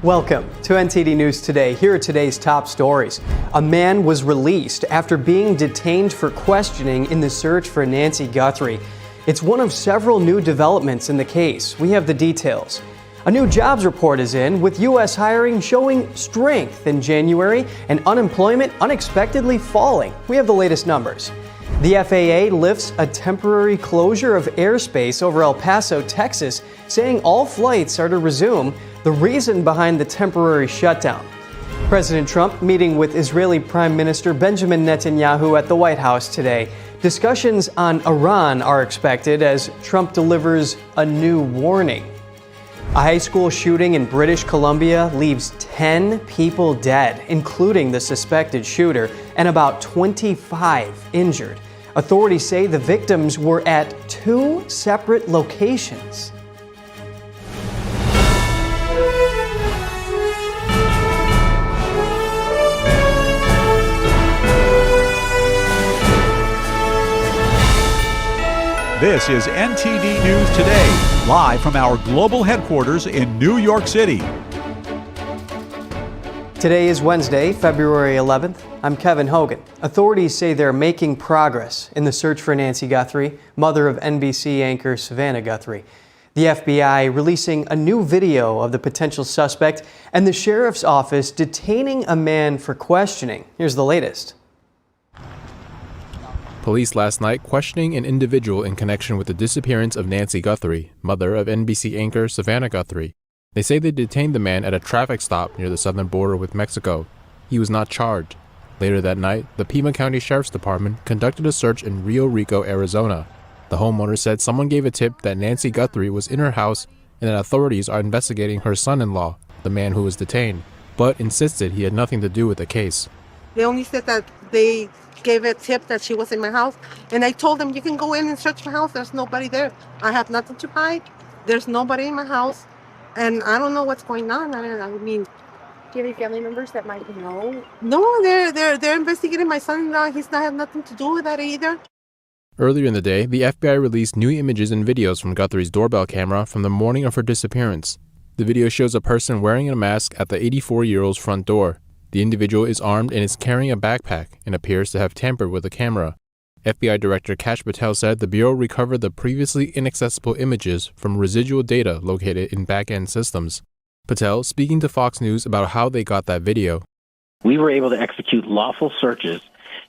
Welcome to NTD News Today. Here are today's top stories. A man was released after being detained for questioning in the search for Nancy Guthrie. It's one of several new developments in the case. We have the details. A new jobs report is in, with U.S. hiring showing strength in January and unemployment unexpectedly falling. We have the latest numbers. The FAA lifts a temporary closure of airspace over El Paso, Texas, saying all flights are to resume. The reason behind the temporary shutdown. President Trump meeting with Israeli Prime Minister Benjamin Netanyahu at the White House today. Discussions on Iran are expected as Trump delivers a new warning. A high school shooting in British Columbia leaves 10 people dead, including the suspected shooter, and about 25 injured. Authorities say the victims were at 2 separate locations. This is NTD News Today, live from our global headquarters in New York City. Today is Wednesday, February 11th. I'm Kevin Hogan. Authorities say they're making progress in the search for Nancy Guthrie, mother of NBC anchor Savannah Guthrie. The FBI releasing a new video of the potential suspect and the sheriff's office detaining a man for questioning. Here's the latest. Police last night questioning an individual in connection with the disappearance of Nancy Guthrie, mother of NBC anchor Savannah Guthrie. They say they detained the man at a traffic stop near the southern border with Mexico. He was not charged. Later that night, the Pima County Sheriff's Department conducted a search in Rio Rico, Arizona. The homeowner said someone gave a tip that Nancy Guthrie was in her house and that authorities are investigating her son-in-law, the man who was detained, but insisted he had nothing to do with the case. They only said that they gave a tip that she was in my house, and I told them, you can go in and search my house. There's nobody there. I have nothing to hide. There's nobody in my house, and I don't know what's going on. I mean, do you have any family members that might know? No, they're investigating my son-in-law. He's not have nothing to do with that either. Earlier in the day, the FBI released new images and videos from Guthrie's doorbell camera from the morning of her disappearance. The video shows a person wearing a mask at the 84-year-old's front door. The individual is armed and is carrying a backpack and appears to have tampered with the camera. FBI Director Kash Patel said the Bureau recovered the previously inaccessible images from residual data located in back-end systems. Patel speaking to Fox News about how they got that video. We were able to execute lawful searches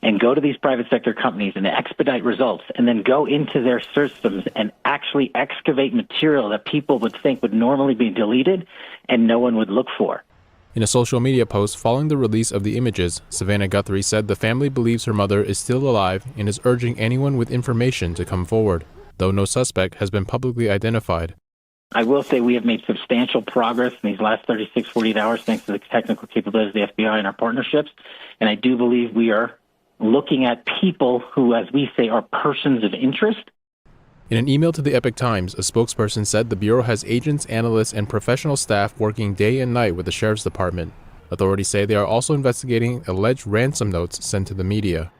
and go to these private sector companies and expedite results and then go into their systems and actually excavate material that people would think would normally be deleted and no one would look for. In a social media post following the release of the images, Savannah Guthrie said the family believes her mother is still alive and is urging anyone with information to come forward, though no suspect has been publicly identified. I will say we have made substantial progress in these last 36, 48 hours thanks to the technical capabilities of the FBI and our partnerships, and I do believe we are looking at people who, as we say, are persons of interest. In an email to the Epoch Times, a spokesperson said the Bureau has agents, analysts, and professional staff working day and night with the Sheriff's Department. Authorities say they are also investigating alleged ransom notes sent to the media.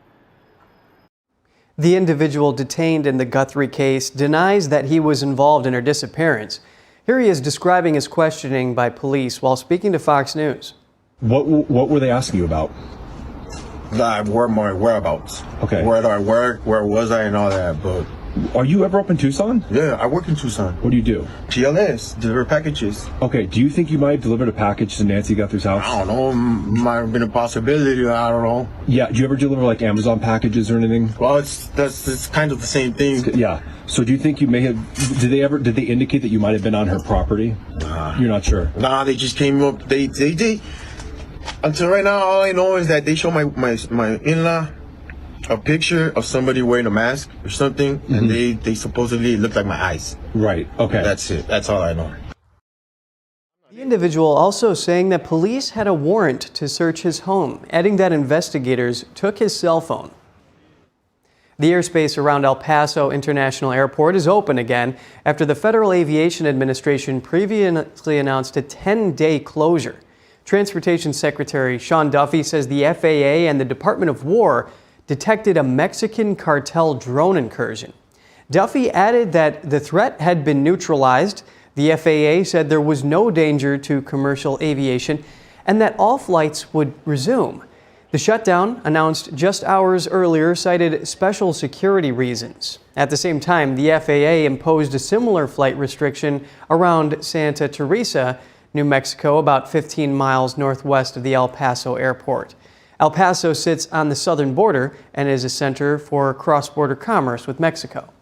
The individual detained in the Guthrie case denies that he was involved in her disappearance. Here he is describing his questioning by police while speaking to Fox News. What were they asking you about? Where my whereabouts. Okay. Where did I work? Where was I and all that? But are you ever up in Tucson? yeah, I work in Tucson. What do you do? GLS, deliver packages. Okay, do you think you might have delivered a package to Nancy Guthrie's house? I don't know. Might have been a possibility. I don't know. Yeah, do you ever deliver like Amazon packages or anything? Well, it's kind of the same thing. Yeah. So do you think you may have? Did they indicate that you might have been on her property? You're not sure. Nah, they just came up. They. Until right now, all I know is that they show my in-law a picture of somebody wearing a mask or something, and they supposedly look like my eyes. Right. Okay. That's it. That's all I know. The individual also saying that police had a warrant to search his home, adding that investigators took his cell phone. The airspace around El Paso International Airport is open again after the Federal Aviation Administration previously announced a 10-day closure. Transportation Secretary Sean Duffy says the FAA and the Department of War detected a Mexican cartel drone incursion. Duffy added that the threat had been neutralized. The FAA said there was no danger to commercial aviation and that all flights would resume. The shutdown, announced just hours earlier, cited special security reasons. At the same time, the FAA imposed a similar flight restriction around Santa Teresa, New Mexico, about 15 miles northwest of the El Paso airport. El Paso sits on the southern border and is a center for cross-border commerce with Mexico.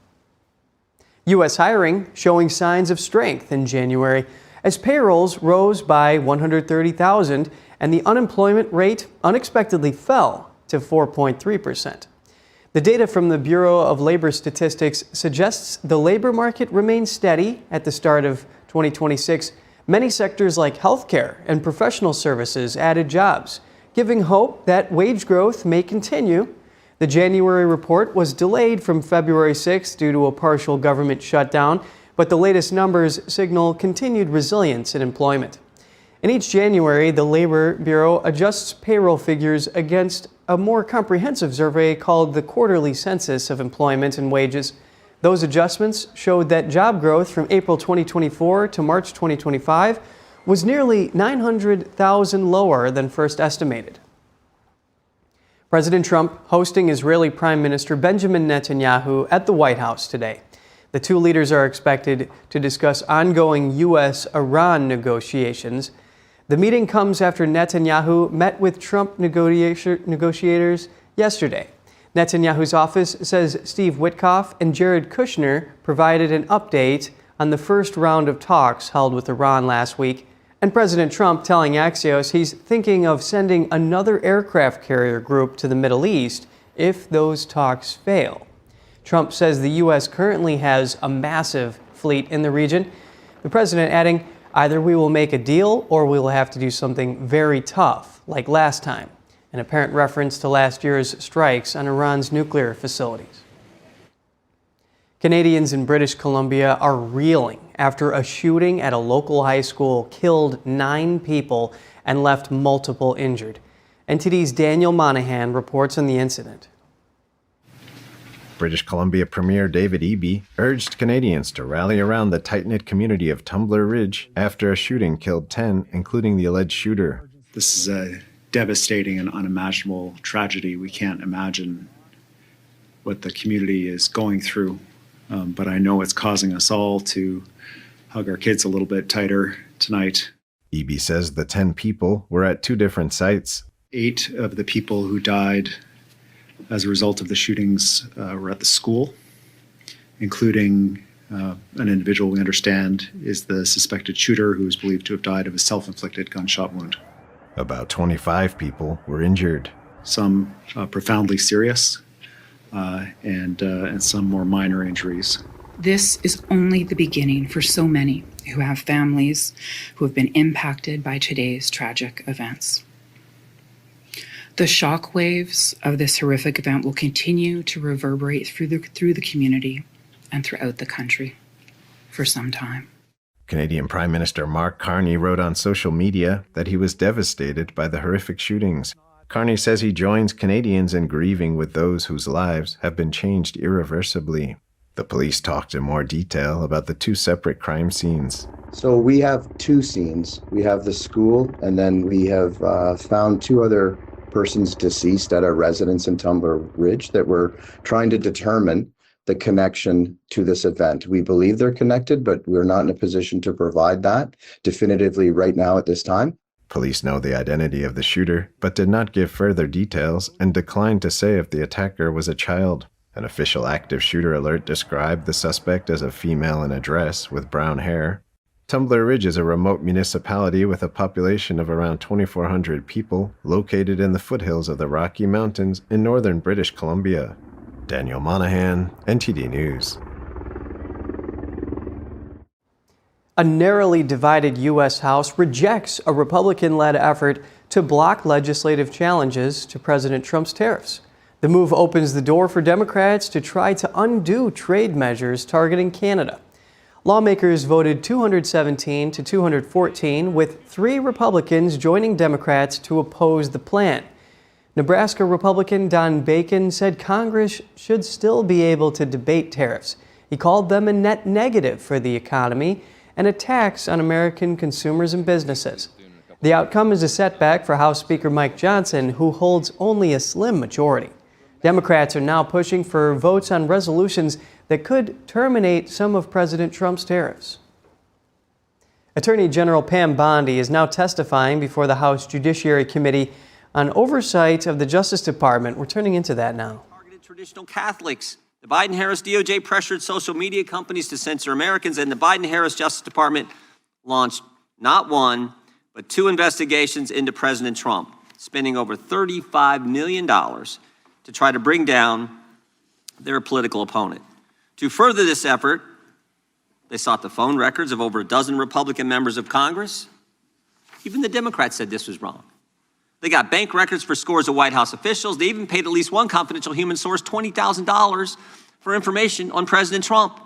U.S. hiring showing signs of strength in January as payrolls rose by 130,000 and the unemployment rate unexpectedly fell to 4.3%. The data from the Bureau of Labor Statistics suggests the labor market remains steady at the start of 2026. Many sectors like healthcare and professional services added jobs, giving hope that wage growth may continue. The January report was delayed from February 6th due to a partial government shutdown, but the latest numbers signal continued resilience in employment. In each January, the Labor Bureau adjusts payroll figures against a more comprehensive survey called the Quarterly Census of Employment and Wages. Those adjustments showed that job growth from April 2024 to March 2025 was nearly 900,000 lower than first estimated. President Trump hosting Israeli Prime Minister Benjamin Netanyahu at the White House today. The two leaders are expected to discuss ongoing U.S.-Iran negotiations. The meeting comes after Netanyahu met with Trump negotiators yesterday. Netanyahu's office says Steve Witkoff and Jared Kushner provided an update on the first round of talks held with Iran last week, and President Trump telling Axios he's thinking of sending another aircraft carrier group to the Middle East if those talks fail. Trump says the U.S. currently has a massive fleet in the region. The president adding, either we will make a deal or we will have to do something very tough, like last time, an apparent reference to last year's strikes on Iran's nuclear facilities. Canadians in British Columbia are reeling after a shooting at a local high school killed 9 people and left multiple injured. NTD's Daniel Monahan reports on the incident. British Columbia Premier David Eby urged Canadians to rally around the tight-knit community of Tumbler Ridge after a shooting killed 10, including the alleged shooter. This is a devastating and unimaginable tragedy. We can't imagine what the community is going through, but I know it's causing us all to hug our kids a little bit tighter tonight. Eby says the 10 people were at 2 different sites. 8 of the people who died as a result of the shootings were at the school, including an individual we understand is the suspected shooter who is believed to have died of a self-inflicted gunshot wound. About 25 people were injured. Some profoundly serious and some more minor injuries. This is only the beginning for so many who have families who have been impacted by today's tragic events. The shockwaves of this horrific event will continue to reverberate through the community and throughout the country for some time. Canadian Prime Minister Mark Carney wrote on social media that he was devastated by the horrific shootings. Carney says he joins Canadians in grieving with those whose lives have been changed irreversibly. The police talked in more detail about the 2 separate crime scenes. So we have 2 scenes. We have the school, and then we have found 2 other persons deceased at our residence in Tumbler Ridge that we're trying to determine the connection to this event. We believe they're connected, but we're not in a position to provide that definitively right now at this time. Police know the identity of the shooter, but did not give further details and declined to say if the attacker was a child. An official active shooter alert described the suspect as a female in a dress with brown hair. Tumbler Ridge is a remote municipality with a population of around 2,400 people located in the foothills of the Rocky Mountains in northern British Columbia. Daniel Monahan, NTD News. A narrowly divided U.S. House rejects a Republican-led effort to block legislative challenges to President Trump's tariffs. The move opens the door for Democrats to try to undo trade measures targeting Canada. Lawmakers voted 217 to 214, with 3 Republicans joining Democrats to oppose the plan. Nebraska Republican Don Bacon said Congress should still be able to debate tariffs. He called them a net negative for the economy and a tax on American consumers and businesses. The outcome is a setback for House Speaker Mike Johnson, who holds only a slim majority. Democrats are now pushing for votes on resolutions that could terminate some of President Trump's tariffs. Attorney General Pam Bondi is now testifying before the House Judiciary Committee on oversight of the Justice Department. We're turning into that now. Targeted traditional Catholics. The Biden-Harris DOJ pressured social media companies to censor Americans, and the Biden-Harris Justice Department launched not one, but 2 investigations into President Trump, spending over $35 million to try to bring down their political opponent. To further this effort, they sought the phone records of over a dozen Republican members of Congress. Even the Democrats said this was wrong. They got bank records for scores of White House officials. They even paid at least one confidential human source $20,000 for information on President Trump.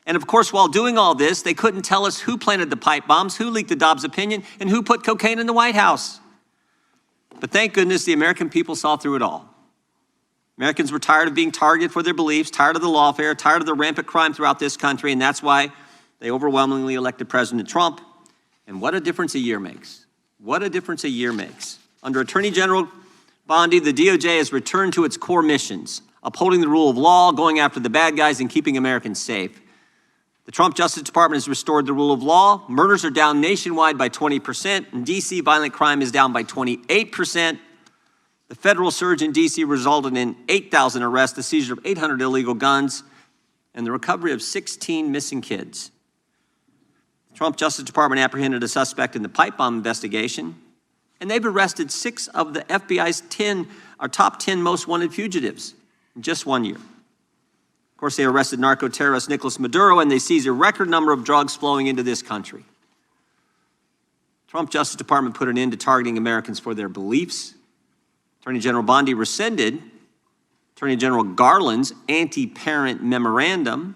And of course, while doing all this, they couldn't tell us who planted the pipe bombs, who leaked the Dobbs opinion, and who put cocaine in the White House. But thank goodness the American people saw through it all. Americans were tired of being targeted for their beliefs, tired of the lawfare, tired of the rampant crime throughout this country, and that's why they overwhelmingly elected President Trump. And what a difference a year makes. What a difference a year makes. Under Attorney General Bondi, the DOJ has returned to its core missions, upholding the rule of law, going after the bad guys, and keeping Americans safe. The Trump Justice Department has restored the rule of law. Murders are down nationwide by 20%. In D.C., violent crime is down by 28%. The federal surge in D.C. resulted in 8,000 arrests, the seizure of 800 illegal guns, and the recovery of 16 missing kids. The Trump Justice Department apprehended a suspect in the pipe bomb investigation, and they've arrested 6 of the FBI's top 10 most wanted fugitives in just 1 year. Of course, they arrested narco-terrorist Nicolas Maduro, and they seized a record number of drugs flowing into this country. The Trump Justice Department put an end to targeting Americans for their beliefs. Attorney General Bondi rescinded Attorney General Garland's anti-parent memorandum.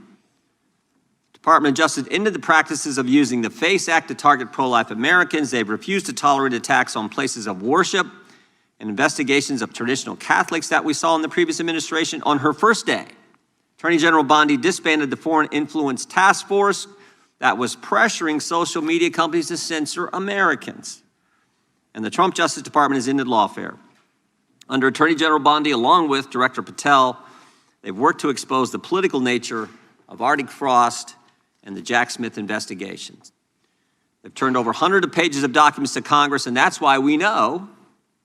The Department of Justice ended the practices of using the FACE Act to target pro-life Americans. They've refused to tolerate attacks on places of worship and investigations of traditional Catholics that we saw in the previous administration. On her first day, Attorney General Bondi disbanded the Foreign Influence Task Force that was pressuring social media companies to censor Americans. And the Trump Justice Department has ended lawfare. Under Attorney General Bondi, along with Director Patel, they've worked to expose the political nature of Arctic Frost and the Jack Smith investigations. They've turned over hundreds of pages of documents to Congress, and that's why we know,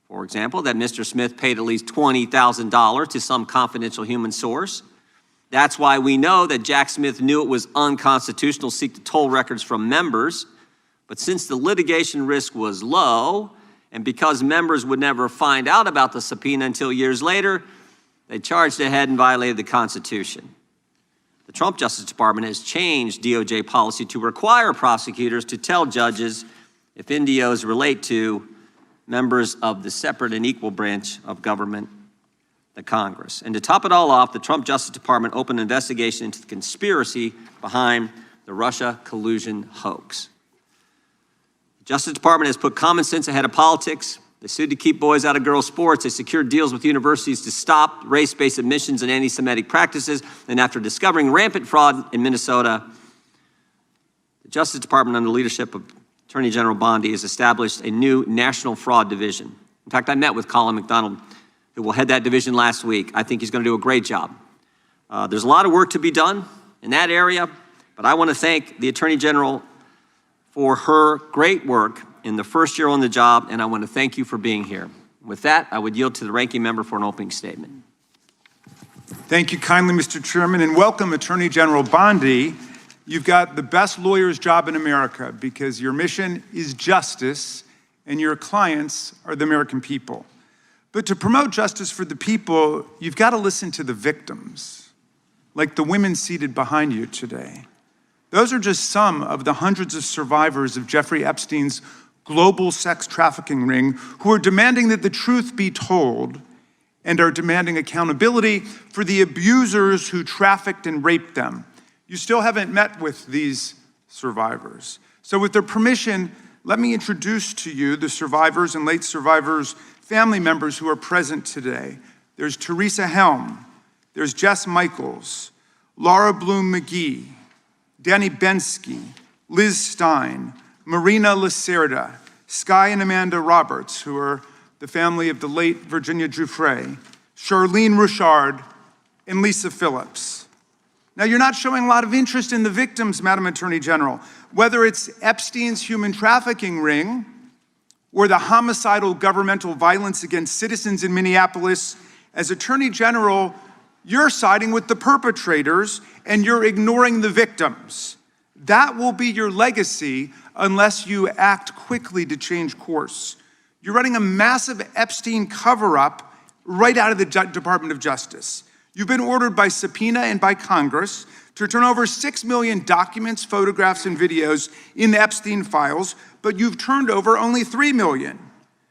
for example, that Mr. Smith paid at least $20,000 to some confidential human source. That's why we know that Jack Smith knew it was unconstitutional to seek to toll records from members. But since the litigation risk was low, and because members would never find out about the subpoena until years later, they charged ahead and violated the Constitution. The Trump Justice Department has changed DOJ policy to require prosecutors to tell judges if NDOs relate to members of the separate and equal branch of government, the Congress. And to top it all off, the Trump Justice Department opened an investigation into the conspiracy behind the Russia collusion hoax. The Justice Department has put common sense ahead of politics. They sued to keep boys out of girls' sports. They secured deals with universities to stop race-based admissions and anti-Semitic practices. And after discovering rampant fraud in Minnesota, the Justice Department, under the leadership of Attorney General Bondi, has established a new national fraud division. In fact, I met with Colin McDonald, who will head that division, last week. I think he's going to do a great job. There's a lot of work to be done in that area, but I want to thank the Attorney General for her great work in the first year on the job, and I want to thank you for being here. With that, I would yield to the ranking member for an opening statement. Thank you kindly, Mr. Chairman, and welcome, Attorney General Bondi. You've got the best lawyer's job in America because your mission is justice and your clients are the American people. But to promote justice for the people, you've got to listen to the victims, like the women seated behind you today. Those are just some of the hundreds of survivors of Jeffrey Epstein's global sex trafficking ring who are demanding that the truth be told and are demanding accountability for the abusers who trafficked and raped them. You still haven't met with these survivors. So with their permission, let me introduce to you the survivors and late survivors' family members who are present today. There's Teresa Helm, there's Jess Michaels, Laura Bloom McGee, Danny Bensky, Liz Stein, Marina Lacerda, Sky and Amanda Roberts, who are the family of the late Virginia Giuffre, Charlene Richard, and Lisa Phillips. Now, you're not showing a lot of interest in the victims, Madam Attorney General, whether it's Epstein's human trafficking ring or the homicidal governmental violence against citizens in Minneapolis. As Attorney General, you're siding with the perpetrators and you're ignoring the victims. That will be your legacy unless you act quickly to change course. You're running a massive Epstein cover-up right out of the Department of Justice. You've been ordered by subpoena and by Congress to turn over 6 million documents, photographs, and videos in the Epstein files, but you've turned over only 3 million.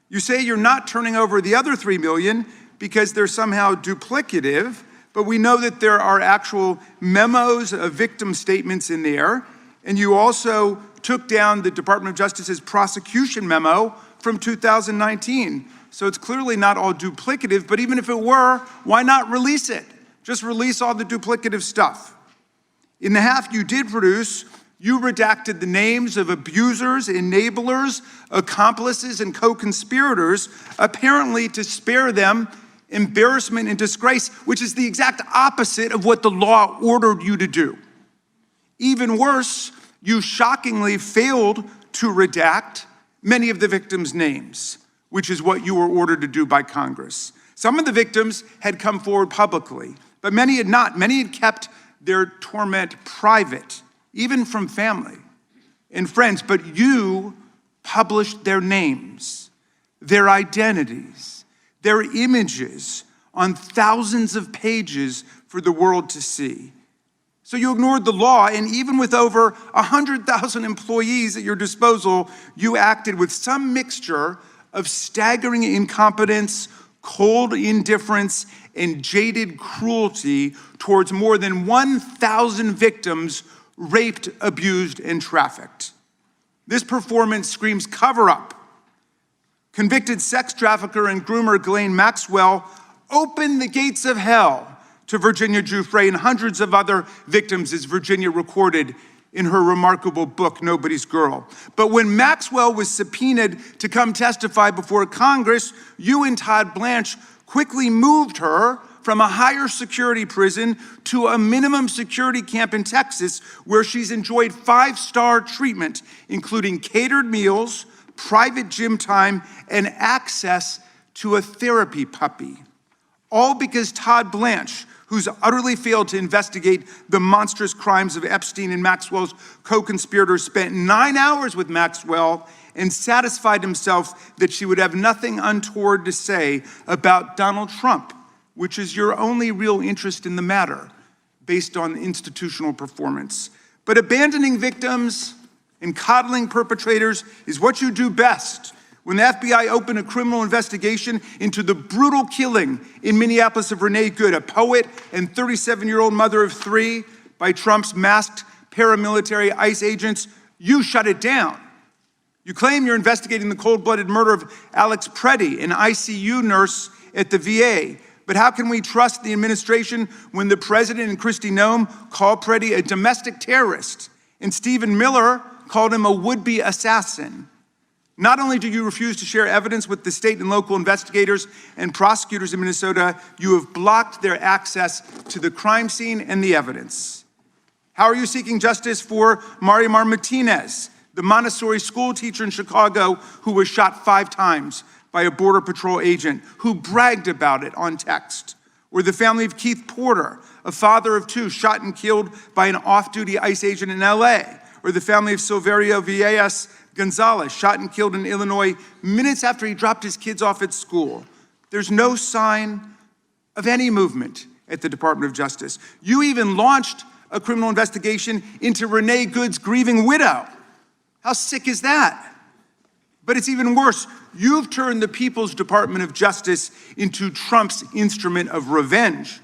You say you're not turning over the other 3 million because they're somehow duplicative, but we know that there are actual memos of victim statements in there, and you also took down the Department of Justice's prosecution memo from 2019. So it's clearly not all duplicative, but even if it were, why not release it? Just release all the duplicative stuff. In the half you did produce, you redacted the names of abusers, enablers, accomplices, and co-conspirators, apparently to spare them embarrassment and disgrace, which is the exact opposite of what the law ordered you to do. Even worse, you shockingly failed to redact many of the victims' names, which is what you were ordered to do by Congress. Some of the victims had come forward publicly, but many had not. Many had kept their torment private, even from family and friends, but you published their names, their identities, their images on thousands of pages for the world to see. So you ignored the law, and even with over 100,000 employees at your disposal, you acted with some mixture of staggering incompetence, cold indifference, and jaded cruelty towards more than 1,000 victims raped, abused, and trafficked. This performance screams cover-up. Convicted sex trafficker and groomer Ghislaine Maxwell opened the gates of hell to Virginia Giuffre and hundreds of other victims, as Virginia recorded in her remarkable book, Nobody's Girl. But when Maxwell was subpoenaed to come testify before Congress, you and Todd Blanche quickly moved her from a higher security prison to a minimum security camp in Texas, where she's enjoyed 5-star treatment, including catered meals, private gym time, and access to a therapy puppy. All because Todd Blanche, who's utterly failed to investigate the monstrous crimes of Epstein and Maxwell's co-conspirators, spent 9 hours with Maxwell and satisfied himself that she would have nothing untoward to say about Donald Trump, which is your only real interest in the matter, based on institutional performance. But abandoning victims and coddling perpetrators is what you do best. When the FBI opened a criminal investigation into the brutal killing in Minneapolis of Renee Good, a poet and 37-year-old mother of 3, by Trump's masked paramilitary ICE agents, you shut it down. You claim you're investigating the cold-blooded murder of Alex Preddy, an ICU nurse at the VA. But how can we trust the administration when the president and Kristi Noem call Preddy a domestic terrorist and Stephen Miller called him a would-be assassin? Not only do you refuse to share evidence with the state and local investigators and prosecutors in Minnesota, you have blocked their access to the crime scene and the evidence. How are you seeking justice for Marimar Martinez, the Montessori school teacher in Chicago who was shot 5 times by a Border Patrol agent who bragged about it on text? Or the family of Keith Porter, a father of 2 shot and killed by an off-duty ICE agent in LA? Or the family of Silverio Villegas Gonzalez, shot and killed in Illinois minutes after he dropped his kids off at school? There's no sign of any movement at the Department of Justice. You even launched a criminal investigation into Renee Good's grieving widow. How sick is that? But it's even worse. You've turned the People's Department of Justice into Trump's instrument of revenge.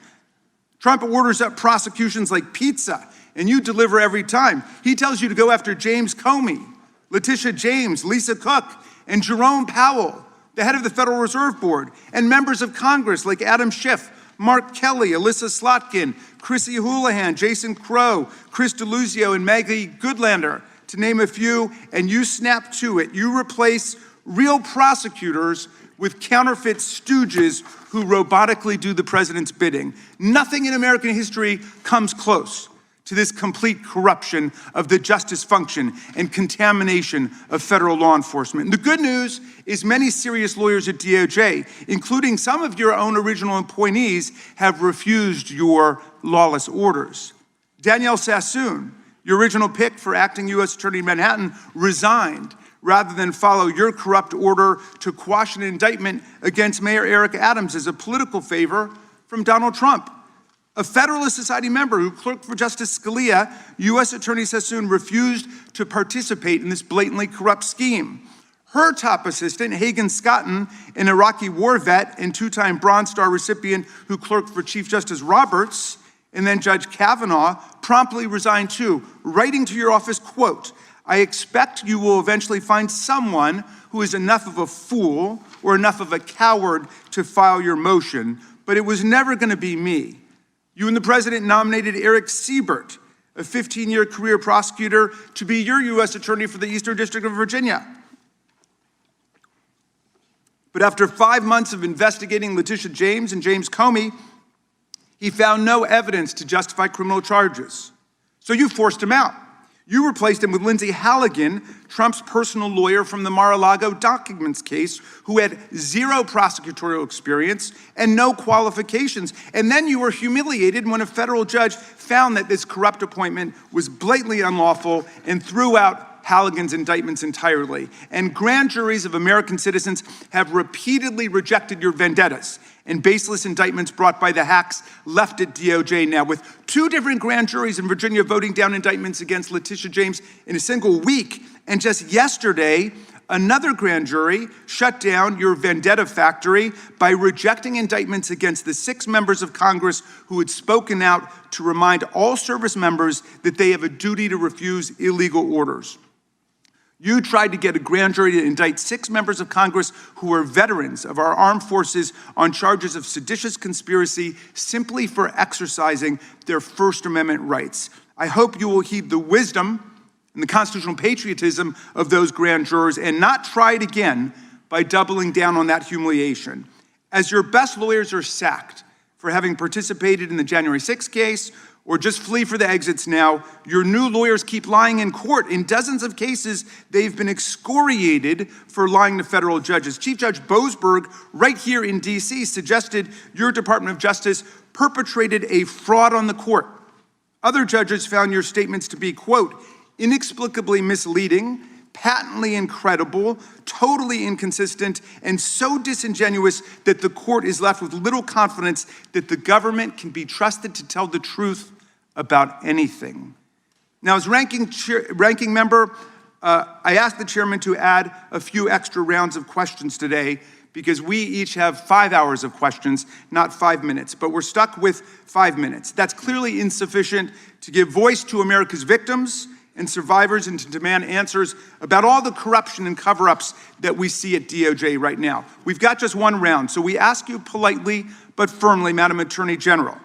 Trump orders up prosecutions like pizza, and you deliver every time. He tells you to go after James Comey, Letitia James, Lisa Cook, and Jerome Powell, the head of the Federal Reserve Board, and members of Congress like Adam Schiff, Mark Kelly, Alyssa Slotkin, Chrissy Houlihan, Jason Crow, Chris DeLuzio, and Maggie Goodlander. to name a few, and you snap to it. You replace real prosecutors with counterfeit stooges who robotically do the president's bidding. Nothing in American history comes close to this complete corruption of the justice function and contamination of federal law enforcement. And the good news is many serious lawyers at DOJ, including some of your own original appointees, have refused your lawless orders. Danielle Sassoon, your original pick for acting U.S. Attorney in Manhattan, resigned rather than follow your corrupt order to quash an indictment against Mayor Eric Adams as a political favor from Donald Trump. A Federalist Society member who clerked for Justice Scalia, U.S. Attorney Sassoon refused to participate in this blatantly corrupt scheme. Her top assistant, Hagan Scotton, an Iraqi war vet and two-time Bronze Star recipient who clerked for Chief Justice Roberts, and then Judge Kavanaugh, promptly resigned too, writing to your office, quote, "I expect you will eventually find someone who is enough of a fool or enough of a coward to file your motion, but it was never going to be me." You and the president nominated Eric Siebert, a 15-year career prosecutor, to be your U.S. attorney for the Eastern District of Virginia. But after 5 months of investigating Letitia James and James Comey, he found no evidence to justify criminal charges. So you forced him out. You replaced him with Lindsay Halligan, Trump's personal lawyer from the Mar-a-Lago documents case, who had zero prosecutorial experience and no qualifications. And then you were humiliated when a federal judge found that this corrupt appointment was blatantly unlawful and threw out Halligan's indictments entirely. And grand juries of American citizens have repeatedly rejected your vendettas and baseless indictments brought by the hacks left at DOJ now, with 2 different grand juries in Virginia voting down indictments against Letitia James in a single week. And just yesterday, another grand jury shut down your vendetta factory by rejecting indictments against the 6 members of Congress who had spoken out to remind all service members that they have a duty to refuse illegal orders. You tried to get a grand jury to indict 6 members of Congress who are veterans of our armed forces on charges of seditious conspiracy simply for exercising their First Amendment rights. I hope you will heed the wisdom and the constitutional patriotism of those grand jurors and not try it again by doubling down on that humiliation. As your best lawyers are sacked for having participated in the January 6th case or just flee for the exits now, your new lawyers keep lying in court. In dozens of cases, they've been excoriated for lying to federal judges. Chief Judge Boasberg, right here in D.C., suggested your Department of Justice perpetrated a fraud on the court. Other judges found your statements to be, quote, inexplicably misleading, patently incredible, totally inconsistent, and so disingenuous that the court is left with little confidence that the government can be trusted to tell the truth about anything. Now, as ranking member, I asked the chairman to add a few extra rounds of questions today because we each have 5 hours of questions, not 5 minutes, but we're stuck with 5 minutes. That's clearly insufficient to give voice to America's victims and survivors and to demand answers about all the corruption and cover-ups that we see at DOJ right now. We've got just 1 round, so we ask you politely but firmly, Madam Attorney General,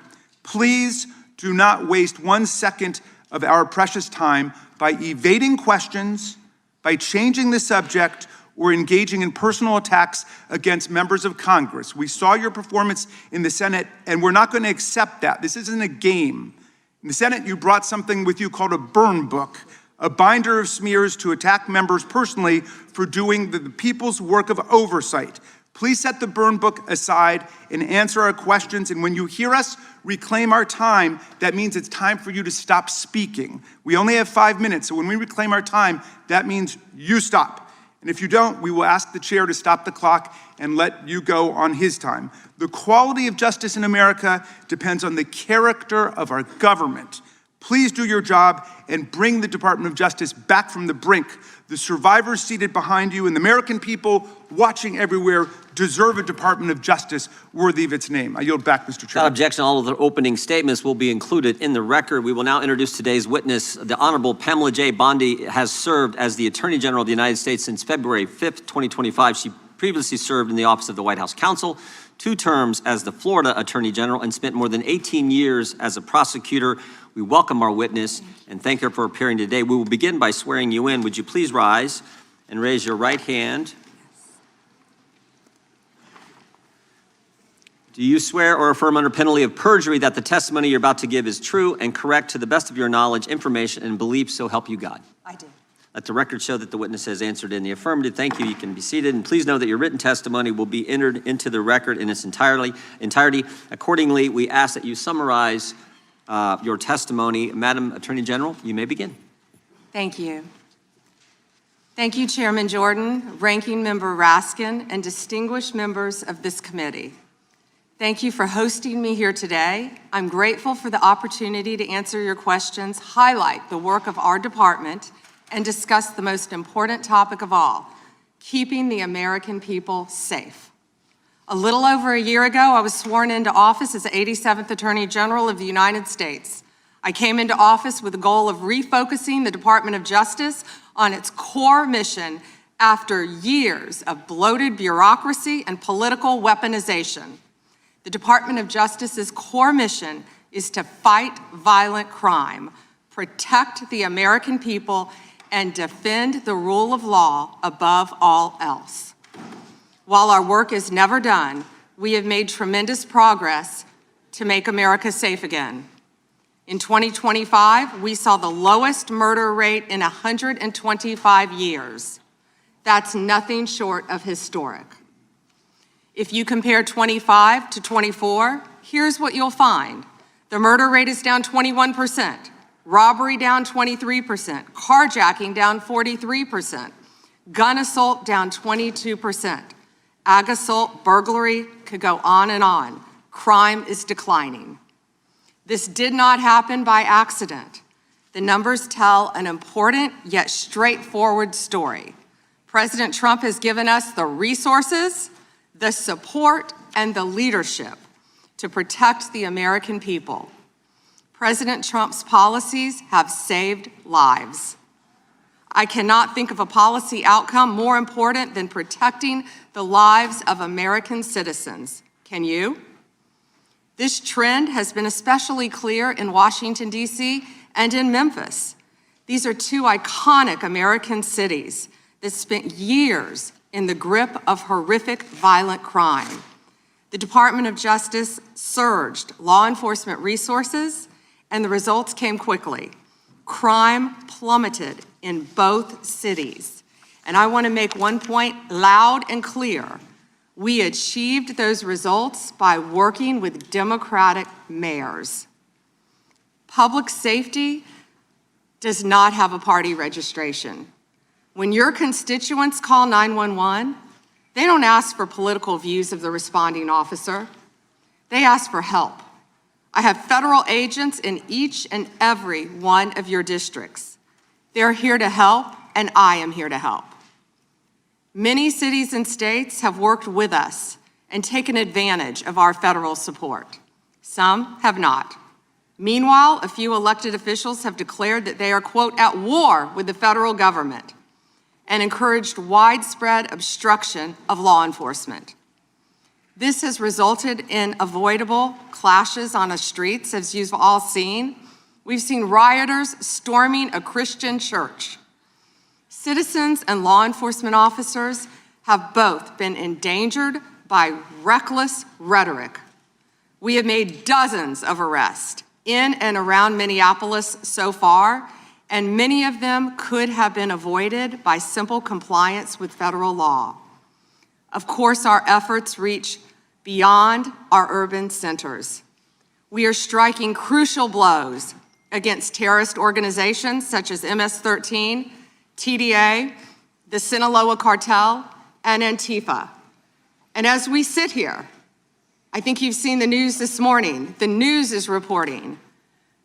please do not waste 1 second of our precious time by evading questions, by changing the subject, or engaging in personal attacks against members of Congress. We saw your performance in the Senate, and we're not going to accept that. This isn't a game. In the Senate, you brought something with you called a burn book, a binder of smears to attack members personally for doing the people's work of oversight. Please set the burn book aside and answer our questions. And when you hear us reclaim our time, that means it's time for you to stop speaking. We only have 5 minutes, so when we reclaim our time, that means you stop. And if you don't, we will ask the chair to stop the clock and let you go on his time. The quality of justice in America depends on the character of our government. Please do your job and bring the Department of Justice back from the brink. The survivors seated behind you and the American people watching everywhere deserve a Department of Justice worthy of its name. I yield back, Mr. Chairman. Without objection, all of the opening statements will be included in the record. We will now introduce today's witness. The Honorable Pamela J. Bondi has served as the Attorney General of the United States since February 5th, 2025. She previously served in the Office of the White House Counsel, 2 terms as the Florida Attorney General, and spent more than 18 years as a prosecutor. We welcome our witness and thank her for appearing today. We will begin by swearing you in. Would you please rise and raise your right hand? Do you swear or affirm under penalty of perjury that the testimony you're about to give is true and correct to the best of your knowledge, information, and belief, so help you God? I do. Let the record show that the witness has answered in the affirmative. Thank you. You can be seated. And please know that your written testimony will be entered into the record in its entirety. Accordingly, we ask that you summarize your testimony. Madam Attorney General, you may begin. Thank you. Thank you, Chairman Jordan, Ranking Member Raskin, and distinguished members of this committee. Thank you for hosting me here today. I'm grateful for the opportunity to answer your questions, highlight the work of our department, and discuss the most important topic of all, keeping the American people safe. A little over a year ago, I was sworn into office as the 87th Attorney General of the United States. I came into office with the goal of refocusing the Department of Justice on its core mission after years of bloated bureaucracy and political weaponization. The Department of Justice's core mission is to fight violent crime, protect the American people, and defend the rule of law above all else. While our work is never done, we have made tremendous progress to make America safe again. In 2025, we saw the lowest murder rate in 125 years. That's nothing short of historic. If you compare 25 to 24, here's what you'll find. The murder rate is down 21%, robbery down 23%, carjacking down 43%, gun assault down 22%, ag assault, burglary, could go on and on. Crime is declining. This did not happen by accident. The numbers tell an important yet straightforward story. President Trump has given us the resources, the support, and the leadership to protect the American people. President Trump's policies have saved lives. I cannot think of a policy outcome more important than protecting the lives of American citizens. Can you? This trend has been especially clear in Washington, D.C. and in Memphis. These are 2 iconic American cities that spent years in the grip of horrific violent crime. The Department of Justice surged law enforcement resources, and the results came quickly. Crime plummeted in both cities. And I want to make one point loud and clear. We achieved those results by working with Democratic mayors. Public safety does not have a party registration. When your constituents call 911, they don't ask for political views of the responding officer. They ask for help. I have federal agents in each and every one of your districts. They're here to help, and I am here to help. Many cities and states have worked with us and taken advantage of our federal support. Some have not. Meanwhile, a few elected officials have declared that they are, quote, at war with the federal government, and encouraged widespread obstruction of law enforcement. This has resulted in avoidable clashes on the streets, as you've all seen. We've seen rioters storming a Christian church. Citizens and law enforcement officers have both been endangered by reckless rhetoric. We have made dozens of arrests in and around Minneapolis so far, and many of them could have been avoided by simple compliance with federal law. Of course, our efforts reach beyond our urban centers. We are striking crucial blows against terrorist organizations such as MS-13, TDA, the Sinaloa Cartel, and Antifa. And as we sit here, I think you've seen the news this morning. The news is reporting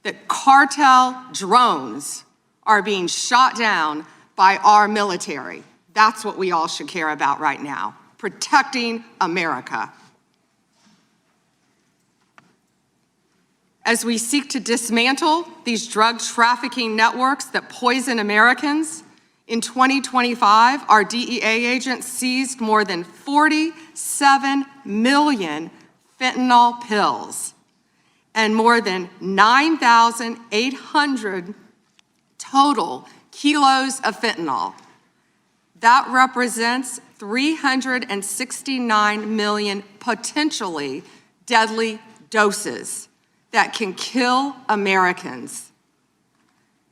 that cartel drones are being shot down by our military. That's what we all should care about right now, protecting America. As we seek to dismantle these drug trafficking networks that poison Americans, In 2025, our DEA agents seized more than 47 million fentanyl pills and more than 9,800 total kilos of fentanyl. That represents 369 million potentially deadly doses that can kill Americans.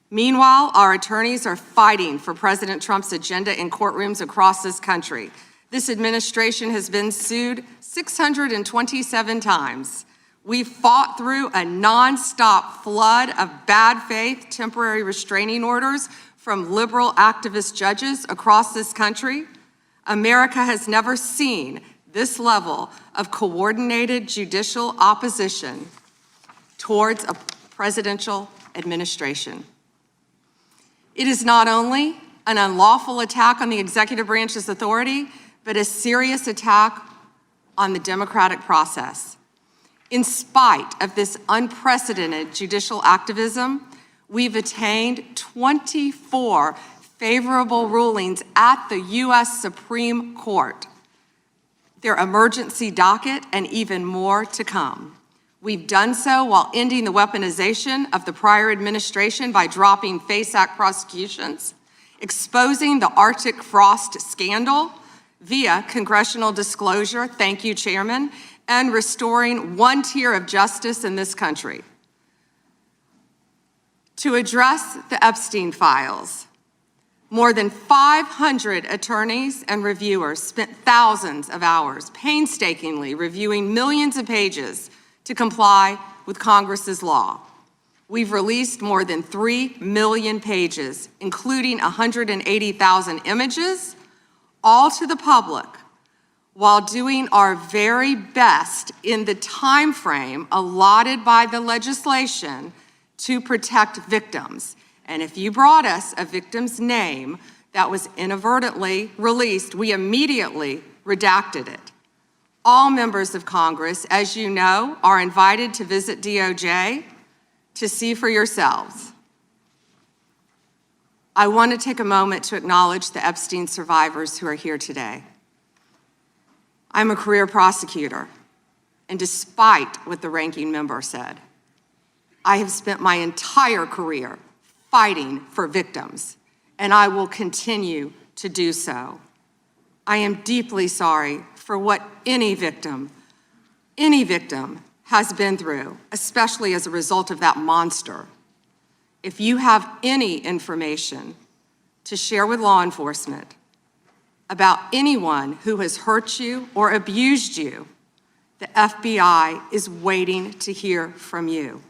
Meanwhile, our attorneys are fighting for President Trump's agenda in courtrooms across this country. This administration has been sued 627 times. We fought through a nonstop flood of bad faith temporary restraining orders from liberal activist judges across this country. America has never seen this level of coordinated judicial opposition towards a presidential administration. It is not only an unlawful attack on the executive branch's authority, but a serious attack on the democratic process. In spite of this unprecedented judicial activism, we've attained 24 favorable rulings at the U.S. Supreme Court, their emergency docket, and even more to come. We've done so while ending the weaponization of the prior administration by dropping FACE Act prosecutions, exposing the Arctic frost scandal via congressional disclosure, thank you, Chairman, and restoring one tier of justice in this country. To address the Epstein files, more than 500 attorneys and reviewers spent thousands of hours painstakingly reviewing millions of pages to comply with Congress's law. We've released more than 3 million pages, including 180,000 images, all to the public, while doing our very best in the time frame allotted by the legislation to protect victims. And if you brought us a victim's name that was inadvertently released, we immediately redacted it. All members of Congress, as you know, are invited to visit DOJ to see for yourselves. I want to take a moment to acknowledge the Epstein survivors who are here today. I'm a career prosecutor, and despite what the ranking member said, I have spent my entire career fighting for victims, and I will continue to do so. I am deeply sorry for what any victim has been through, especially as a result of that monster. If you have any information to share with law enforcement about anyone who has hurt you or abused you, the FBI is waiting to hear from you.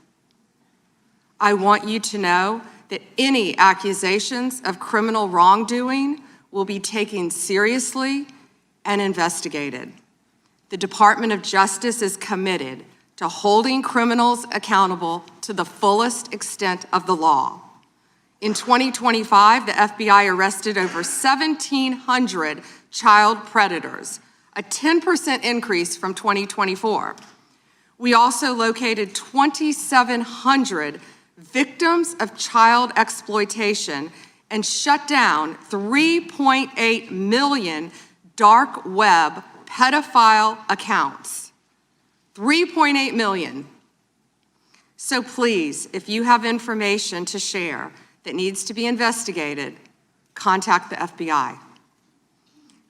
I want you to know that any accusations of criminal wrongdoing will be taken seriously and investigated. The Department of Justice is committed to holding criminals accountable to the fullest extent of the law. In 2025, the FBI arrested over 1,700 child predators, a 10% increase from 2024. We also located 2,700 victims of child exploitation and shut down 3.8 million dark web pedophile accounts. 3.8 million. So please, if you have information to share that needs to be investigated, contact the FBI.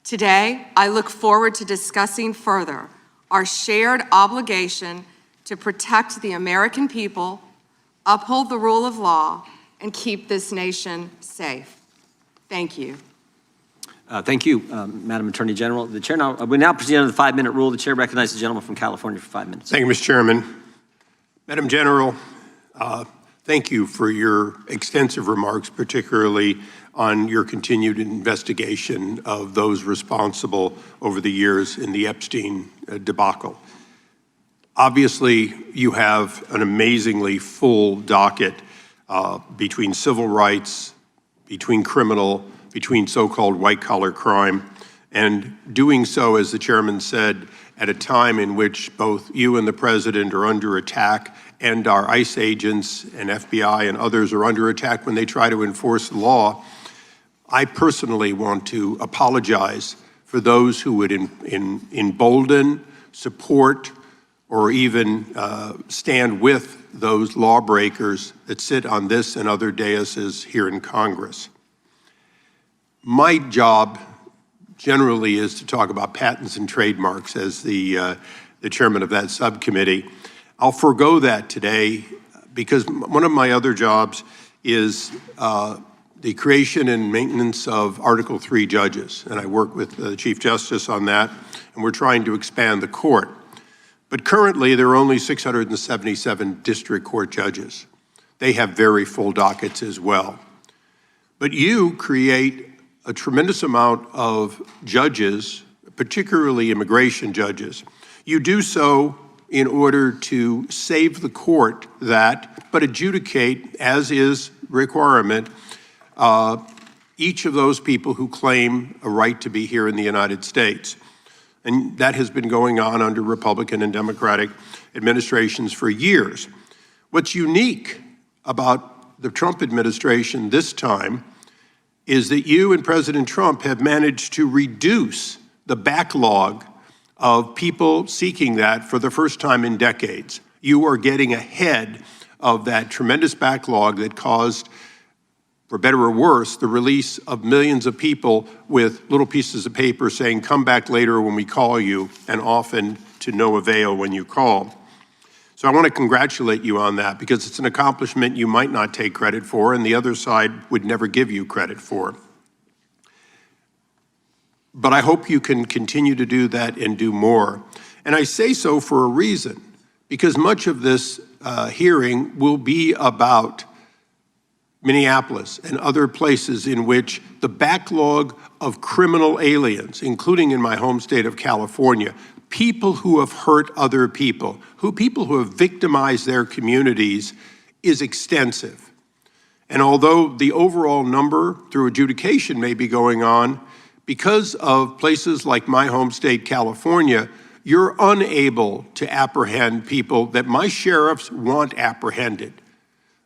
Today, I look forward to discussing further our shared obligation to protect the American people, uphold the rule of law, and keep this nation safe. Thank you. Thank you, Madam Attorney General. The chair we now proceed under the 5-minute rule. The chair recognizes the gentleman from California for 5 minutes. Thank you, Mr. Chairman. Madam General, thank you for your extensive remarks, particularly on your continued investigation of those responsible over the years in the Epstein debacle. Obviously, you have an amazingly full docket between civil rights, between criminal, between so-called white-collar crime, and doing so, as the chairman said, at a time in which both you and the president are under attack, and our ICE agents and FBI and others are under attack when they try to enforce the law. I personally want to apologize for those who would embolden, support, or even stand with those lawbreakers that sit on this and other daises here in Congress. My job generally is to talk about patents and trademarks as the chairman of that subcommittee. I'll forego that today because one of my other jobs is the creation and maintenance of Article III judges, and I work with the Chief Justice on that, and we're trying to expand the court. But currently, there are only 677 district court judges. They have very full dockets as well. But you create a tremendous amount of judges, particularly immigration judges. You do so in order to save the court that, but adjudicate, as is requirement, each of those people who claim a right to be here in the United States. And that has been going on under Republican and Democratic administrations for years. What's unique about the Trump administration this time is that you and President Trump have managed to reduce the backlog of people seeking that for the first time in decades. You are getting ahead of that tremendous backlog that caused, for better or worse, the release of millions of people with little pieces of paper saying, come back later when we call you, and often to no avail when you call. So I want to congratulate you on that because it's an accomplishment you might not take credit for and the other side would never give you credit for. But I hope you can continue to do that and do more. And I say so for a reason, because much of this hearing will be about Minneapolis and other places in which the backlog of criminal aliens, including in my home state of California, people who have hurt other people, people who have victimized their communities, is extensive. And although the overall number through adjudication may be going on, because of places like my home state, California, you're unable to apprehend people that my sheriffs want apprehended.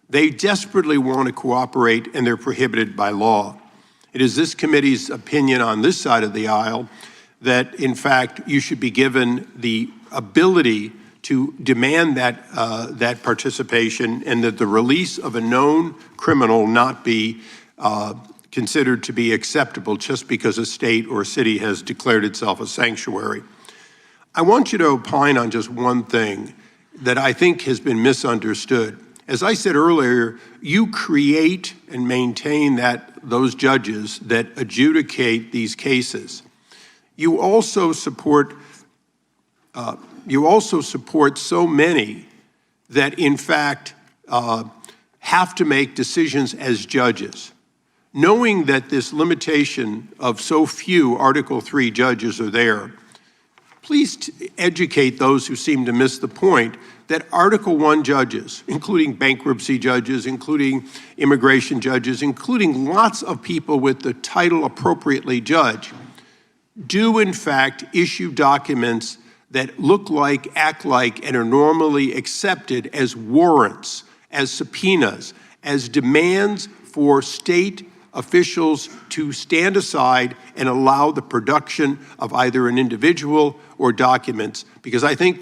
They desperately want to cooperate, and they're prohibited by law. It is this committee's opinion on this side of the aisle that, in fact, you should be given the ability to demand that participation and that the release of a known criminal not be considered to be acceptable just because a state or a city has declared itself a sanctuary. I want you to opine on just one thing that I think has been misunderstood. As I said earlier, you create and maintain those judges that adjudicate these cases. You also support so many that, in fact, have to make decisions as judges. Knowing that this limitation of so few Article III judges are there, please educate those who seem to miss the point that Article I judges, including bankruptcy judges, including immigration judges, including lots of people with the title appropriately judge, do in fact issue documents that look like, act like, and are normally accepted as warrants, as subpoenas, as demands for state officials to stand aside and allow the production of either an individual or documents. Because I think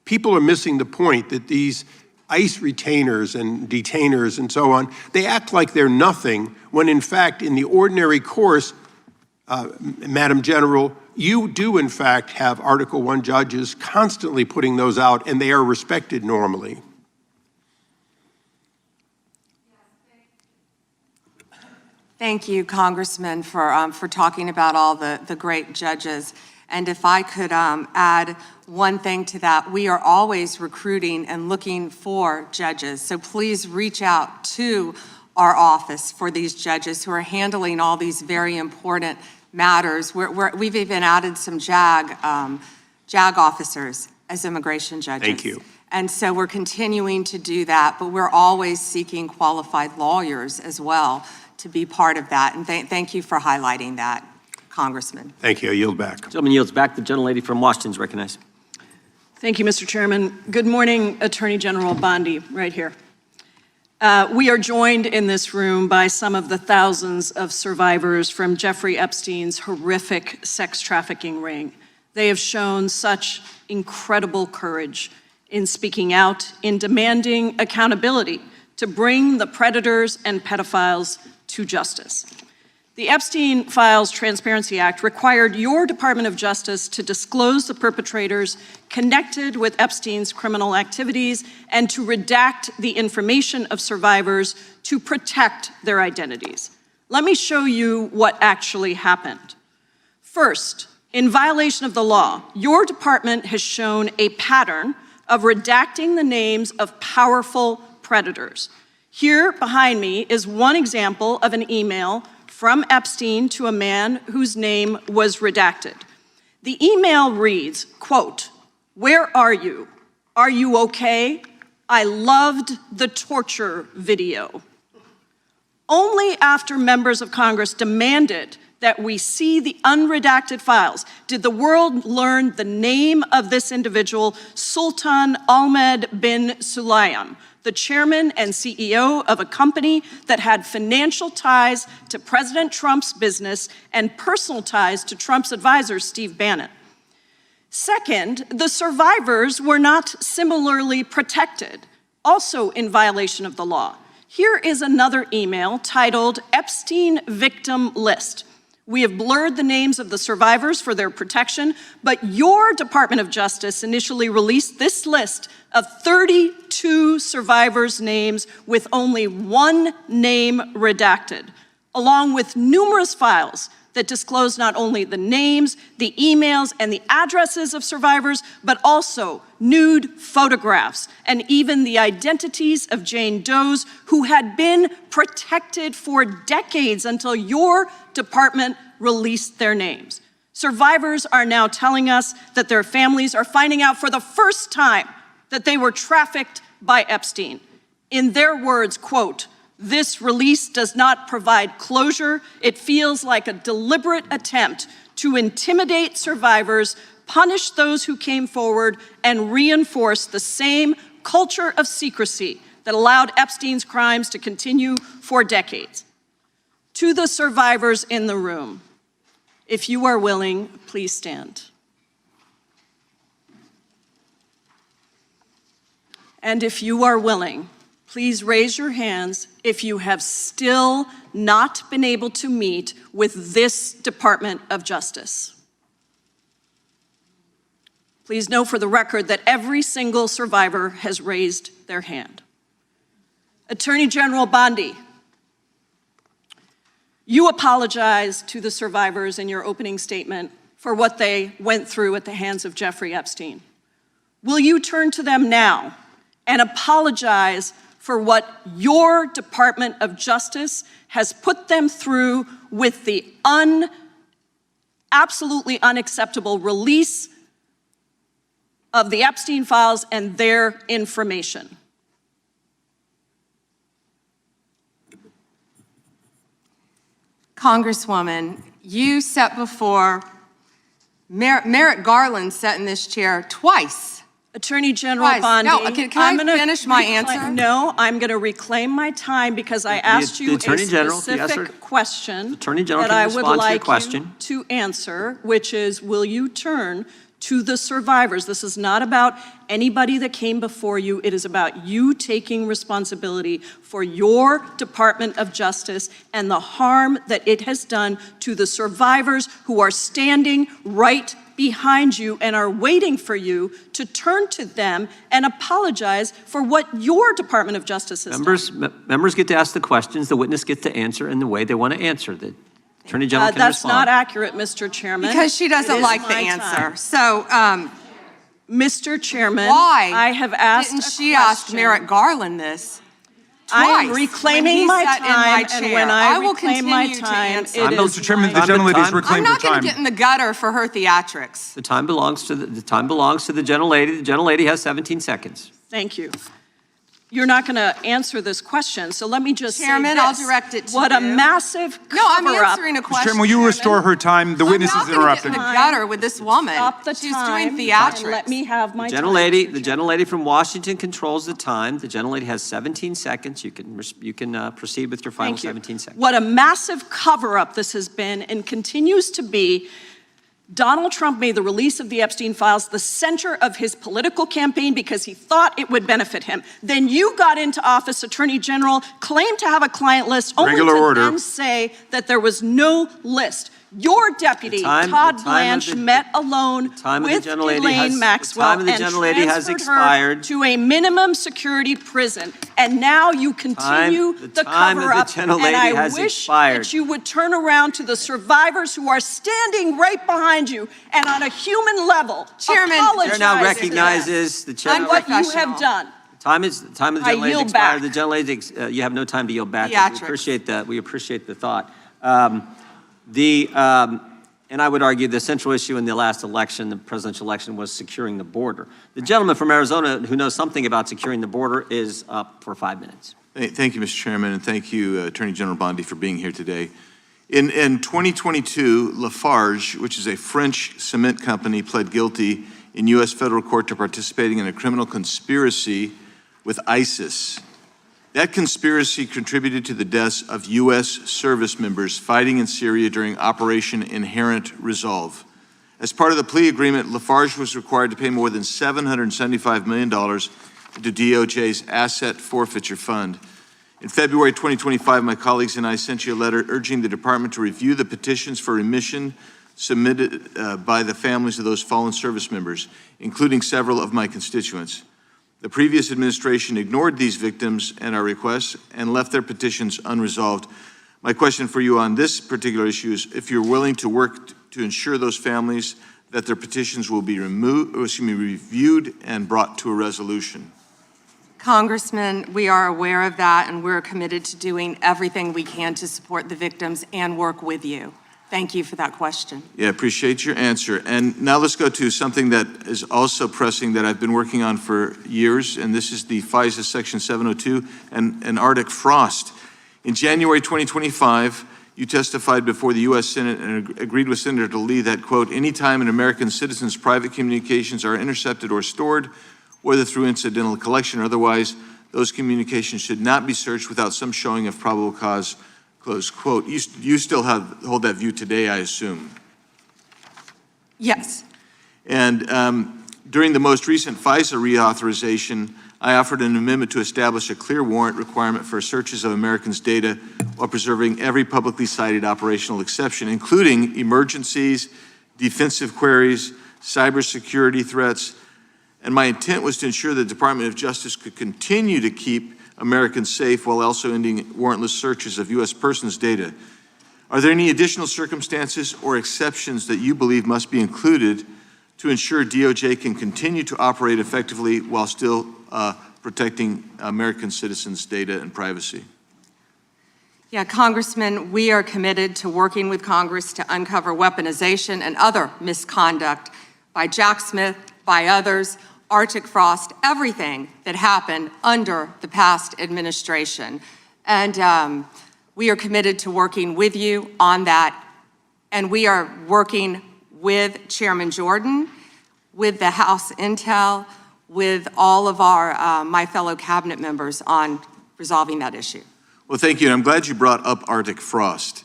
people are missing the point that these ICE retainers and detainers and so on, they act like they're nothing when in fact in the ordinary course, Madam General, you do in fact have Article I judges constantly putting those out, and they are respected normally. Thank you, Congressman, for talking about all the great judges. And if I could add one thing to that, we are always recruiting and looking for judges. So please reach out to our office for these judges who are handling all these very important matters. We've even added some JAG officers as immigration judges. Thank you. And so we're continuing to do that, but we're always seeking qualified lawyers as well to be part of that. And thank you for highlighting that, Congressman. Thank you. I yield back. Gentleman yields back. The gentlelady from Washington is recognized. Thank you, Mr. Chairman. Good morning, Attorney General Bondi, right here. We are joined in this room by some of the thousands of survivors from Jeffrey Epstein's horrific sex trafficking ring. They have shown such incredible courage in speaking out, in demanding accountability to bring the predators and pedophiles to justice. The Epstein Files Transparency Act required your Department of Justice to disclose the perpetrators connected with Epstein's criminal activities and to redact the information of survivors to protect their identities. Let me show you what actually happened. First, in violation of the law, your department has shown a pattern of redacting the names of powerful predators. Here behind me is one example of an email from Epstein to a man whose name was redacted. The email reads, quote, "Where are you? Are you okay? I loved the torture video." Only after members of Congress demanded that we see the unredacted files did the world learn the name of this individual, Sultan Ahmed bin Sulayem, the chairman and CEO of a company that had financial ties to President Trump's business and personal ties to Trump's advisor, Steve Bannon. Second, the survivors were not similarly protected, also in violation of the law. Here is another email titled Epstein Victim List. We have blurred the names of the survivors for their protection, but your Department of Justice initially released this list of 32 survivors' names with only one name redacted, along with numerous files that disclose not only the names, the emails, and the addresses of survivors, but also nude photographs and even the identities of Jane Does who had been protected for decades until your department released their names. Survivors are now telling us that their families are finding out for the first time that they were trafficked by Epstein. In their words, quote, "This release does not provide closure. It feels like a deliberate attempt to intimidate survivors, punish those who came forward, and reinforce the same culture of secrecy that allowed Epstein's crimes to continue for decades." To the survivors in the room, if you are willing, please stand. And if you are willing, please raise your hands if you have still not been able to meet with this Department of Justice. Please know for the record that every single survivor has raised their hand. Attorney General Bondi, you apologized to the survivors in your opening statement for what they went through at the hands of Jeffrey Epstein. Will you turn to them now and apologize for what your Department of Justice has put them through with the absolutely unacceptable release of the Epstein files and their information? Congresswoman, you sat before, Merrick Garland sat in this chair twice. Attorney General Bondi, No, can I finish my answer? No, I'm going to reclaim my time because I asked you a specific question that I would like you to answer, which is, will you turn to the survivors? This is not about anybody that came before you. It is about you taking responsibility for your Department of Justice and the harm that it has done to the survivors who are standing right behind you and are waiting for you to turn to them and apologize for what your Department of Justice has done. Members get to ask the questions, the witness gets to answer in the way they want to answer. The Attorney General can that's respond. not accurate, Mr. Chairman. Because she doesn't like the answer. Time. So, Mr. Chairman, why I have asked didn't she ask Merrick Garland this? I am reclaiming my time, and when I reclaim my time, it is Mr. Chairman, the gentlelady's reclaimed her time. I'm not going to get in the gutter for her theatrics. The time belongs to the gentlelady. The gentlelady has 17 seconds. Thank you. you're not going to answer this question. So let me just Chairman, say I'll this. direct it to What you. a massive cover-up. No, I'm answering a question. Chairman, will you restore her time? The witness is I'm not interrupted. gonna get in the gutter with this woman. Stop the She's time doing and theatrics. let me have my The time. gentlelady from Washington controls the time. The gentlelady has 17 seconds. You can proceed with your final Thank you. 17 seconds. What a massive cover-up this has been and continues to be. Donald Trump made the release of the Epstein files the center of his political campaign because he thought it would benefit him. Then you got into office, Attorney General, claimed to have a client list, only Regular to order. then say that there was no list. Your deputy, Todd Blanche, met alone with Ghislaine Maxwell and transferred her to a minimum security prison. And now you continue the cover-up. And I wish that you would turn around to the survivors who are standing right behind you and on a human level, Chairman, apologize The chair now to recognizes them the chair. on what you have done. Time of the gentlelady yield expired. back. The gentlelady, you have no time to yield back. Theatrics. We appreciate that. We appreciate the thought. And I would argue the central issue in the last election, the presidential election, was securing the border. The gentleman from Arizona who knows something about securing the border is up for 5 minutes. Thank you, Mr. Chairman, and thank you, Attorney General Bondi, for being here today. In 2022, Lafarge, which is a French cement company, pled guilty in U.S. federal court to participating in a criminal conspiracy with ISIS. That conspiracy contributed to the deaths of U.S. service members fighting in Syria during Operation Inherent Resolve. As part of the plea agreement, Lafarge was required to pay more than $775 million to DOJ's Asset Forfeiture Fund. In February 2025, my colleagues and I sent you a letter urging the department to review the petitions for remission submitted by the families of those fallen service members, including several of my constituents. The previous administration ignored these victims and our requests and left their petitions unresolved. My question for you on this particular issue is if you're willing to work to ensure those families that their petitions will be reviewed and brought to a resolution. Congressman, we are aware of that, and we're committed to doing everything we can to support the victims and work with you. Thank you for that question. Yeah, appreciate your answer. And now let's go to something that is also pressing that I've been working on for years, and this is the FISA Section 702 and Arctic frost. In January 2025, you testified before the U.S. Senate and agreed with Senator Lee that, quote, anytime an American citizen's private communications are intercepted or stored, whether through incidental collection or otherwise, those communications should not be searched without some showing of probable cause, close quote. You still hold that view today, I assume? Yes. And during the most recent FISA reauthorization, I offered an amendment to establish a clear warrant requirement for searches of Americans' data while preserving every publicly cited operational exception, including emergencies, defensive queries, cybersecurity threats. And my intent was to ensure the Department of Justice could continue to keep Americans safe while also ending warrantless searches of U.S. persons' data. Are there any additional circumstances or exceptions that you believe must be included to ensure DOJ can continue to operate effectively while still protecting American citizens' data and privacy? Yeah, Congressman, we are committed to working with Congress to uncover weaponization and other misconduct by Jack Smith, by others, Arctic frost, everything that happened under the past administration. And we are committed to working with you on that. And we are working with Chairman Jordan, with the House Intel, with all of my fellow cabinet members on resolving that issue. Well, thank you. And I'm glad you brought up Arctic frost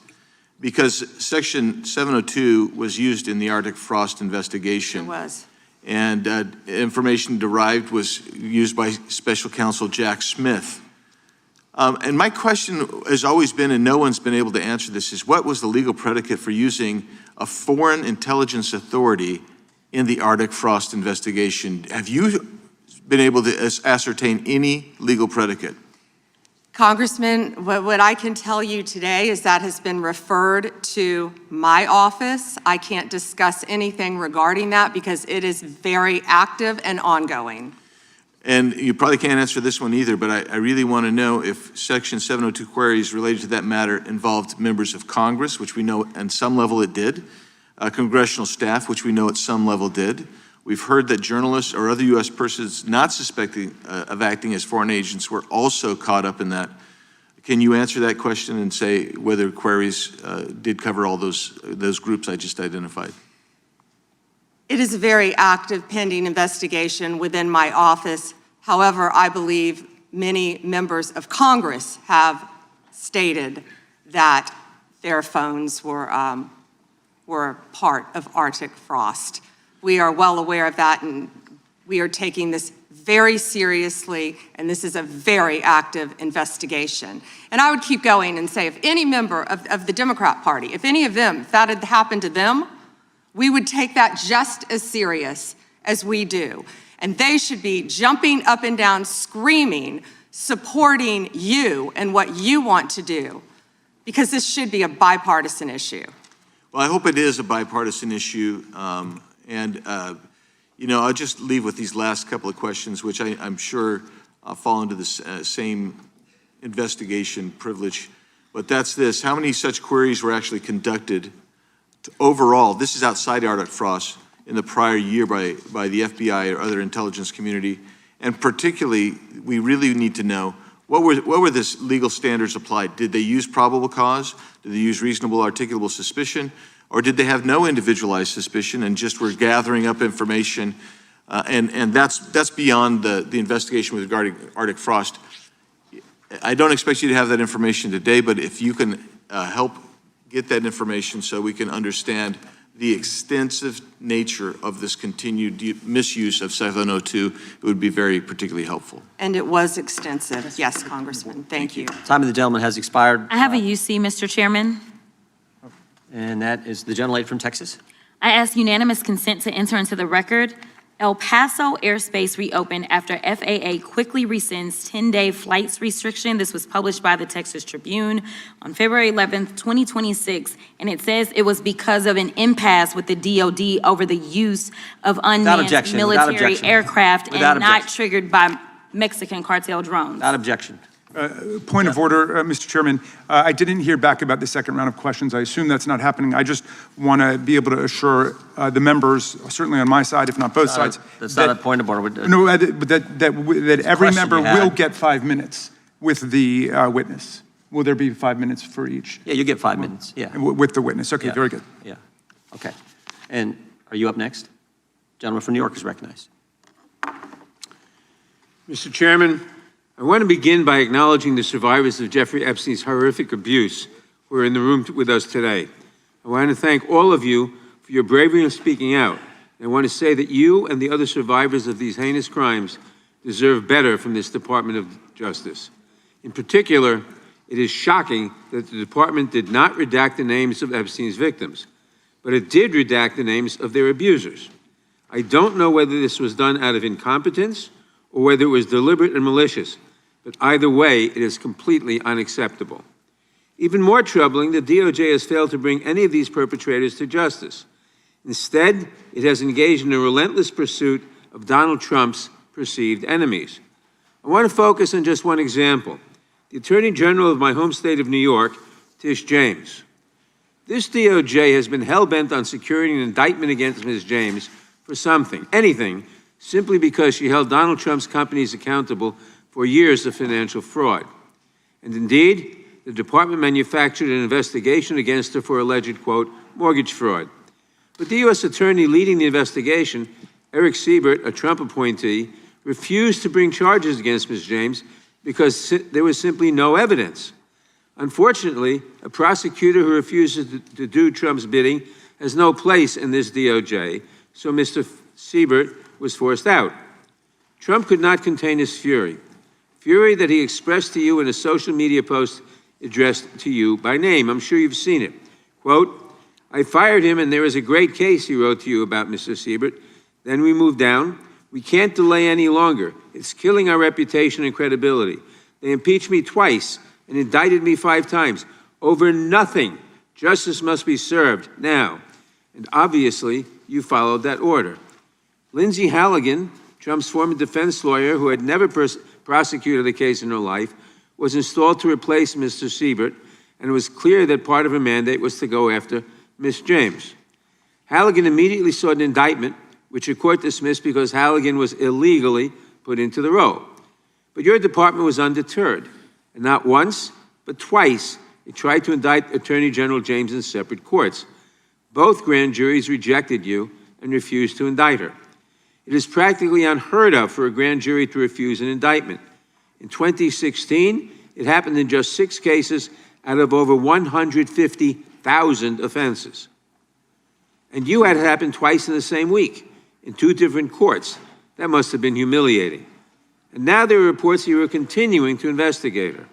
because Section 702 was used in the Arctic frost investigation. It was. And information derived was used by Special Counsel Jack Smith. And my question has always been, and no one's been able to answer this, is what was the legal predicate for using a foreign intelligence authority in the Arctic frost investigation? Have you been able to ascertain any legal predicate? Congressman, what I can tell you today is that has been referred to my office. I can't discuss anything regarding that because it is very active and ongoing. And you probably can't answer this one either, but I really want to know if Section 702 queries related to that matter involved members of Congress, which we know at some level it did, congressional staff, which we know at some level did. We've heard that journalists or other U.S. persons not suspecting of acting as foreign agents were also caught up in that. Can you answer that question and say whether queries did cover all those groups I just identified? It is a very active pending investigation within my office. However, I believe many members of Congress have stated that their phones were part of Arctic frost. We are well aware of that, and we are taking this very seriously, and this is a very active investigation. And I would keep going and say, if any member of the Democrat Party, if any of them, if that had happened to them, we would take that just as serious as we do. And they should be jumping up and down, screaming, supporting you and what you want to do, because this should be a bipartisan issue. Well, I hope it is a bipartisan issue. You know, I'll just leave with these last couple of questions, which I'm sure fall into the same investigation privilege. But that's this: how many such queries were actually conducted overall? This is outside Arctic frost in the prior year by the FBI or other intelligence community. And particularly, we really need to know what were the legal standards applied? Did they use probable cause? Did they use reasonable articulable suspicion? Or did they have no individualized suspicion and just were gathering up information? And that's beyond the investigation regarding Arctic frost. I don't expect you to have that information today, but if you can help get that information so we can understand the extensive nature of this continued misuse of 702, it would be very particularly helpful. And it was extensive. Yes, Congressman. Thank you. Time of the gentleman has expired. I have a UC, Mr. Chairman. And that is the gentlelady from Texas. I ask unanimous consent to enter into the record. El Paso airspace reopened after FAA quickly rescinds 10-day flights restriction. This was published by the Texas Tribune on February 11th, 2026, and it says it was because of an impasse with the DOD over the use of unmanned military aircraft and not triggered by Mexican cartel drones. Without objection. Point of order, Mr. Chairman. I didn't hear back about the second round of questions. I assume that's not happening. I just want to be able to assure the members, certainly on my side, if not both sides. That's not a point of order. No, that every member will get 5 minutes with the witness. Will there be 5 minutes for each? Yeah, you get 5 minutes, yeah. With the witness, okay, yeah. Very good. Yeah, okay. And are you up next? Gentleman from New York is recognized. Mr. Chairman, I want to begin by acknowledging the survivors of Jeffrey Epstein's horrific abuse who are in the room with us today. I want to thank all of you for your bravery in speaking out. And I want to say that you and the other survivors of these heinous crimes deserve better from this Department of Justice. In particular, it is shocking that the department did not redact the names of Epstein's victims, but it did redact the names of their abusers. I don't know whether this was done out of incompetence or whether it was deliberate and malicious. But either way, it is completely unacceptable. Even more troubling, the DOJ has failed to bring any of these perpetrators to justice. Instead, it has engaged in a relentless pursuit of Donald Trump's perceived enemies. I want to focus on just one example. The Attorney General of my home state of New York, Tish James. This DOJ has been hell-bent on securing an indictment against Ms. James for something, anything, simply because she held Donald Trump's companies accountable for years of financial fraud. And indeed, the department manufactured an investigation against her for alleged, quote, mortgage fraud. But the U.S. attorney leading the investigation, Eric Siebert, a Trump appointee, refused to bring charges against Ms. James because there was simply no evidence. Unfortunately, a prosecutor who refuses to do Trump's bidding has no place in this DOJ, so Mr. Siebert was forced out. Trump could not contain his fury that he expressed to you in a social media post addressed to you by name. I'm sure you've seen it. Quote, I fired him and there is a great case, he wrote to you about Mr. Siebert. Then we moved down. We can't delay any longer. It's killing our reputation and credibility. They impeached me twice and indicted me 5 times over nothing. Justice must be served now. And obviously, you followed that order. Lindsay Halligan, Trump's former defense lawyer who had never prosecuted a case in her life, was installed to replace Mr. Siebert, and it was clear that part of her mandate was to go after Ms. James. Halligan immediately sought an indictment which a court dismissed because Halligan was illegally put into the role. But your department was undeterred, and not once, but twice, it tried to indict Attorney General James in separate courts. Both grand juries rejected you and refused to indict her. It is practically unheard of for a grand jury to refuse an indictment. In 2016, it happened in just 6 cases out of over 150,000 offenses. And you had it happen twice in the same week, in 2 different courts. That must have been humiliating. And now there are reports that you are continuing to investigate her.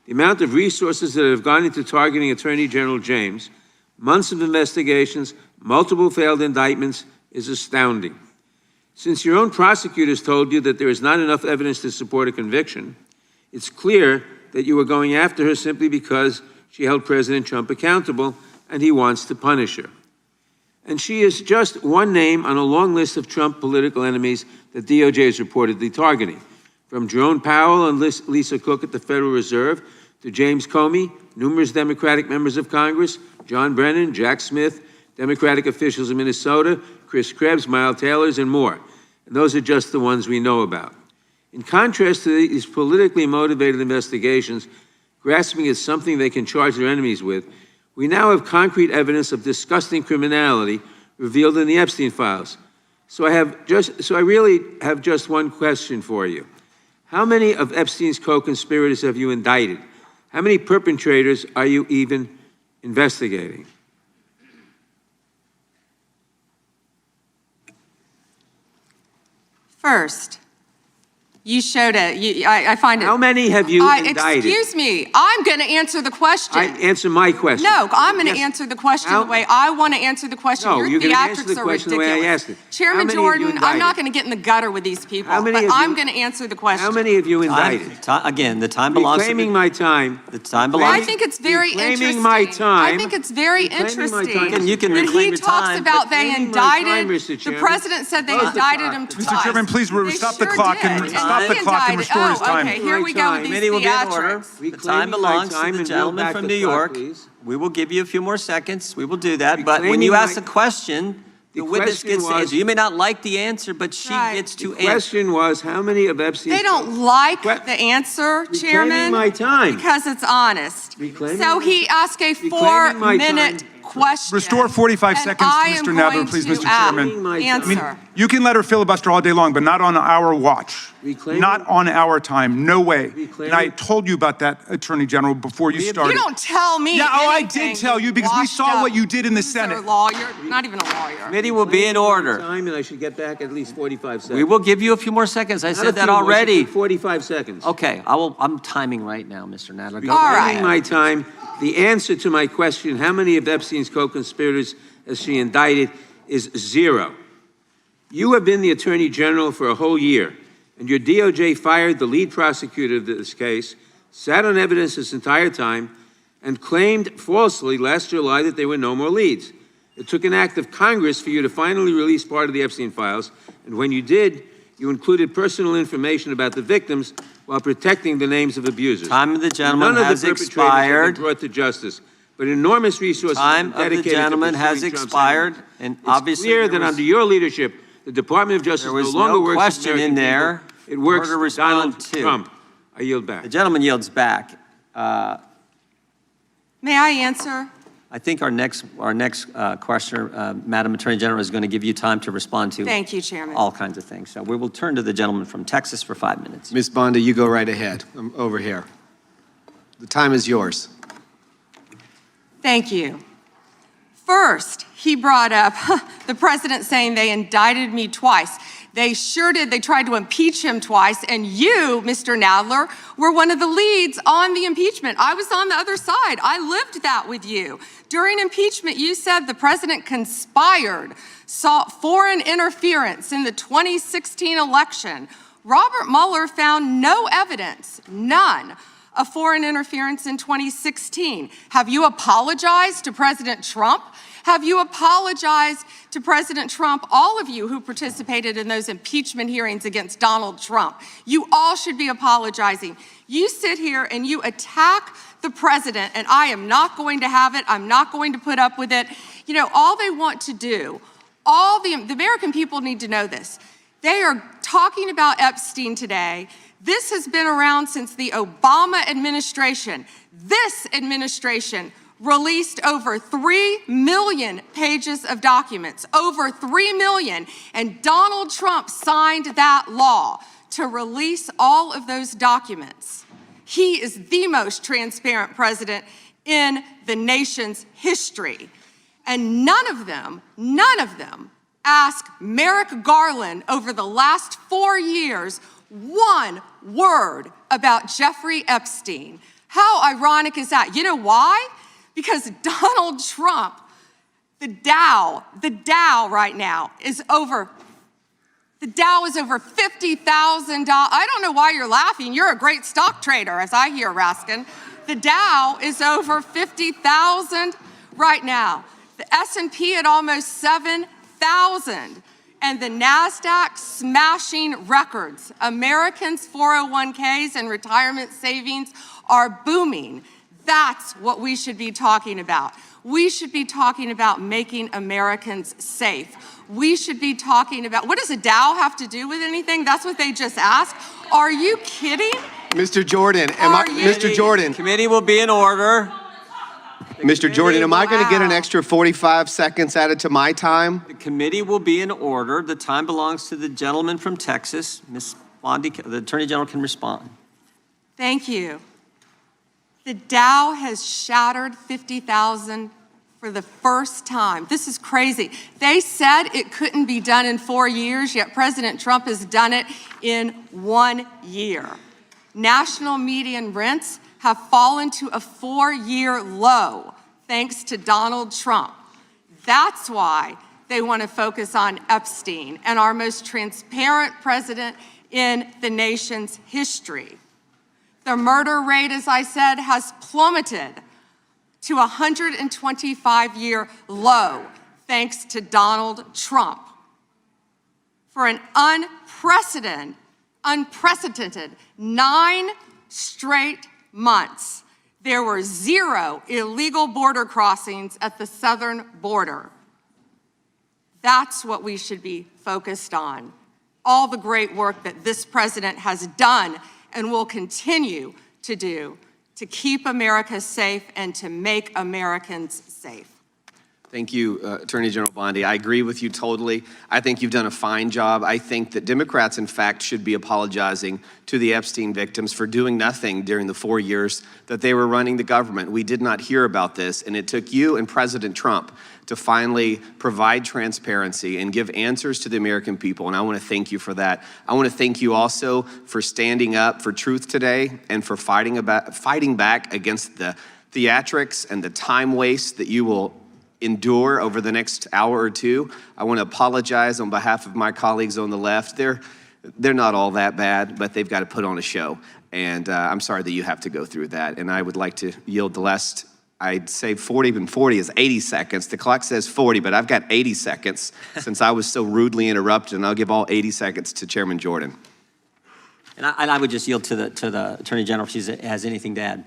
The amount of resources that have gone into targeting Attorney General James, months of investigations, multiple failed indictments, is astounding. Since your own prosecutors told you that there is not enough evidence to support a conviction, it's clear that you were going after her simply because she held President Trump accountable and he wants to punish her. And she is just one name on a long list of Trump political enemies that DOJ is reportedly targeting. From Jerome Powell and Lisa Cook at the Federal Reserve to James Comey, numerous Democratic members of Congress, John Brennan, Jack Smith, Democratic officials in Minnesota, Chris Krebs, Miles Taylors, and more. And those are just the ones we know about. In contrast to these politically motivated investigations, grasping at something they can charge their enemies with, we now have concrete evidence of disgusting criminality revealed in the Epstein files. So I really have just one question for you. How many of Epstein's co-conspirators have you indicted? How many perpetrators are you even investigating? First, you showed it. I find it. How many have you indicted? Excuse me. I'm going to answer the question. Answer my question. No, I'm going to answer the question the way I want to answer the question. No, Your you're going to answer theatrics the are question the ridiculous. way I asked it. Chairman Jordan, I'm not going to get in the gutter with these people, but I'm going to answer the question. How many have you indicted? Again, the time belongs to Reclaiming my time. The time belongs. I think it's very interesting. Reclaiming my time. I think it's very interesting. You can when reclaim he your talks time. about they indicted, Mr. the president said they indicted him twice. Mr. Chairman, please stop the clock and restore his time. Okay, here we go with these Committee will be in order. theatrics. The time belongs to the gentleman from New York. We will give you a few more seconds. We will do that. But when you ask a question, the witness gets to answer. You may not like the answer, but she gets to answer. The question was, how many of Epstein's... They don't like the answer, Chairman. my time. Because it's honest. So he asked a 4-minute question. Restore 45 seconds to Mr. Nadler, please, Mr. Chairman. Answer. You can let her filibuster all day long, but not on our watch. Not on our time. No way. And I told you about that, Attorney General, before you started. You don't tell me Yeah, I did tell you because we saw what you did in the Senate. You're a lawyer, not even a lawyer. Committee will be in order. Time, and I should get back at least 45 seconds. We will give you a few more seconds. I said that Not a few, already. 45 seconds. Okay, I'm timing right now, Mr. Nadler. Go All ahead. right. My time. The answer to my question, how many of Epstein's co-conspirators has she indicted, is 0. You have been the Attorney General for a whole year, and your DOJ fired the lead prosecutor of this case, sat on evidence this entire time, and claimed falsely last July that there were no more leads. It took an act of Congress for you to finally release part of the Epstein files, and when you did, you included personal information about the victims while protecting the names of abusers. Time of the gentleman None has of the perpetrators expired. have been brought to justice, but enormous resources Time are of the dedicated gentleman to has pursuing Trump's expired, enemies. and It's obviously clear there that was- under your leadership, the Department of Justice There was no longer no works question for in American there. people. It works Order for respond Donald to. Trump. I yield back. The gentleman yields back. May I answer? I think our next questioner, Madam Attorney General, is going to give you time to respond to Thank you, Chairman. all kinds of things. So we will turn to the gentleman from Texas for 5 minutes. Ms. Bondi, you go right ahead. I'm over here. The time is yours. Thank you. First, he brought up the president saying they indicted me twice. They sure did. They tried to impeach him twice. And you, Mr. Nadler, were one of the leads on the impeachment. I was on the other side. I lived that with you. During impeachment, you said the president conspired, sought foreign interference in the 2016 election. Robert Mueller found no evidence, none, of foreign interference in 2016. Have you apologized to President Trump? Have you apologized to President Trump, all of you who participated in those impeachment hearings against Donald Trump? You all should be apologizing. You sit here and you attack the president, and I am not going to have it. I'm not going to put up with it. You know, all they want to do, The American people need to know this. They are talking about Epstein today. This has been around since the Obama administration. This administration released over 3 million pages of documents, over 3 million, and Donald Trump signed that law to release all of those documents. He is the most transparent president in the nation's history. And none of them asked Merrick Garland over the last 4 years one word about Jeffrey Epstein. How ironic is that? You know why? Because Donald Trump, the Dow right now is over $50,000. I don't know why you're laughing. You're a great stock trader, as I hear, Raskin. The Dow is over 50,000 right now. The S&P at almost 7,000. And the NASDAQ smashing records. Americans' 401ks and retirement savings are booming. That's what we should be talking about. We should be talking about making Americans safe. We should be talking about, what does a Dow have to do with anything? That's what they just asked. Are you kidding? Mr. Jordan, Mr. Jordan. Committee will be in order. Mr. Jordan, am I going to get an extra 45 seconds added to my time? The committee will be in order. The time belongs to the gentleman from Texas. Ms. Bondi, the Attorney General can respond. Thank you. The Dow has shattered 50,000 for the first time. This is crazy. They said it couldn't be done in 4 years, yet President Trump has done it in 1 year. National median rents have fallen to a 4-year low thanks to Donald Trump. That's why they want to focus on Epstein and our most transparent president in the nation's history. The murder rate, as I said, has plummeted to a 125-year low thanks to Donald Trump. For an unprecedented 9 straight months, there were 0 illegal border crossings at the southern border. That's what we should be focused on. All the great work that this president has done and will continue to do to keep America safe and to make Americans safe. Thank you, Attorney General Bondi. I agree with you totally. I think you've done a fine job. I think that Democrats, in fact, should be apologizing to the Epstein victims for doing nothing during the 4 years that they were running the government. We did not hear about this, and it took you and President Trump to finally provide transparency and give answers to the American people, and I want to thank you for that. I want to thank you also for standing up for truth today and for fighting back against the theatrics and the time waste that you will endure over the next hour or two. I want to apologize on behalf of my colleagues on the left. They're not all that bad, but they've got to put on a show. And I'm sorry that you have to go through that. And I would like to yield the last, I'd say 40, even 40 is 80 seconds. The clock says 40, but I've got 80 seconds since I was so rudely interrupted, and I'll give all 80 seconds to Chairman Jordan. And I would just yield to the Attorney General if she has anything to add.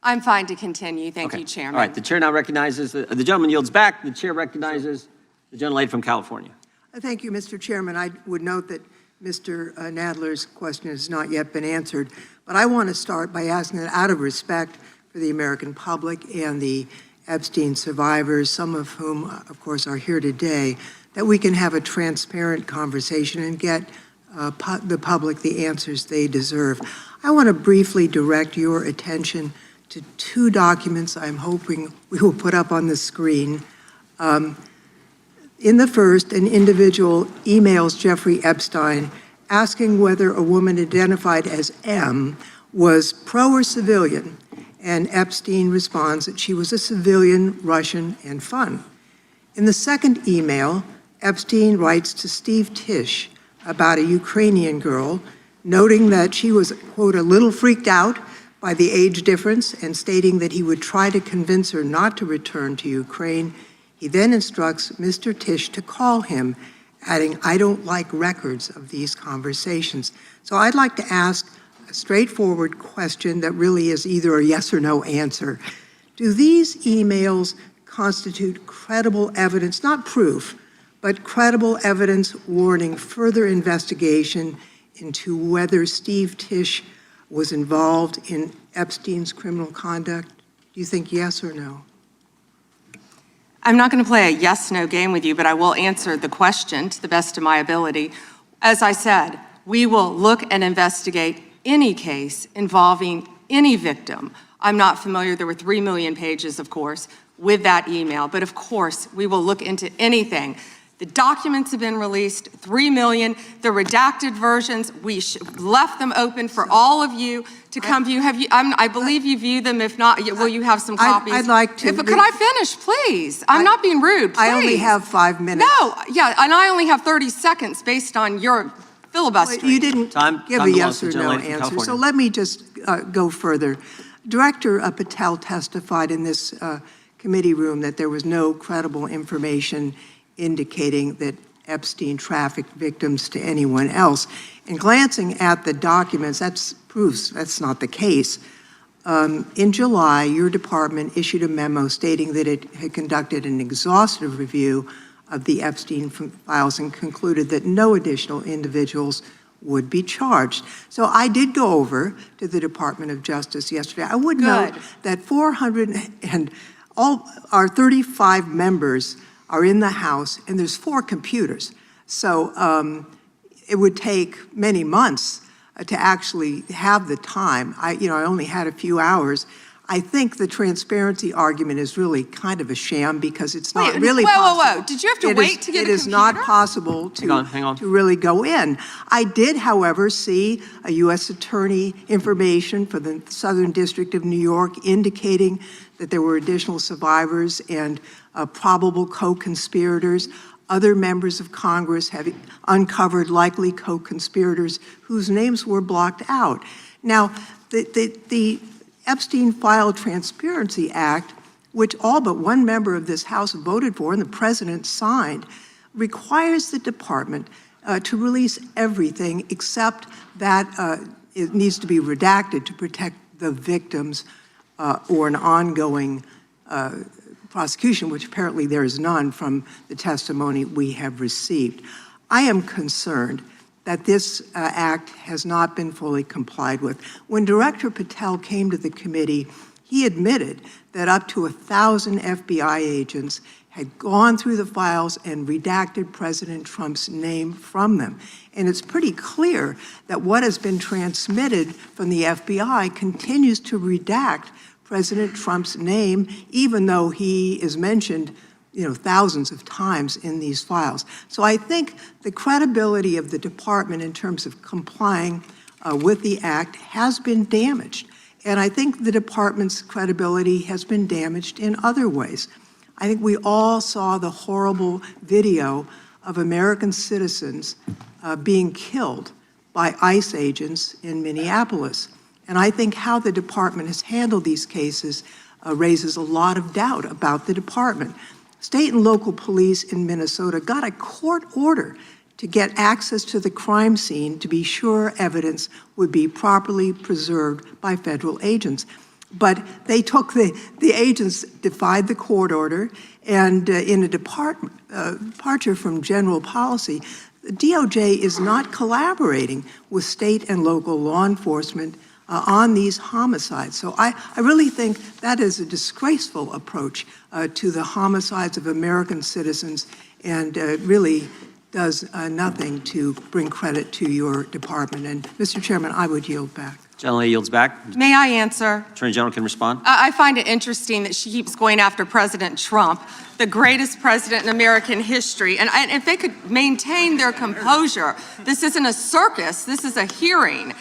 I'm fine to continue. Thank you, Chairman. All right, the chair now recognizes, the gentleman yields back. The chair recognizes the gentlelady from California. Thank you, Mr. Chairman. I would note that Mr. Nadler's question has not yet been answered, but I want to start by asking that out of respect for the American public and the Epstein survivors, some of whom, of course, are here today, that we can have a transparent conversation and get the public the answers they deserve. I want to briefly direct your attention to 2 documents I'm hoping we will put up on the screen. In the first, an individual emails Jeffrey Epstein asking whether a woman identified as M was pro or civilian, and Epstein responds that she was a civilian, Russian, and fun. In the second email, Epstein writes to Steve Tisch about a Ukrainian girl, noting that she was, quote, a little freaked out by the age difference and stating that he would try to convince her not to return to Ukraine. He then instructs Mr. Tisch to call him, adding, I don't like records of these conversations. So I'd like to ask a straightforward question that really is either a yes or no answer. Do these emails constitute credible evidence, not proof, but credible evidence warning further investigation into whether Steve Tisch was involved in Epstein's criminal conduct? Do you think yes or no? I'm not going to play a yes-no game with you, but I will answer the question to the best of my ability. As I said, we will look and investigate any case involving any victim. I'm not familiar, there were 3 million pages, of course, with that email, but of course, we will look into anything. The documents have been released, 3 million, the redacted versions, we left them open for all of you to come view. I believe you view them, if not, will you have some copies? I'd like to. Could I finish, please? I'm not being rude, please. I only have 5 minutes. No, yeah, and I only have 30 seconds based on your filibustering. Well, you didn't give a yes or no answer, California. so let me just go further. Director Patel testified in this committee room that there was no credible information indicating that Epstein trafficked victims to anyone else. And glancing at the documents, that proves that's not the case. In July, your department issued a memo stating that it had conducted an exhaustive review of the Epstein files and concluded that no additional individuals would be charged. So I did go over to the Department of Justice yesterday. I would note that 400 and all our 35 members are in the House, and there's 4 computers. So it would take many months to actually have the time. I only had a few hours. I think the transparency argument is really kind of a sham because it's not really possible. Whoa. Did you have to wait to get a computer? It is not possible to really go in. I did, however, see a U.S. attorney information for the Southern District of New York indicating that there were additional survivors and probable co-conspirators. Other members of Congress have uncovered likely co-conspirators whose names were blocked out. Now, the Epstein File Transparency Act, which all but one member of this House voted for and the president signed, requires the department to release everything except that it needs to be redacted to protect the victims or an ongoing prosecution, which apparently there is none from the testimony we have received. I am concerned that this act has not been fully complied with. When Director Patel came to the committee, he admitted that up to 1,000 FBI agents had gone through the files and redacted President Trump's name from them. And it's pretty clear that what has been transmitted from the FBI continues to redact President Trump's name, even though he is mentioned thousands of times in these files. So I think the credibility of the department in terms of complying with the act has been damaged. And I think the department's credibility has been damaged in other ways. I think we all saw the horrible video of American citizens being killed by ICE agents in Minneapolis. And I think how the department has handled these cases raises a lot of doubt about the department. State and local police in Minnesota got a court order to get access to the crime scene to be sure evidence would be properly preserved by federal agents. But they took the agents defied the court order, and in a departure from general policy, the DOJ is not collaborating with state and local law enforcement on these homicides. So I really think that is a disgraceful approach to the homicides of American citizens and really does nothing to bring credit to your department. And Mr. Chairman, I would yield back. Gentleman yields back. May I answer? Attorney General can respond. I find it interesting that she keeps going after President Trump, the greatest president in American history. And if they could maintain their composure, this isn't a circus, this is a hearing.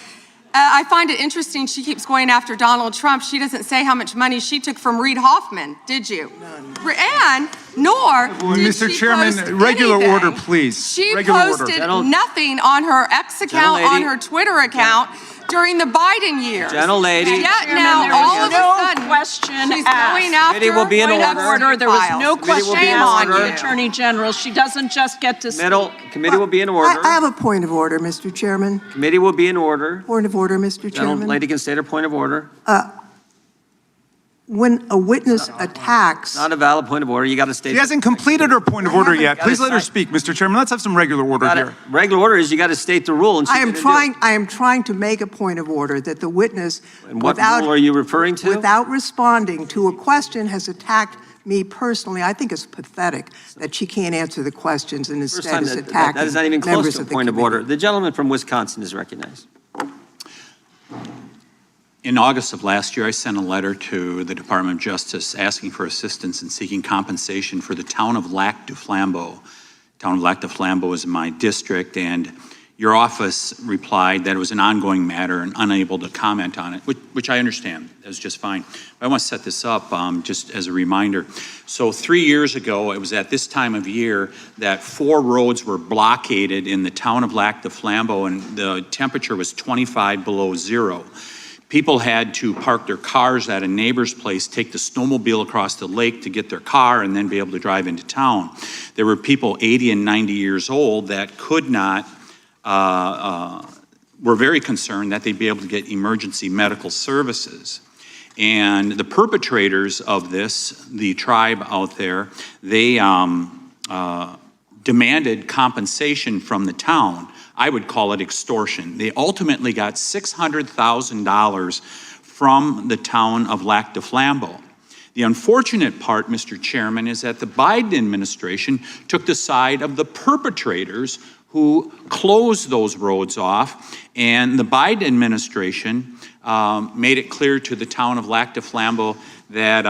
I find it interesting she keeps going after Donald Trump. She doesn't say how much money she took from Reid Hoffman, did you? None. And nor did Mr. she Chairman, post regular anything. order, please. She regular posted nothing on her X account, on her Twitter account during the Biden years. Gentle lady. Yet now, all of a sudden, question she's asked. going after Committee will be in order. There was no question asked on of you. the Attorney General. She doesn't just get to speak. Committee will be in order. I have a point of order, Mr. Chairman. Committee will be in order. Point of order, Mr. Gentle Chairman. lady can state her point of order. when a witness attacks. Not a valid point of order. You got to state. She hasn't completed her point of order yet. Please let her speak, Mr. Chairman. Let's have some regular order here. Regular order is you got to state the rule. And I am trying to make a point of order that the witness, and what rule are you referring to? Without responding to a question, has attacked me personally. I think it's pathetic that she can't answer the questions and instead is attacking that is not even close to a point of order. committee. The gentleman from Wisconsin is recognized. In August of last year, I sent a letter to the Department of Justice asking for assistance in seeking compensation for the town of Lac du Flambeau. Town of Lac du Flambeau is in my district, and your office replied that it was an ongoing matter and unable to comment on it, which I understand. That's just fine. But I want to set this up just as a reminder. So 3 years ago, it was at this time of year that 4 roads were blockaded in the town of Lac du Flambeau, and the temperature was 25 below zero. People had to park their cars at a neighbor's place, take the snowmobile across the lake to get their car, and then be able to drive into town. There were people 80 and 90 years old that could not, were very concerned that they'd be able to get emergency medical services. And the perpetrators of this, the tribe out there, they demanded compensation from the town. I would call it extortion. They ultimately got $600,000 from the town of Lac du Flambeau. The unfortunate part, Mr. Chairman, is that the Biden administration took the side of the perpetrators who closed those roads off, and the Biden administration made it clear to the town of Lac du Flambeau that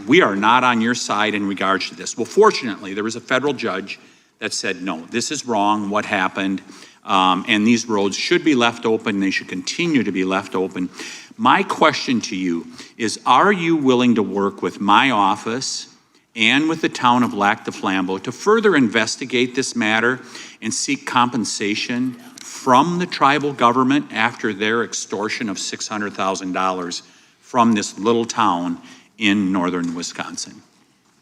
we are not on your side in regards to this. Well, fortunately, there was a federal judge that said, no, this is wrong, what happened, and these roads should be left open, they should continue to be left open. My question to you is, are you willing to work with my office and with the town of Lac du Flambeau to further investigate this matter and seek compensation from the tribal government after their extortion of $600,000 from this little town in northern Wisconsin?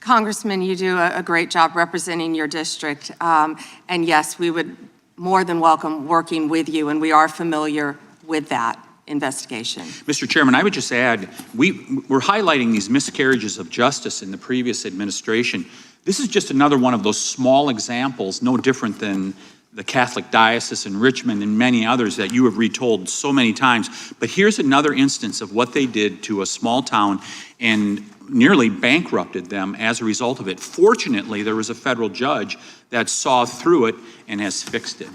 Congressman, you do a great job representing your district. And yes, we would more than welcome working with you, and we are familiar with that investigation. Mr. Chairman, I would just add, we're highlighting these miscarriages of justice in the previous administration. This is just another one of those small examples, no different than the Catholic Diocese in Richmond and many others that you have retold so many times. But here's another instance of what they did to a small town and nearly bankrupted them as a result of it. Fortunately, there was a federal judge that saw through it and has fixed it.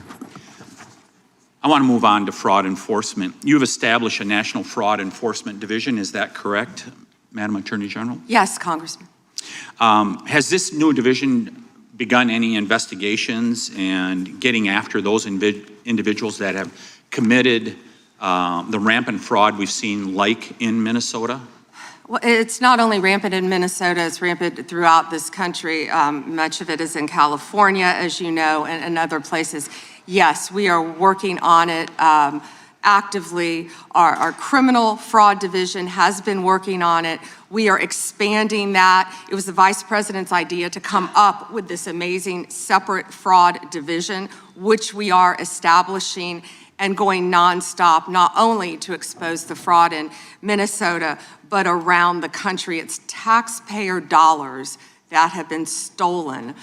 I want to move on to fraud enforcement. You've established a National Fraud Enforcement Division, is that correct, Madam Attorney General? Yes, Congressman. Has this new division begun any investigations and getting after those individuals that have committed the rampant fraud we've seen, like in Minnesota? Well, it's not only rampant in Minnesota, it's rampant throughout this country. Much of it is in California, as you know, and other places. Yes, we are working on it actively. Our criminal fraud division has been working on it. We are expanding that. It was the Vice President's idea to come up with this amazing separate fraud division, which we are establishing and going nonstop, not only to expose the fraud in Minnesota, but around the country. It's taxpayer dollars that have been stolen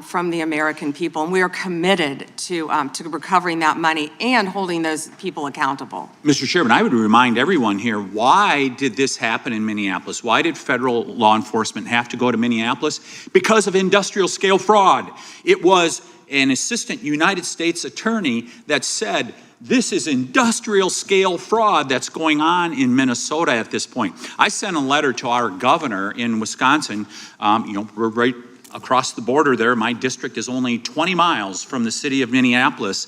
from the American people, and we are committed to recovering that money and holding those people accountable. Mr. Chairman, I would remind everyone here, why did this happen in Minneapolis? Why did federal law enforcement have to go to Minneapolis? Because of industrial scale fraud. It was an assistant United States attorney that said, this is industrial scale fraud that's going on in Minnesota at this point. I sent a letter to our governor in Wisconsin. We're right across the border there. My district is only 20 miles from the city of Minneapolis.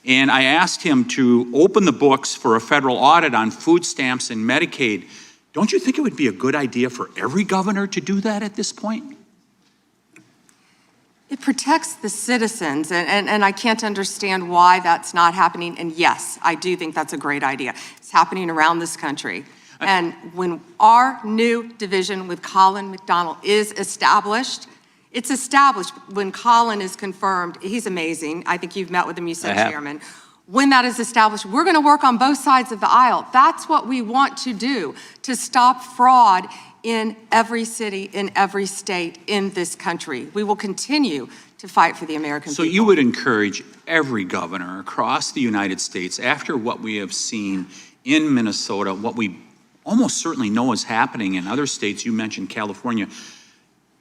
And I asked him to open the books for a federal audit on food stamps and Medicaid. Don't you think it would be a good idea for every governor to do that at this point? It protects the citizens, and I can't understand why that's not happening. And yes, I do think that's a great idea. It's happening around this country. And when our new division with Colin McDonald is established, it's established. When Colin is confirmed, he's amazing. I think you've met with him, you said, Chairman. When that is established, we're going to work on both sides of the aisle. That's what we want to do, to stop fraud in every city, in every state in this country. We will continue to fight for the American people. So you would encourage every governor across the United States, after what we have seen in Minnesota, what we almost certainly know is happening in other states, you mentioned California,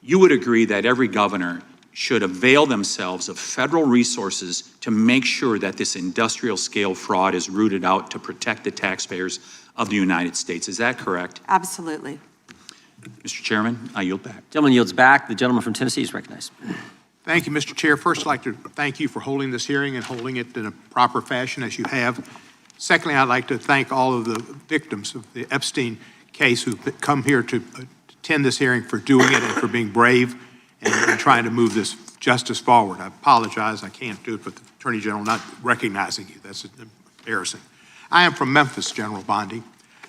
you would agree that every governor should avail themselves of federal resources to make sure that this industrial scale fraud is rooted out to protect the taxpayers of the United States. Is that correct? Absolutely. Mr. Chairman, I yield back. Gentleman yields back. The gentleman from Tennessee is recognized. Thank you, Mr. Chair. First, I'd like to thank you for holding this hearing and holding it in a proper fashion as you have. Secondly, I'd like to thank all of the victims of the Epstein case who've come here to attend this hearing, for doing it and for being brave and trying to move this justice forward. I apologize, I can't do it, but the Attorney General not recognizing you, that's embarrassing. I am from Memphis, General Bondi,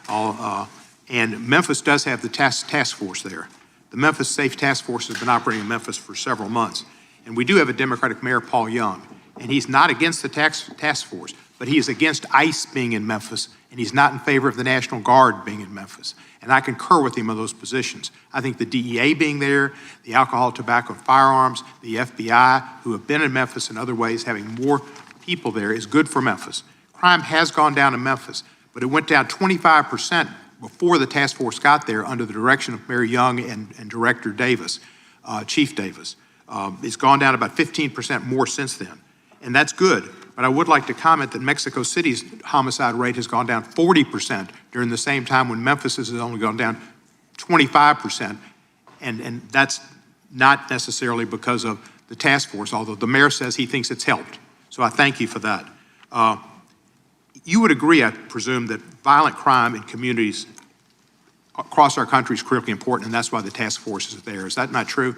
and Memphis does have the task force there. The Memphis Safe Task Force has been operating in Memphis for several months, and we do have a Democratic Mayor, Paul Young, and he's not against the task force, but he is against ICE being in Memphis, and he's not in favor of the National Guard being in Memphis. And I concur with him on those positions. I think the DEA being there, the alcohol, tobacco, and firearms, the FBI, who have been in Memphis in other ways, having more people there is good for Memphis. Crime has gone down in Memphis, but it went down 25% before the task force got there under the direction of Mayor Young and Director Davis, Chief Davis. It's gone down about 15% more since then, and that's good. But I would like to comment that Mexico City's homicide rate has gone down 40% during the same time, when Memphis has only gone down 25%. And that's not necessarily because of the task force, although the mayor says he thinks it's helped. So I thank you for that. You would agree, I presume, that violent crime in communities across our country is critically important, and that's why the task force is there. Is that not true?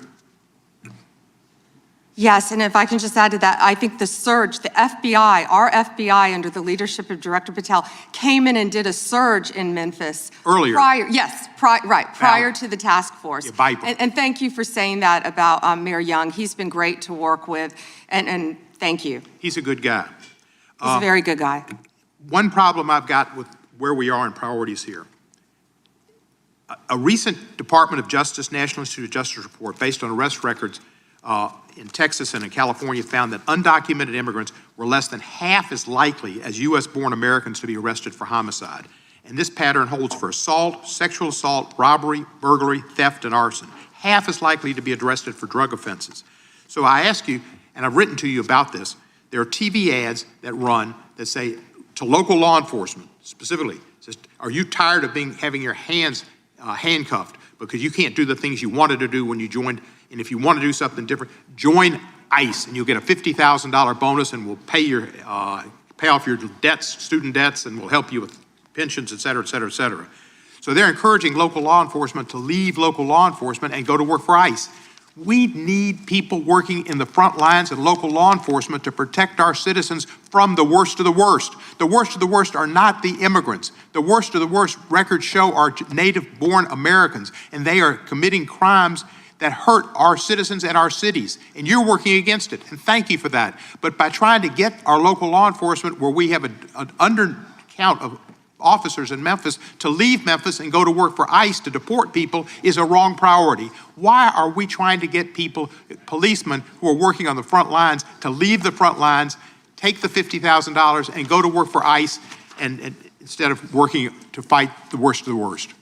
Yes, and if I can just add to that, I think the surge, the FBI, our FBI under the leadership of Director Patel, came in and did a surge in Memphis. Earlier. Prior to the task force. Yeah, and thank you for saying that about Mayor Young. He's been great to work with, and thank you. He's a good guy. He's a very good guy. One problem I've got with where we are in priorities here. A recent Department of Justice, National Institute of Justice report based on arrest records in Texas and in California found that undocumented immigrants were less than half as likely as U.S.-born Americans to be arrested for homicide. And this pattern holds for assault, sexual assault, robbery, burglary, theft, and arson. Half as likely to be arrested for drug offenses. So I ask you, and I've written to you about this, there are TV ads that run that say to local law enforcement, specifically, says, are you tired of having your hands handcuffed because you can't do the things you wanted to do when you joined? And if you want to do something different, join ICE, and you'll get a $50,000 bonus, and we'll pay off your debts, student debts, and we'll help you with pensions, et cetera, et cetera, et cetera. So they're encouraging local law enforcement to leave local law enforcement and go to work for ICE. We need people working in the front lines and local law enforcement to protect our citizens from the worst of the worst. The worst of the worst are not the immigrants. The worst of the worst, records show, are native-born Americans, and they are committing crimes that hurt our citizens and our cities, and you're working against it, and thank you for that. But by trying to get our local law enforcement, where we have an undercount of officers in Memphis, to leave Memphis and go to work for ICE to deport people is a wrong priority. Why are we trying to get people, policemen who are working on the front lines, to leave the front lines, take the $50,000 and go to work for ICE and instead of working to fight the worst of the worst?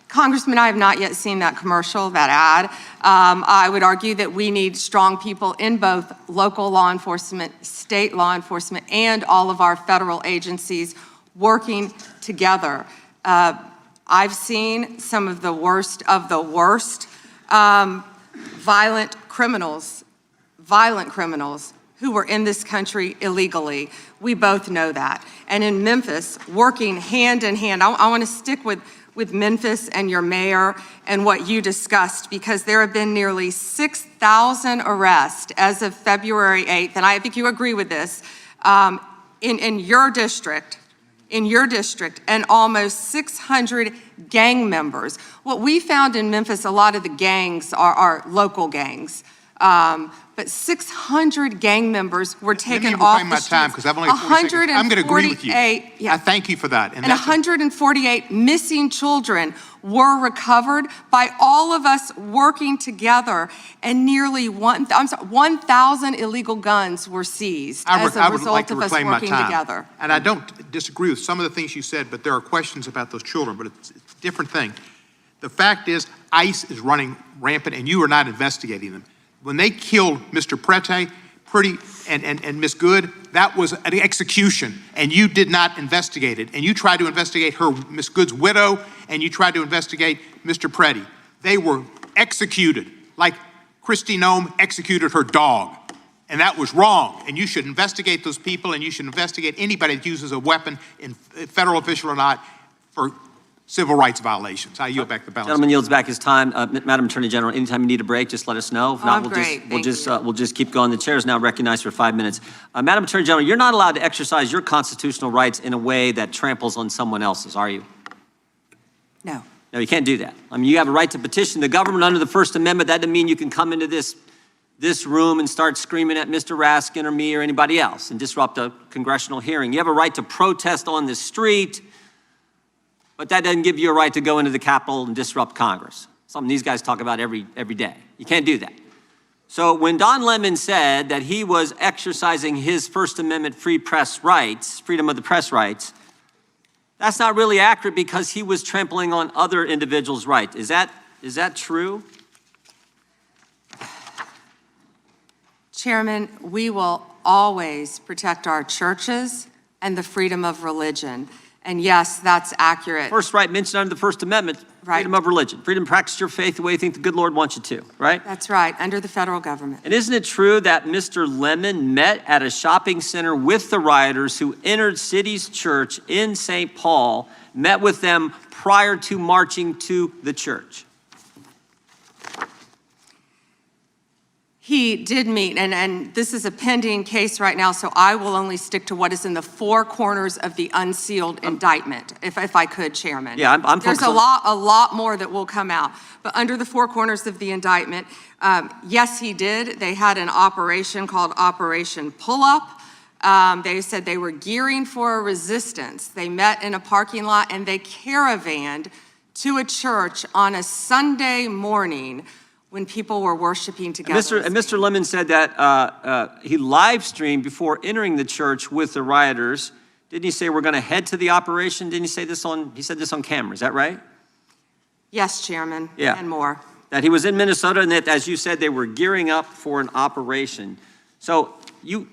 Congressman, I have not yet seen that commercial, that ad. I would argue that we need strong people in both local law enforcement, state law enforcement, and all of our federal agencies working together. I've seen some of the worst violent criminals who were in this country illegally. We both know that. And in Memphis, working hand in hand, I want to stick with Memphis and your mayor and what you discussed, because there have been nearly 6,000 arrests as of February 8th, and I think you agree with this, in your district, and almost 600 gang members. What we found in Memphis, a lot of the gangs are local gangs. But 600 gang members were taken off the streets. Time, because I've only 40 seconds. I'm going to agree with you. Yeah. I thank you for that. And 148 missing children were recovered by all of us working together, and nearly 1,000 illegal guns were seized as a result of us working together. And I don't disagree with some of the things you said, but there are questions about those children, but it's a different thing. The fact is, ICE is running rampant, and you are not investigating them. When they killed Mr. Prete, and Ms. Good, that was an execution, and you did not investigate it. And you tried to investigate her, Ms. Good's widow, and you tried to investigate Mr. Prete. They were executed like Kristi Noem executed her dog. And that was wrong. And you should investigate those people, and you should investigate anybody that uses a weapon, in federal official or not, for civil rights violations. I yield back the balance. Gentleman yields back his time. Madam Attorney General, anytime you need a break, just let us know. If not, we'll just keep going. The chair is now recognized for 5 minutes. Madam Attorney General, you're not allowed to exercise your constitutional rights in a way that tramples on someone else's, are you? No. No, you can't do that. I mean, you have a right to petition the government under the First Amendment. That doesn't mean you can come into this room and start screaming at Mr. Raskin or me or anybody else and disrupt a congressional hearing. You have a right to protest on the street, but that doesn't give you a right to go into the Capitol and disrupt Congress. Something these guys talk about every day. You can't do that. So when Don Lemon said that he was exercising his First Amendment free press rights, freedom of the press rights, that's not really accurate because he was trampling on other individuals' rights. Is that true? Chairman, we will always protect our churches and the freedom of religion. And yes, that's accurate. First right mentioned under the First Amendment, freedom of religion, freedom to practice your faith the way you think the good Lord wants you to, right? That's right, under the federal government. And isn't it true that Mr. Lemon met at a shopping center with the rioters who entered City's church in St. Paul, met with them prior to marching to the church? He did meet, and this is a pending case right now, so I will only stick to what is in the four corners of the unsealed indictment, if I could, Chairman. Yeah, I'm There's a lot more that will come out. But under the four corners of the indictment, yes, he did. They had an operation called Operation Pull-Up. They said they were gearing for a resistance. They met in a parking lot, and they caravanned to a church on a Sunday morning when people were worshiping together. And Mr. Lemon said that he live streamed before entering the church with the rioters. Didn't he say we're going to head to the operation? Didn't he say this he said this on camera, is that right? Yes, Chairman, yeah. And more. That he was in Minnesota and that, as you said, they were gearing up for an operation. So you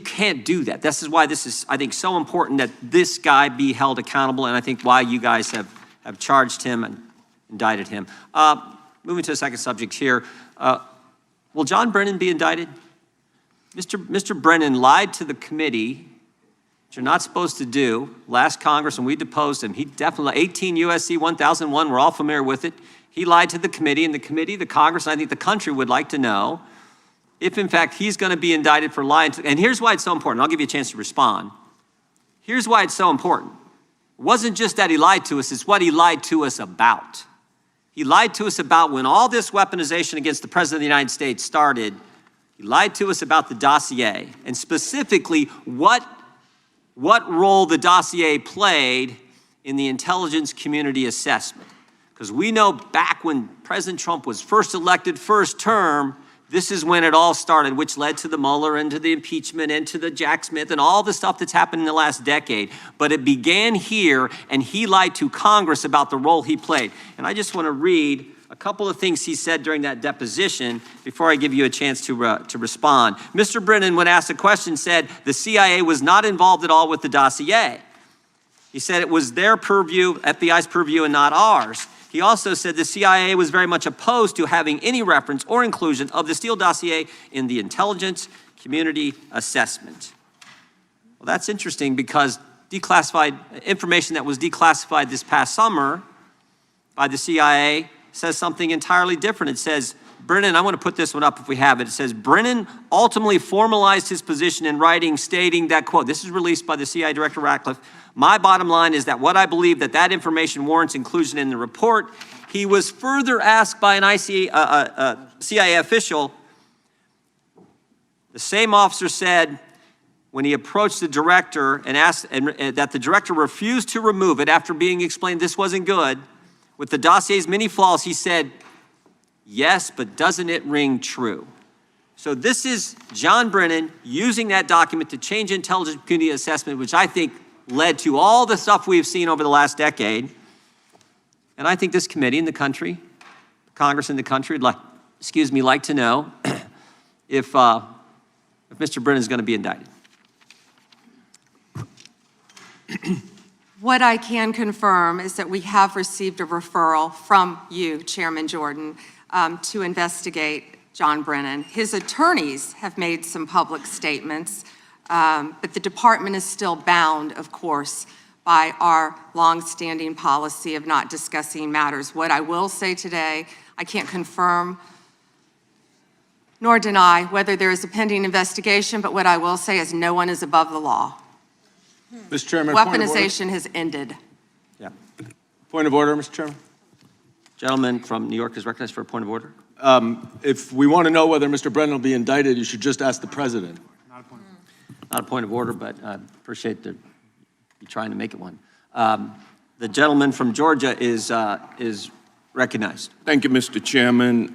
can't do that. This is why this is, I think, so important that this guy be held accountable, and I think why you guys have charged him and indicted him. Moving to a second subject here. Will John Brennan be indicted? Mr. Brennan lied to the committee, which you're not supposed to do. Last Congress, when we deposed him, he definitely, 18 U.S.C. 1001, we're all familiar with it. He lied to the committee, and the committee, the Congress, and I think the country would like to know if, in fact, he's going to be indicted for lying. And here's why it's so important. I'll give you a chance to respond. Here's why it's so important. It wasn't just that he lied to us, it's what he lied to us about. He lied to us about when all this weaponization against the President of the United States started. He lied to us about the dossier, and specifically what role the dossier played in the intelligence community assessment. Because we know back when President Trump was first elected, first term, this is when it all started, which led to the Mueller and to the impeachment and to the Jack Smith and all the stuff that's happened in the last decade. But it began here, and he lied to Congress about the role he played. And I just want to read a couple of things he said during that deposition before I give you a chance to respond. Mr. Brennan, when asked a question, said the CIA was not involved at all with the dossier. He said it was their purview, FBI's purview, and not ours. He also said the CIA was very much opposed to having any reference or inclusion of the Steele dossier in the intelligence community assessment. Well, that's interesting because declassified information that was declassified this past summer by the CIA says something entirely different. It says, Brennan, I want to put this one up if we have it. It says, Brennan ultimately formalized his position in writing, stating that, quote, this is released by the CIA Director Ratcliffe, my bottom line is that what I believe that information warrants inclusion in the report. He was further asked by an CIA official. The same officer said when he approached the director and asked that the director refused to remove it after being explained this wasn't good, With the dossier's many flaws, he said, yes, but doesn't it ring true? So this is John Brennan using that document to change intelligence community assessment, which I think led to all the stuff we've seen over the last decade. And I think this committee in the country, Congress in the country, like to know if Mr. Brennan is going to be indicted. What I can confirm is that we have received a referral from you, Chairman Jordan, to investigate John Brennan. His attorneys have made some public statements, but the department is still bound, of course, by our longstanding policy of not discussing matters. What I will say today, I can't confirm nor deny whether there is a pending investigation, but what I will say is no one is above the law. Mr. Chairman, Weaponization has ended. Yeah. Point of order, Mr. Chairman. Gentleman from New York is recognized for a point of order. If we want to know whether Mr. Brennan will be indicted, you should just ask the president. Not a point of order, but I appreciate you trying to make it one. The gentleman from Georgia is recognized. Thank you, Mr. Chairman.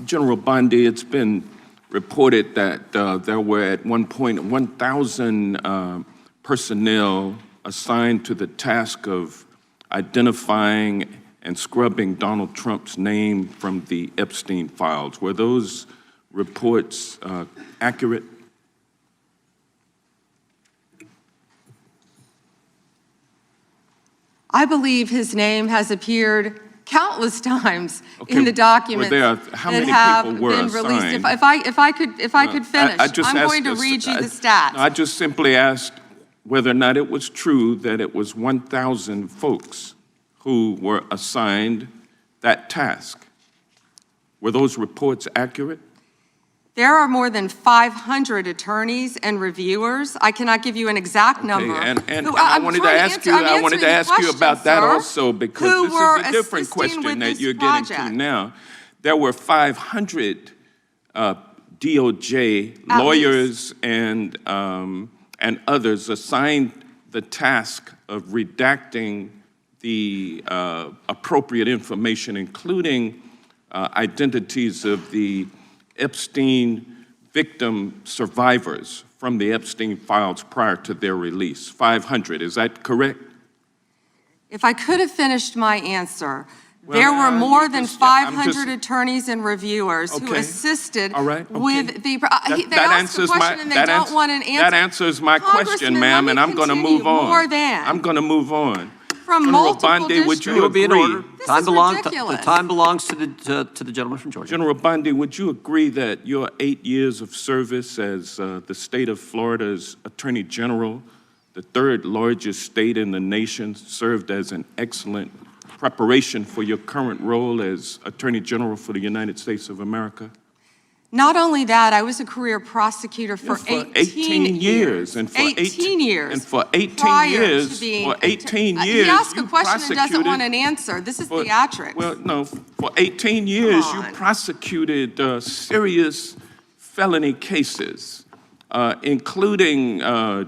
General Bondi, it's been reported that there were at one point 1,000 personnel assigned to the task of identifying and scrubbing Donald Trump's name from the Epstein files. Were those reports accurate? I believe his name has appeared countless times in the documents that have been released. If I could finish, I'm going to read you the stats. I just simply asked whether or not it was true that it was 1,000 folks who were assigned that task. Were those reports accurate? There are more than 500 attorneys and reviewers. I cannot give you an exact number. And I wanted to ask you about that also, because this is a different question that you're getting to now. There were 500 DOJ lawyers and others assigned the task of redacting the appropriate information, including identities of the Epstein victim survivors from the Epstein files prior to their release. 500, is that correct? If I could have finished my answer, there were more than 500 attorneys and reviewers who assisted with the. They asked a question and they don't want an answer. That answers my question, ma'am, and I'm going to move on. I'm going to move on. From General Bondi, would you agree? The time belongs to the gentleman from Georgia. General Bondi, would you agree that your 8 years of service as the state of Florida's Attorney General, the third largest state in the nation, served as an excellent preparation for your current role as Attorney General for the United States of America? Not only that, I was a career prosecutor for 18 years. And for 18 years. And for 18 years, he asked a question and doesn't want an answer. This is theatrics. Well, no, for 18 years, you prosecuted serious felony cases, including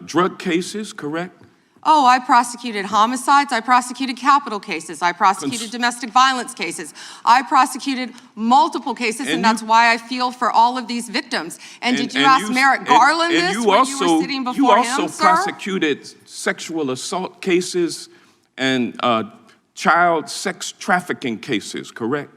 drug cases, correct? Oh, I prosecuted homicides, I prosecuted capital cases, I prosecuted domestic violence cases, I prosecuted multiple cases, and that's why I feel for all of these victims. And did you ask Merrick Garland this when you were sitting before him, sir? You also prosecuted sexual assault cases and child sex trafficking cases, correct?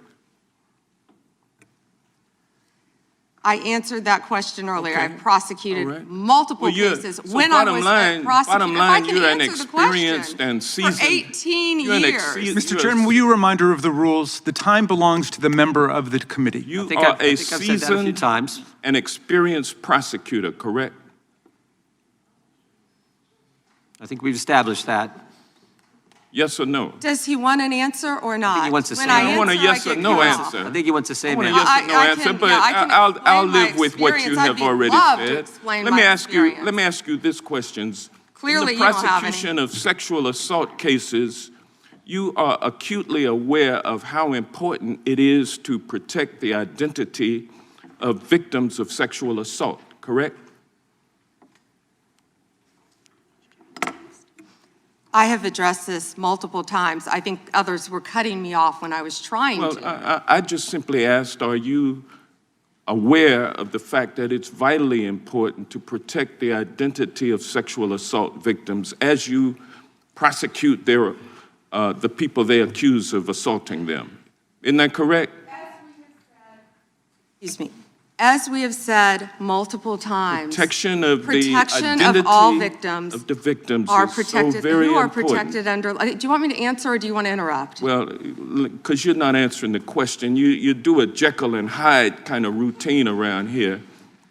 I answered that question earlier. I prosecuted multiple cases when I was a prosecutor. Bottom line, you're an experienced and seasoned. For 18 years. Mr. Chairman, will you reminder of the rules? The time belongs to the member of the committee. You are a seasoned and experienced prosecutor, correct? I think we've established that. Yes or no? Does he want an answer or not? I think he wants to say I don't want a yes or no answer. I think he wants to say I want a yes or no answer, but I'll live with what you have already said. Let me ask you this question. Clearly, in the prosecution of sexual assault cases, you are acutely aware of how important it is to protect the identity of victims of sexual assault, correct? I have addressed this multiple times. I think others were cutting me off when I was trying to. Well, I just simply asked, are you aware of the fact that it's vitally important to protect the identity of sexual assault victims as you prosecute the people they accuse of assaulting them? Isn't that correct? Excuse me. As we have said multiple times, Protection of the protection identity of all victims of the victims are is protected. so very Who are important. protected under? Do you want me to answer or do you want to interrupt? Well, because you're not answering the question. You do a Jekyll and Hyde kind of routine around here,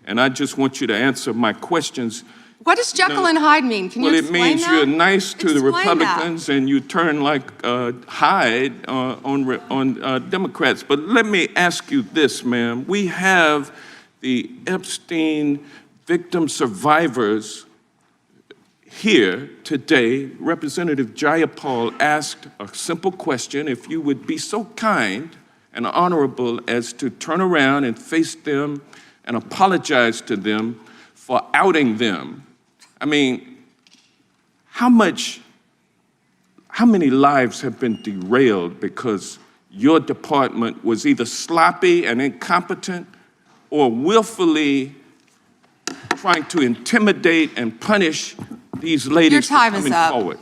and I just want you to answer my questions. What does Jekyll and Hyde mean? Can you explain it means that? you're nice to the Explain Republicans and you turn like Hyde on Democrats. But let me ask you this, ma'am. We have the Epstein victim survivors here today. Representative Jayapal asked a simple question. If you would be so kind and honorable as to turn around and face them and apologize to them for outing them. I mean, how many lives have been derailed because your department was either sloppy and incompetent or willfully trying to intimidate and punish these ladies for coming forward?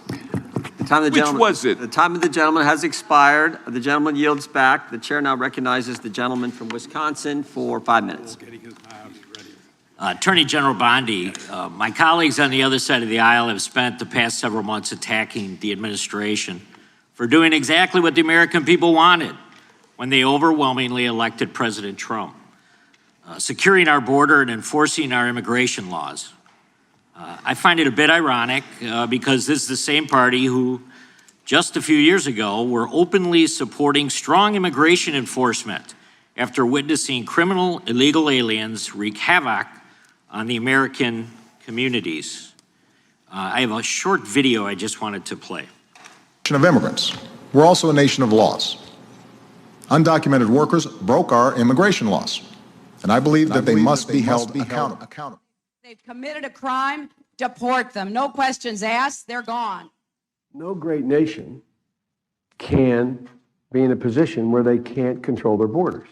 The time of the Which gentleman, was it? The time of the gentleman has expired. The gentleman yields back. The chair now recognizes the gentleman from Wisconsin for 5 minutes. Attorney General Bondi, my colleagues on the other side of the aisle have spent the past several months attacking the administration for doing exactly what the American people wanted when they overwhelmingly elected President Trump, securing our border and enforcing our immigration laws. I find it a bit ironic because this is the same party who just a few years ago were openly supporting strong immigration enforcement after witnessing criminal illegal aliens wreak havoc on the American communities. I have a short video I just wanted to play. Of immigrants. We're also a nation of laws. Undocumented workers broke our immigration laws, and I believe that they must be held accountable. They've committed a crime, deport them. No questions asked, they're gone. No great nation can be in a position where they can't control their borders.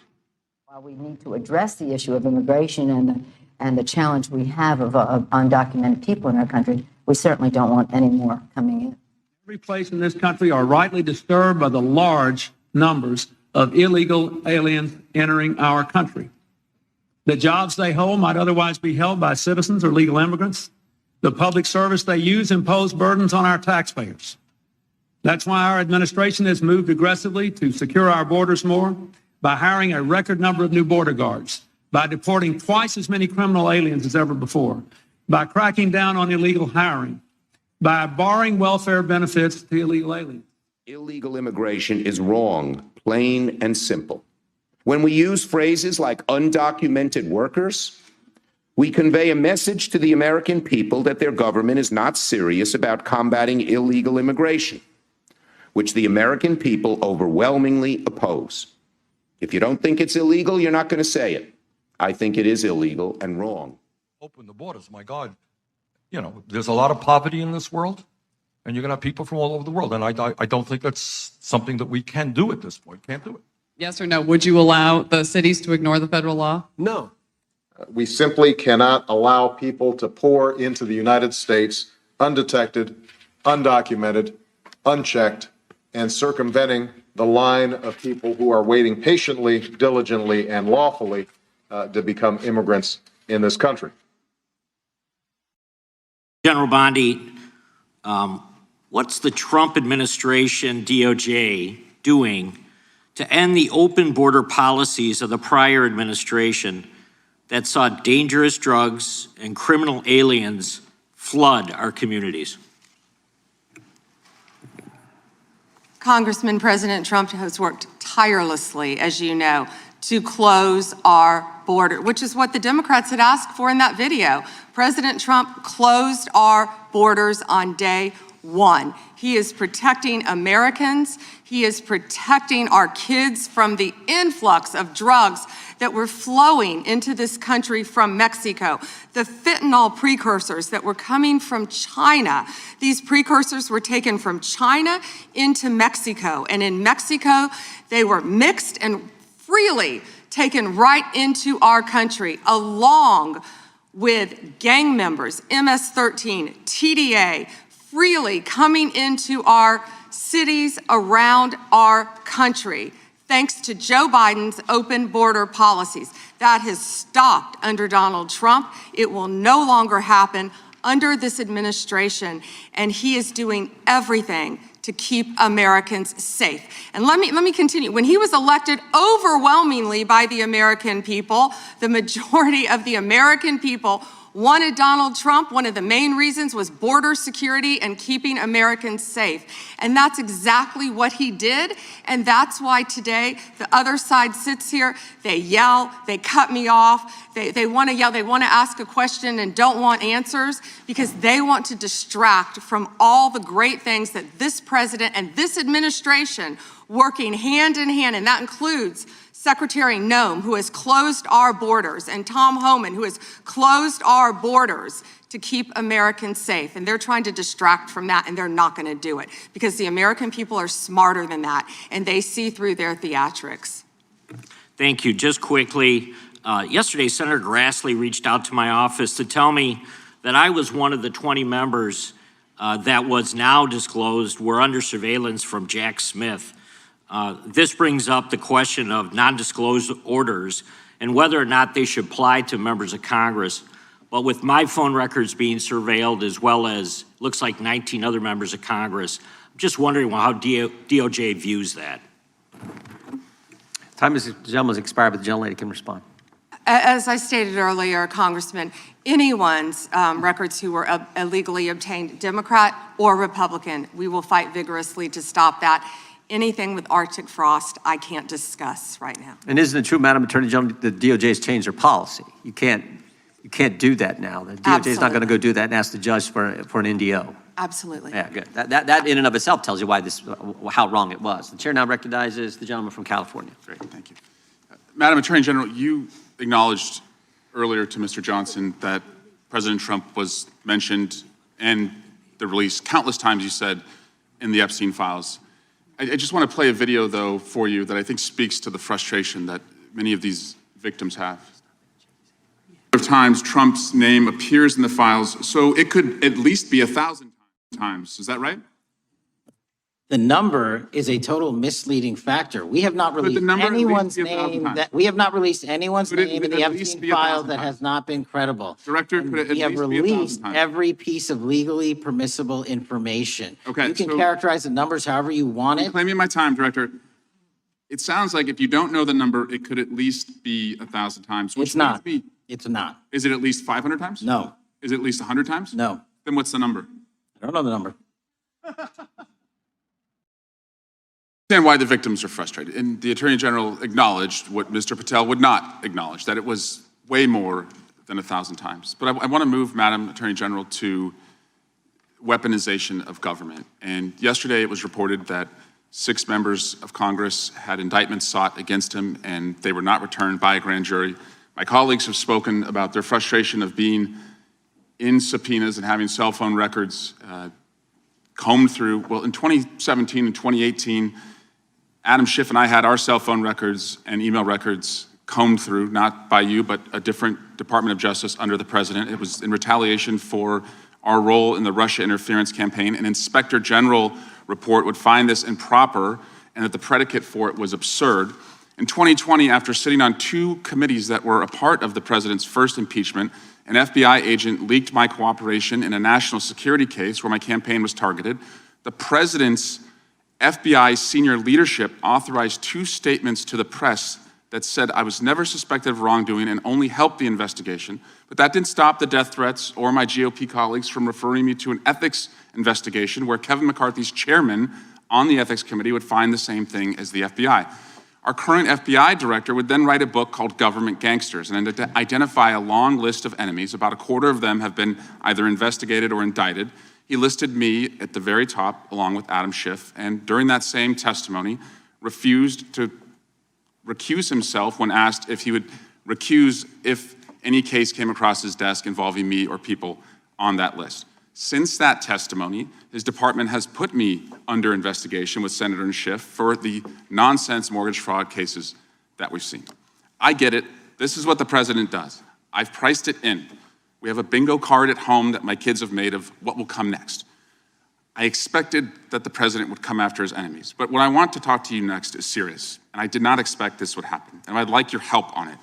While we need to address the issue of immigration and the challenge we have of undocumented people in our country, we certainly don't want any more coming in. Every place in this country are rightly disturbed by the large numbers of illegal aliens entering our country. The jobs they hold might otherwise be held by citizens or legal immigrants. The public service they use impose burdens on our taxpayers. That's why our administration has moved aggressively to secure our borders more, by hiring a record number of new border guards, by deporting twice as many criminal aliens as ever before, by cracking down on illegal hiring, by barring welfare benefits to illegal aliens. Illegal immigration is wrong, plain and simple. When we use phrases like undocumented workers, we convey a message to the American people that their government is not serious about combating illegal immigration, which the American people overwhelmingly oppose. If you don't think it's illegal, you're not going to say it. I think it is illegal and wrong. Open the borders, my God. You know, there's a lot of poverty in this world, and you're going to have people from all over the world. And I don't think that's something that we can do at this point. Can't do it. Yes or no? Would you allow the cities to ignore the federal law? No. We simply cannot allow people to pour into the United States undetected, undocumented, unchecked, and circumventing the line of people who are waiting patiently, diligently, and lawfully to become immigrants in this country. General Bondi, what's the Trump administration, DOJ, doing to end the open border policies of the prior administration that saw dangerous drugs and criminal aliens flood our communities? Congressman, President Trump has worked tirelessly, as you know, to close our border, which is what the Democrats had asked for in that video. President Trump closed our borders on day one. He is protecting Americans. He is protecting our kids from the influx of drugs that were flowing into this country from Mexico. The fentanyl precursors that were coming from China. These precursors were taken from China into Mexico. And in Mexico, they were mixed and freely taken right into our country, along with gang members, MS-13, TDA, freely coming into our cities around our country, thanks to Joe Biden's open border policies. That has stopped under Donald Trump. It will no longer happen under this administration, and he is doing everything to keep Americans safe. And let me continue. When he was elected overwhelmingly by the American people, the majority of the American people wanted Donald Trump. One of the main reasons was border security and keeping Americans safe. And that's exactly what he did. And that's why today the other side sits here, they yell, they cut me off, they want to yell, they want to ask a question and don't want answers because they want to distract from all the great things that this president and this administration working hand in hand, and that includes Secretary Noem, who has closed our borders, and Tom Homan, who has closed our borders to keep Americans safe. And they're trying to distract from that, and they're not going to do it because the American people are smarter than that, and they see through their theatrics. Thank you. Just quickly, yesterday, Senator Grassley reached out to my office to tell me that I was one of the 20 members that was now disclosed were under surveillance from Jack Smith. This brings up the question of non-disclosed orders and whether or not they should apply to members of Congress. But with my phone records being surveilled, as well as looks like 19 other members of Congress, I'm just wondering how DOJ views that. Time is, the gentleman's expired, but the gentlelady can respond. As I stated earlier, Congressman, anyone's records who were illegally obtained, Democrat or Republican, we will fight vigorously to stop that. Anything with Arctic frost, I can't discuss right now. And isn't it true, Madam Attorney General, the DOJ has changed their policy? You can't do that now. The DOJ is not going to go do that and ask the judge for an NDO. Absolutely. Yeah, good. That in and of itself tells you why how wrong it was. The chair now recognizes the gentleman from California. Great, thank you. Madam Attorney General, you acknowledged earlier to Mr. Johnson that President Trump was mentioned and the release countless times, you said, in the Epstein files. I just want to play a video, though, for you that I think speaks to the frustration that many of these victims have. Of times Trump's name appears in the files, so it could at least be 1,000 times. Is that right? The number is a total misleading factor. We have not released anyone's name in the Epstein file that has not been credible. Director, could it at we have least be released 1,000 times? every piece of legally permissible information. Okay, you can so- characterize the numbers however you want it. Claiming my time, Director. It sounds like if you don't know the number, it could at least be 1,000 times. Which It's not. means It's not. Is it at least 500 times? No. Is it at least 100 times? No. Then what's the number? I don't know the number. Understand why the victims are frustrated. And the Attorney General acknowledged what Mr. Patel would not acknowledge, that it was way more than 1,000 times. But I want to move, Madam Attorney General, to weaponization of government. And yesterday it was reported that 6 members of Congress had indictments sought against him, and they were not returned by a grand jury. My colleagues have spoken about their frustration of being in subpoenas and having cell phone records combed through. Well, in 2017 and 2018, Adam Schiff and I had our cell phone records and email records combed through, not by you, but a different Department of Justice under the president. It was in retaliation for our role in the Russia interference campaign. An Inspector General report would find this improper and that the predicate for it was absurd. In 2020, after sitting on 2 committees that were a part of the president's first impeachment, an FBI agent leaked my cooperation in a national security case where my campaign was targeted. The president's FBI senior leadership authorized 2 statements to the press that said I was never suspected of wrongdoing and only helped the investigation. But that didn't stop the death threats or my GOP colleagues from referring me to an ethics investigation where Kevin McCarthy's chairman on the ethics committee would find the same thing as the FBI. Our current FBI director would then write a book called Government Gangsters and identify a long list of enemies. About a quarter of them have been either investigated or indicted. He listed me at the very top, along with Adam Schiff, and during that same testimony, refused to recuse himself when asked if he would recuse if any case came across his desk involving me or people on that list. Since that testimony, his department has put me under investigation with Senator Schiff for the nonsense mortgage fraud cases that we've seen. I get it. This is what the president does. I've priced it in. We have a bingo card at home that my kids have made of what will come next. I expected that the president would come after his enemies, but what I want to talk to you next is serious, and I did not expect this would happen, and I'd like your help on it.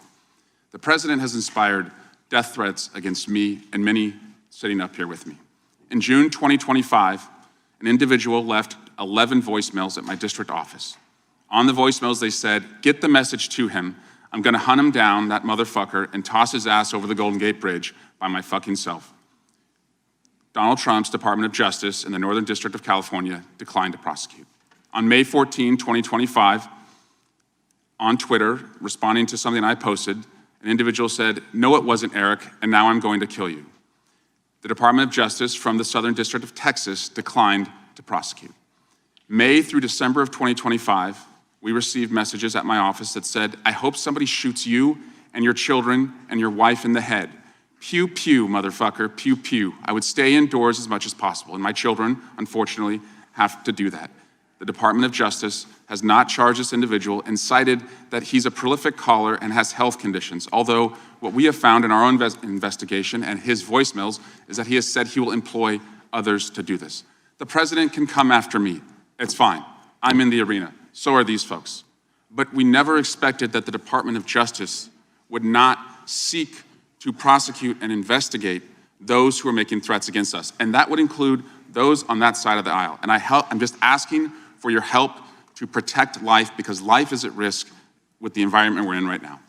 The president has inspired death threats against me and many sitting up here with me. In June 2025, an individual left 11 voicemails at my district office. On the voicemails, they said, "Get the message to him. I'm gonna hunt him down, that motherfucker, and toss his ass over the Golden Gate Bridge by my fucking self." Donald Trump's Department of Justice in the Northern District of California declined to prosecute. On May 14, 2025, on Twitter, responding to something I posted, an individual said, "No, it wasn't Eric, and now I'm going to kill you." The Department of Justice from the Southern District of Texas declined to prosecute. May through December of 2025, we received messages at my office that said, "I hope somebody shoots you and your children and your wife in the head. Pew, pew, motherfucker, pew, pew." I would stay indoors as much as possible, and my children, unfortunately, have to do that. The Department of Justice has not charged this individual and cited that he's a prolific caller and has health conditions, although what we have found in our own investigation and his voicemails is that he has said he will employ others to do this. The president can come after me. It's fine. I'm in the arena. So are these folks. But we never expected that the Department of Justice would not seek to prosecute and investigate those who are making threats against us. And that would include those on that side of the aisle. And I'm just asking for your help to protect life, because life is at risk with the environment we're in right now.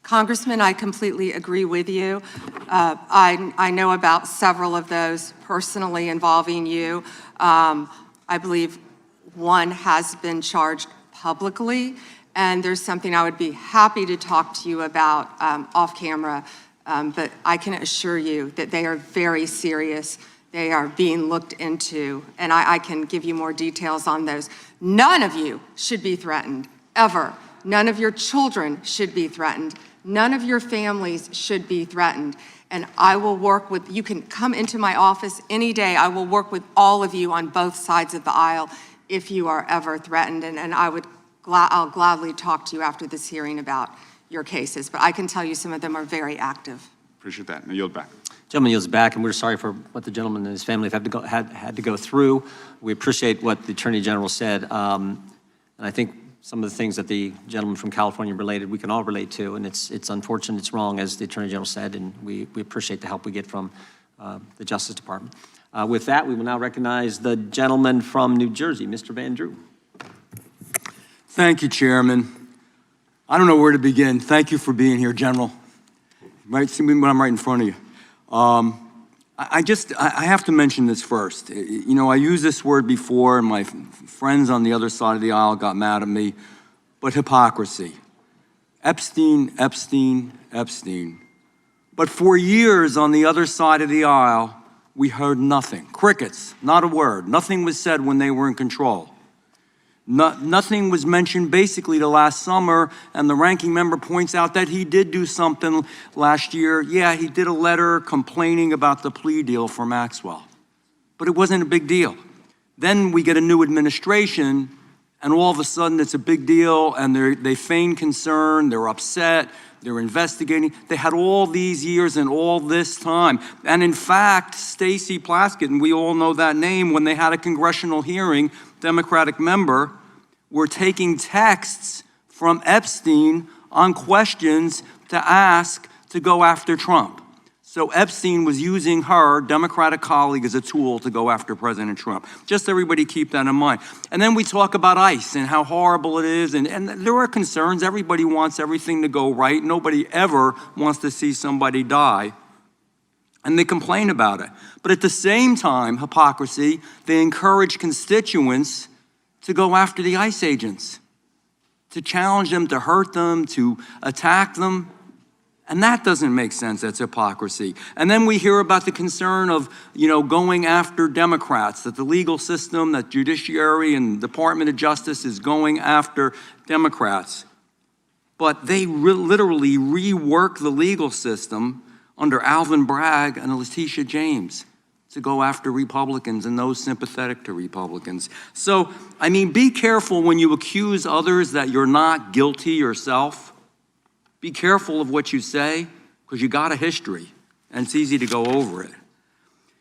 Congressman, I completely agree with you. I know about several of those personally involving you. I believe one has been charged publicly, and there's something I would be happy to talk to you about off camera, but I can assure you that they are very serious. They are being looked into, and I can give you more details on those. None of you should be threatened, ever. None of your children should be threatened. None of your families should be threatened. And I will work with, you can come into my office any day. I will work with all of you on both sides of the aisle if you are ever threatened. And I'll gladly talk to you after this hearing about your cases. But I can tell you some of them are very active. Appreciate that. And I yield back. Gentleman yields back, and we're sorry for what the gentleman and his family have had to go through. We appreciate what the Attorney General said. And I think some of the things that the gentleman from California related, we can all relate to, and it's unfortunate, it's wrong, as the Attorney General said, and we appreciate the help we get from the Justice Department. With that, we will now recognize the gentleman from New Jersey, Mr. Van Drew. Thank you, Chairman. I don't know where to begin. Thank you for being here, General. You might see me when I'm right in front of you. I have to mention this first. You know, I used this word before, and my friends on the other side of the aisle got mad at me, but hypocrisy. Epstein, Epstein, Epstein. But for years on the other side of the aisle, we heard nothing. Crickets, not a word. Nothing was said when they were in control. Nothing was mentioned basically till last summer, and the ranking member points out that he did do something last year. Yeah, he did a letter complaining about the plea deal for Maxwell, but it wasn't a big deal. Then we get a new administration, and all of a sudden it's a big deal, and they feign concern, they're upset, they're investigating. They had all these years and all this time. And in fact, Stacey Plaskett, and we all know that name, when they had a congressional hearing, Democratic member, were taking texts from Epstein on questions to ask to go after Trump. So Epstein was using her Democratic colleague as a tool to go after President Trump. Just everybody keep that in mind. And then we talk about ICE and how horrible it is. And there are concerns. Everybody wants everything to go right. Nobody ever wants to see somebody die. And they complain about it. But at the same time, hypocrisy, they encourage constituents to go after the ICE agents, to challenge them, to hurt them, to attack them. And that doesn't make sense. That's hypocrisy. And then we hear about the concern of, going after Democrats, that the legal system, that judiciary and Department of Justice is going after Democrats. But they literally rework the legal system under Alvin Bragg and Letitia James to go after Republicans and those sympathetic to Republicans. So, be careful when you accuse others that you're not guilty yourself. Be careful of what you say, because you got a history, and it's easy to go over it.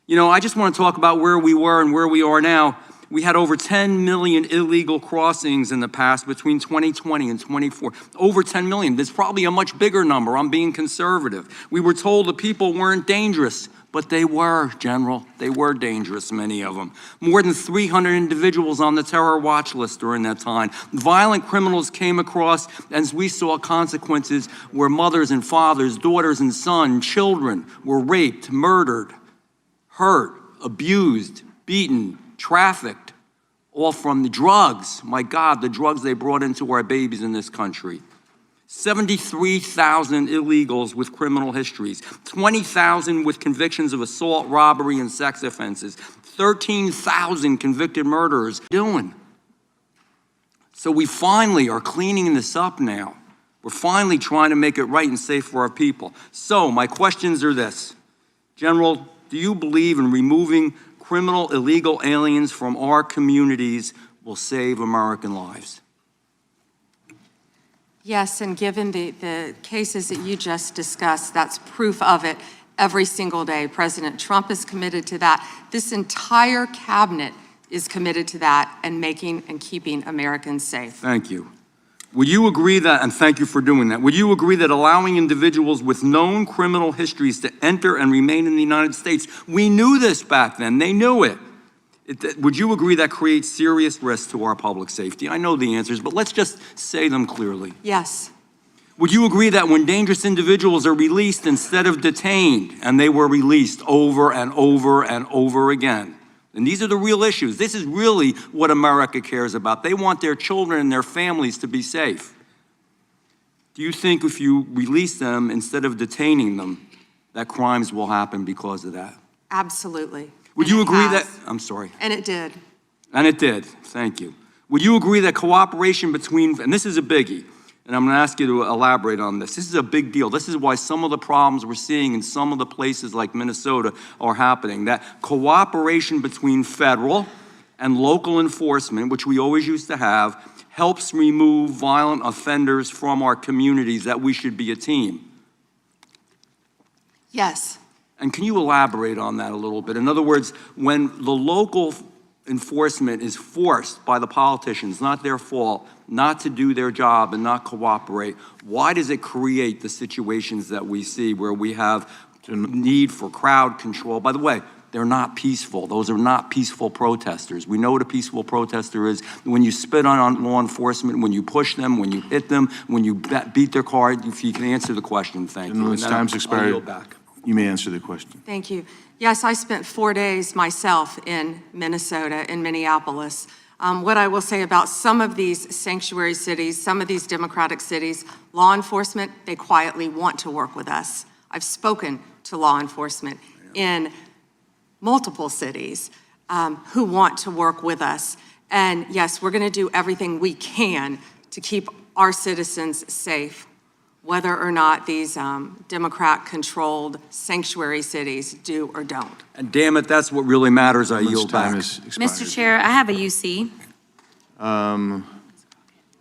I just want to talk about where we were and where we are now. We had over 10 million illegal crossings in the past between 2020 and 24. Over 10 million. There's probably a much bigger number. I'm being conservative. We were told the people weren't dangerous, but they were, General. They were dangerous, many of them. More than 300 individuals on the terror watch list during that time. Violent criminals came across, and we saw consequences where mothers and fathers, daughters and sons, children were raped, murdered, hurt, abused, beaten, trafficked, all from the drugs. My God, the drugs they brought into our babies in this country. 73,000 illegals with criminal histories, 20,000 with convictions of assault, robbery, and sex offenses, 13,000 convicted murderers. So we finally are cleaning this up now. We're finally trying to make it right and safe for our people. So my questions are this. General, do you believe in removing criminal illegal aliens from our communities will save American lives? Yes, and given the cases that you just discussed, that's proof of it every single day. President Trump is committed to that. This entire cabinet is committed to that and making and keeping Americans safe. Thank you. Would you agree that, and thank you for doing that, would you agree that allowing individuals with known criminal histories to enter and remain in the United States, we knew this back then, they knew it. Would you agree that creates serious risk to our public safety? I know the answers, but let's just say them clearly. Yes. Would you agree that when dangerous individuals are released instead of detained, and they were released over and over and over again, and these are the real issues, this is really what America cares about. They want their children and their families to be safe. Do you think if you release them instead of detaining them, that crimes will happen because of that? Absolutely. Would you agree that, I'm sorry. And it did. And it did, thank you. Would you agree that cooperation between, and this is a biggie, and I'm gonna ask you to elaborate on this. This is a big deal. This is why some of the problems we're seeing in some of the places like Minnesota are happening. That cooperation between federal and local enforcement, which we always used to have, helps remove violent offenders from our communities, that we should be a team. Yes. And can you elaborate on that a little bit? In other words, when the local enforcement is forced by the politicians, not their fault, not to do their job and not cooperate, why does it create the situations that we see where we have need for crowd control? By the way, they're not peaceful. Those are not peaceful protesters. We know what a peaceful protester is. When you spit on law enforcement, when you push them, when you hit them, when you beat their car, if you can answer the question, thank you. Time's expired. I'll yield back. You may answer the question. Thank you. Yes, I spent 4 days myself in Minnesota, in Minneapolis. What I will say about some of these sanctuary cities, some of these democratic cities, law enforcement, they quietly want to work with us. I've spoken to law enforcement in multiple cities who want to work with us. And yes, we're gonna do everything we can to keep our citizens safe, whether or not these Democrat-controlled sanctuary cities do or don't. And damn it, that's what really matters. I yield back. Mr. Chair, I have a UC.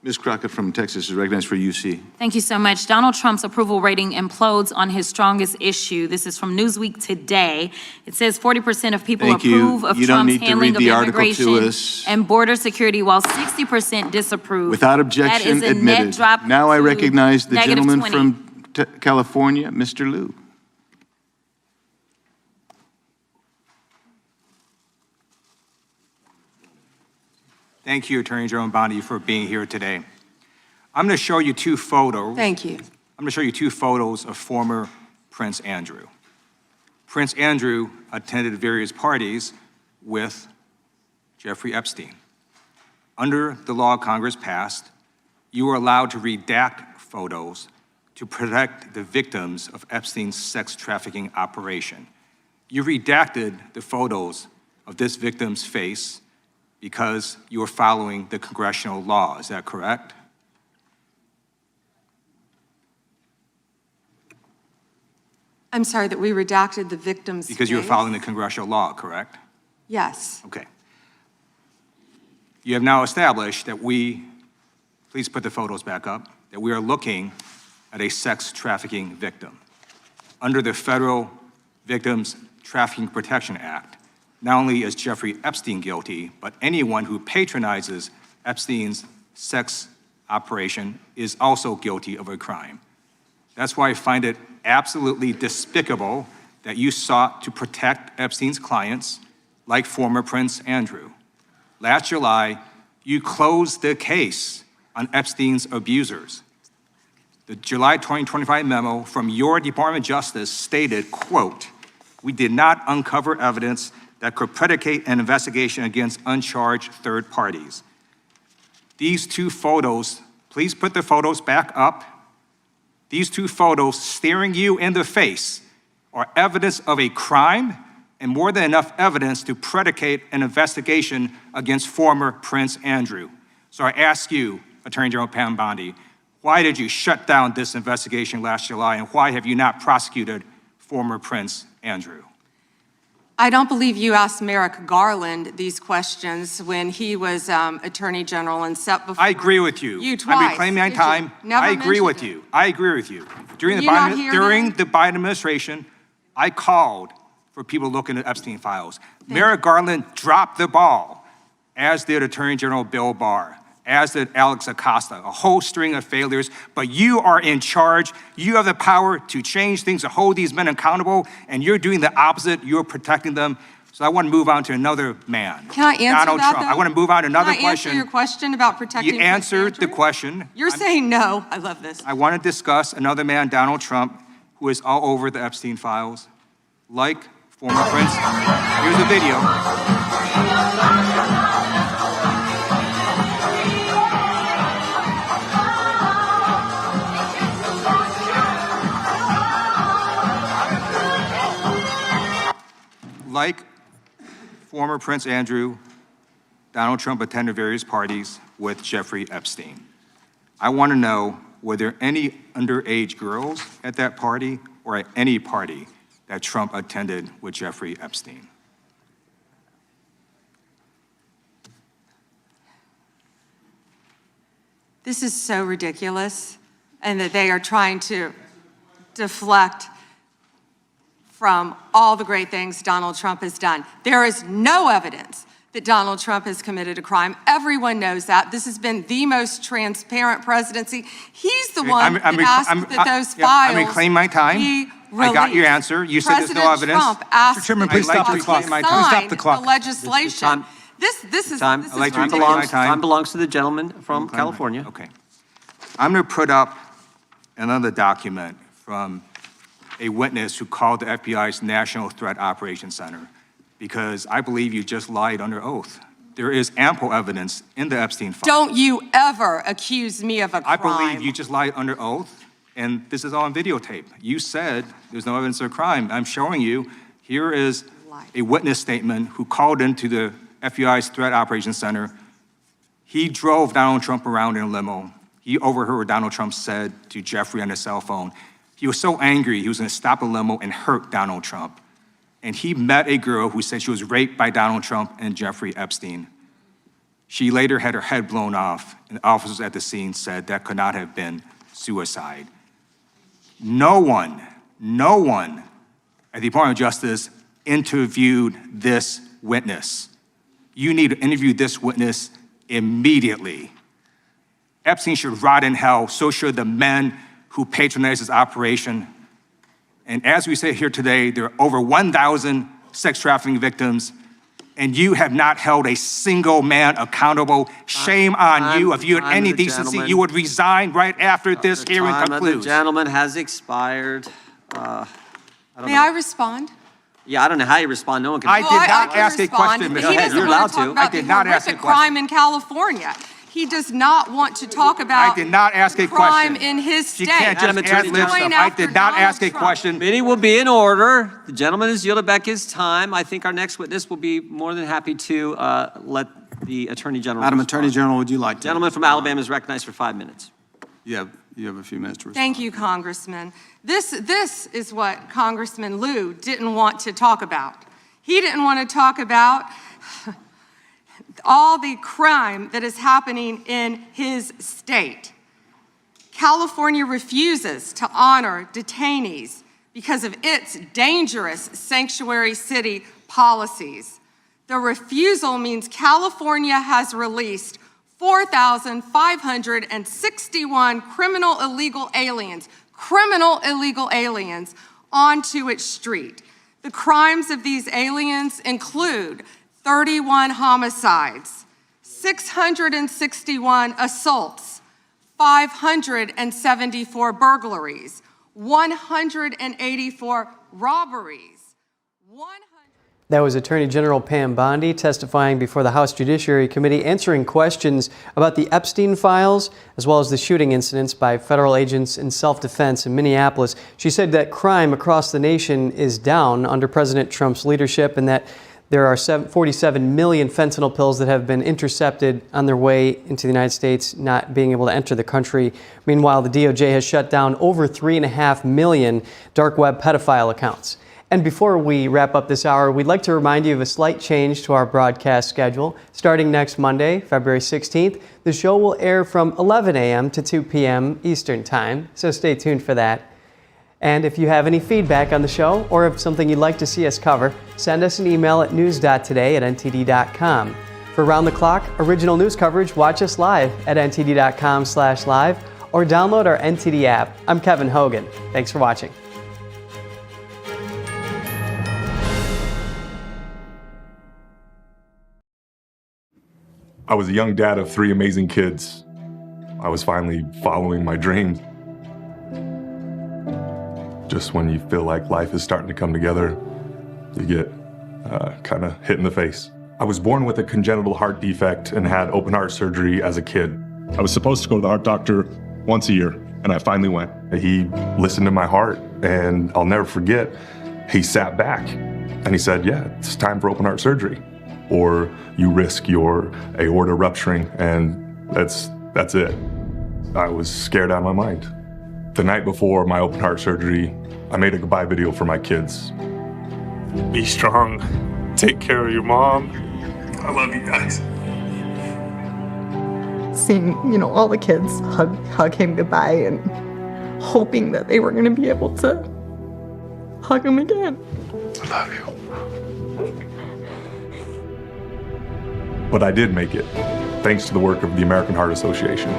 Ms. Crockett from Texas is recognized for UC. Thank you so much. Donald Trump's approval rating implodes on his strongest issue. This is from Newsweek today. It says 40% of people approve of Trump's handling of immigration and border security, while 60% disapprove. Without objection, that is a admitted. net drop Now I to recognize the gentleman -20. from California, Mr. Liu. Thank you, Attorney General Bondi, for being here today. I'm going to show you two photos. Thank you. I'm going to show you two photos of former Prince Andrew. Prince Andrew attended various parties with Jeffrey Epstein. Under the law Congress passed, you were allowed to redact photos to protect the victims of Epstein's sex trafficking operation. You redacted the photos of this victim's face because you were following the congressional law. Is that correct? I'm sorry, that we redacted the victim's Because you were face? following the congressional law, correct? Yes. Okay. You have now established that please put the photos back up, that we are looking at a sex trafficking victim. Under the Federal Victims Trafficking Protection Act, not only is Jeffrey Epstein guilty, but anyone who patronizes Epstein's sex operation is also guilty of a crime. That's why I find it absolutely despicable that you sought to protect Epstein's clients, like former Prince Andrew. Last July, you closed the case on Epstein's abusers. The July 2025 memo from your Department of Justice stated, quote, "We did not uncover evidence that could predicate an investigation against uncharged third parties." These two photos, please put the photos back up. These two photos staring you in the face are evidence of a crime and more than enough evidence to predicate an investigation against former Prince Andrew. So I ask you, Attorney General Pam Bondi, why did you shut down this investigation last July, and why have you not prosecuted former Prince Andrew? I don't believe you asked Merrick Garland these questions when he was Attorney General and set before I agree with you. You twice. I'm reclaiming my time. Never I agree with mentioned you. I agree with you. During, Were the you not Biden, here during then? the Biden administration, I called for people looking at Epstein files. Merrick Garland dropped the ball, as did Attorney General Bill Barr, as did Alex Acosta, a whole string of failures, but you are in charge. You have the power to change things, to hold these men accountable, and you're doing the opposite. You're protecting them. So I want to move on to another man. Can I answer Donald that, Trump. though? I want to move on to another Can I answer question. your question about protecting You Prince answered the Andrew? question. You're saying no. I love this. I want to discuss another man, Donald Trump, who is all over the Epstein files, like former Prince. Here's a video. Like former Prince Andrew, Donald Trump attended various parties with Jeffrey Epstein. I want to know, were there any underage girls at that party or at any party that Trump attended with Jeffrey Epstein? This is so ridiculous, and that they are trying to deflect from all the great things Donald Trump has done. There is no evidence that Donald Trump has committed a crime. Everyone knows that. This has been the most transparent presidency. He's the one that asked that those files I'm reclaiming my time. be I got your released. answer. You said there's no evidence. President Trump asked Mr. Chairman, please stop the clock. Stop the clock. the legislation. This is I'd like to reclaim my ridiculous. time. Time belongs to the gentleman from California. Okay. I'm going to put up another document from a witness who called the FBI's National Threat Operations Center, because I believe you just lied under oath. There is ample evidence in the Epstein file. Don't you ever accuse me of a crime. I believe you just lied under oath, and this is all on videotape. You said there's no evidence of a crime. I'm showing you, here is a witness statement who called into the FBI's Threat Operations Center. He drove Donald Trump around in a limo. He overheard what Donald Trump said to Jeffrey on his cell phone. He was so angry, he was going to stop a limo and hurt Donald Trump. And he met a girl who said she was raped by Donald Trump and Jeffrey Epstein. She later had her head blown off, and officers at the scene said that could not have been suicide. No one at the Department of Justice interviewed this witness. You need to interview this witness immediately. Epstein should rot in hell, so should the men who patronized his operation. And as we say here today, there are over 1,000 sex trafficking victims, and you have not held a single man accountable. Shame on you. If you had any decency, you would resign right after this hearing concludes. The gentleman has expired. May I respond? Yeah, I don't know how you respond. No one can. I did not ask a question, He Ms. doesn't You're want allowed to talk to. about I did the not ask a horrific question. crime in California. He does not want to talk about I did not ask a crime question. in his She state. can't just Madam ad lib Attorney stuff. General. I did not ask a question. Meeting will be in order. The gentleman has yielded back his time. I think our next witness will be more than happy to let the Attorney General Madam respond. Attorney General, would you like to? Gentleman from Alabama is recognized for 5 minutes. You have a few minutes to respond. Thank you, Congressman. This is what Congressman Liu didn't want to talk about. He didn't want to talk about all the crime that is happening in his state. California refuses to honor detainees because of its dangerous sanctuary city policies. The refusal means California has released 4,561 criminal illegal aliens onto its street. The crimes of these aliens include 31 homicides, 661 assaults, 574 burglaries, 184 robberies. That was Attorney General Pam Bondi testifying before the House Judiciary Committee, answering questions about the Epstein files, as well as the shooting incidents by federal agents in self-defense in Minneapolis. She said that crime across the nation is down under President Trump's leadership and that there are 47 million fentanyl pills that have been intercepted on their way into the United States, not being able to enter the country. Meanwhile, the DOJ has shut down over 3.5 million dark web pedophile accounts. And before we wrap up this hour, we'd like to remind you of a slight change to our broadcast schedule. Starting next Monday, February 16th, the show will air from 11 a.m. to 2 p.m. Eastern Time, so stay tuned for that. And if you have any feedback on the show or if something you'd like to see us cover, send us an email at news.today@ntd.com. For Round the Clock original news coverage, watch us live at ntd.com/live or download our NTD app. I'm Kevin Hogan. Thanks for watching. I was a young dad of 3 amazing kids. I was finally following my dreams. Just when you feel like life is starting to come together, you get kind of hit in the face. I was born with a congenital heart defect and had open heart surgery as a kid. I was supposed to go to the heart doctor once a year, and I finally went. He listened to my heart, and I'll never forget, he sat back and he said, yeah, it's time for open heart surgery, or you risk your aorta rupturing, and that's it. I was scared out of my mind. The night before my open heart surgery, I made a goodbye video for my kids. Be strong. Take care of your mom. I love you guys. Seeing, all the kids hug him goodbye and hoping that they were going to be able to hug him again. I love you. But I did make it, thanks to the work of the American Heart Association.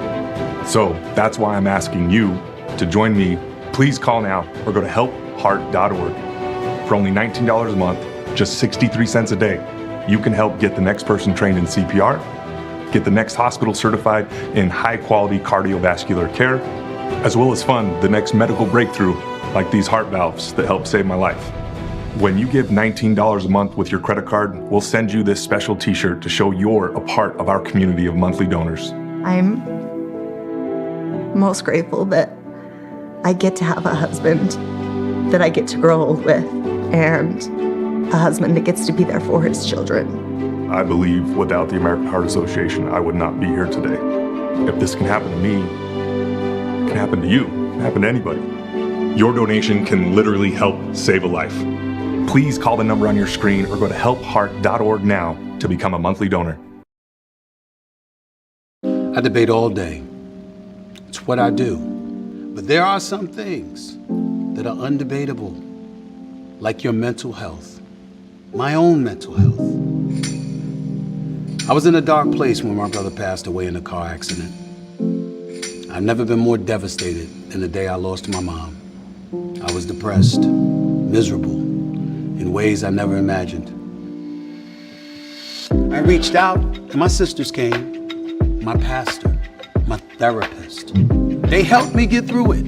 So that's why I'm asking you to join me. Please call now or go to helpheart.org. For only $19 a month, just 63 cents a day, you can help get the next person trained in CPR, get the next hospital certified in high-quality cardiovascular care, as well as fund the next medical breakthrough like these heart valves that helped save my life. When you give $19 a month with your credit card, we'll send you this special t-shirt to show you're a part of our community of monthly donors. I'm most grateful that I get to have a husband that I get to grow old with, and a husband that gets to be there for his children. I believe without the American Heart Association, I would not be here today. If this can happen to me, it can happen to you, it can happen to anybody. Your donation can literally help save a life. Please call the number on your screen or go to helpheart.org now to become a monthly donor. I debate all day. It's what I do. But there are some things that are undebatable, like your mental health, my own mental health. I was in a dark place when my brother passed away in a car accident. I've never been more devastated than the day I lost my mom. I was depressed, miserable, in ways I never imagined. I reached out, and my sisters came, my pastor, my therapist. They helped me get through it.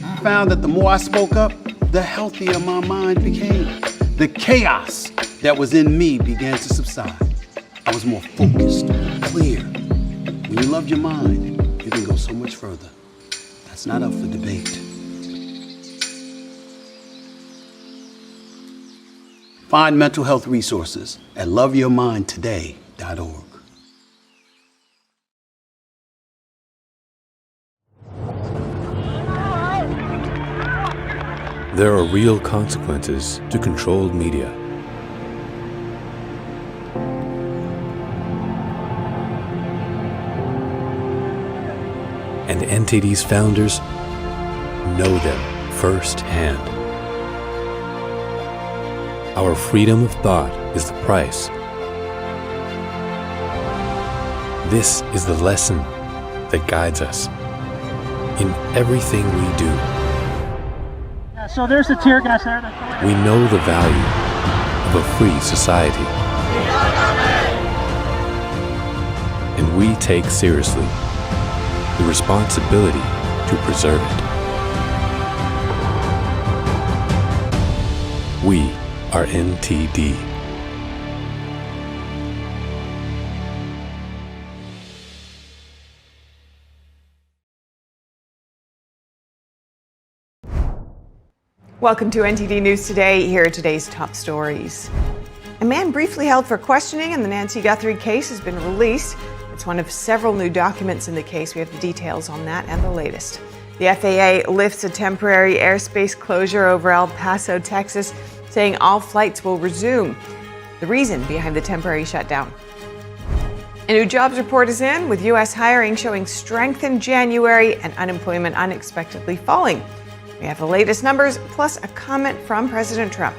I found that the more I spoke up, the healthier my mind became. The chaos that was in me began to subside. I was more focused, clear, When you love your mind, you can go so much further. That's not up for debate. Find mental health resources at loveyourmindtoday.org. There are real consequences to controlled media. And NTD's founders know them firsthand. Our freedom of thought is the price. This is the lesson that guides us in everything we do. So there's the tear gas there. We know the value of a free society. And we take seriously the responsibility to preserve it. We are NTD. Welcome to NTD News Today. Here are today's top stories. A man briefly held for questioning in the Nancy Guthrie case has been released. It's one of several new documents in the case. We have the details on that and the latest. The FAA lifts a temporary airspace closure over El Paso, Texas, saying all flights will resume. The reason behind the temporary shutdown. A new jobs report is in, with U.S. hiring showing strength in January and unemployment unexpectedly falling. We have the latest numbers, plus a comment from President Trump.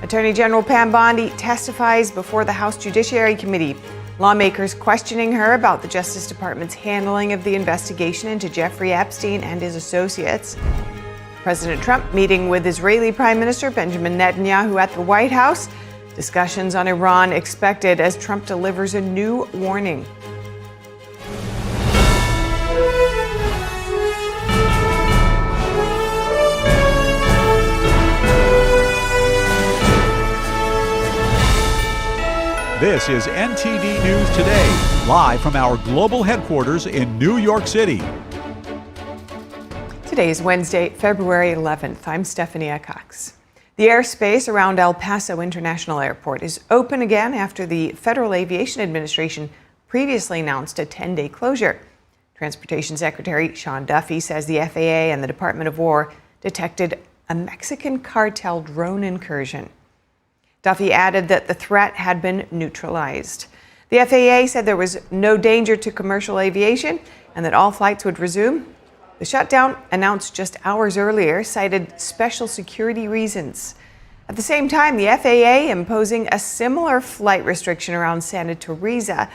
Attorney General Pam Bondi testifies before the House Judiciary Committee. Lawmakers questioning her about the Justice Department's handling of the investigation into Jeffrey Epstein and his associates. President Trump meeting with Israeli Prime Minister Benjamin Netanyahu at the White House. Discussions on Iran expected as Trump delivers a new warning. This is NTD News Today, live from our global headquarters in New York City. Today is Wednesday, February 11th. I'm Stephanie Cox. The airspace around El Paso International Airport is open again after the Federal Aviation Administration previously announced a 10-day closure. Transportation Secretary Sean Duffy says the FAA and the Department of War detected a Mexican cartel drone incursion. Duffy added that the threat had been neutralized. The FAA said there was no danger to commercial aviation and that all flights would resume. The shutdown, announced just hours earlier, cited special security reasons. At the same time, the FAA imposing a similar flight restriction around Santa Teresa,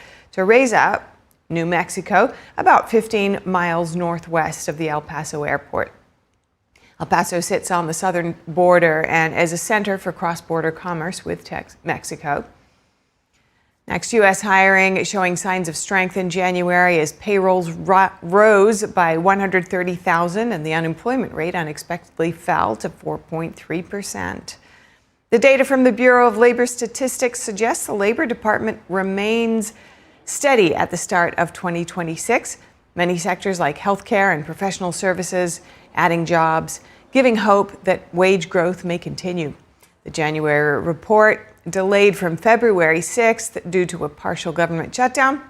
New Mexico, about 15 miles northwest of the El Paso airport. El Paso sits on the southern border and is a center for cross-border commerce with Mexico. Next, U.S. hiring showing signs of strength in January as payrolls rose by 130,000 and the unemployment rate unexpectedly fell to 4.3%. The data from the Bureau of Labor Statistics suggests the Labor Department remains steady at the start of 2026. Many sectors like healthcare and professional services adding jobs, giving hope that wage growth may continue. The January report delayed from February 6th due to a partial government shutdown,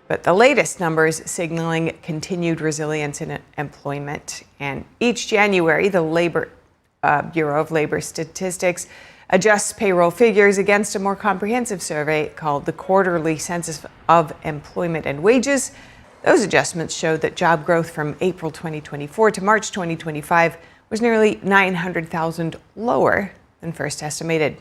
but the latest numbers signaling continued resilience in employment. And each January, the Bureau of Labor Statistics adjusts payroll figures against a more comprehensive survey called the Quarterly Census of Employment and Wages. Those adjustments showed that job growth from April 2024 to March 2025 was nearly 900,000 lower than first estimated.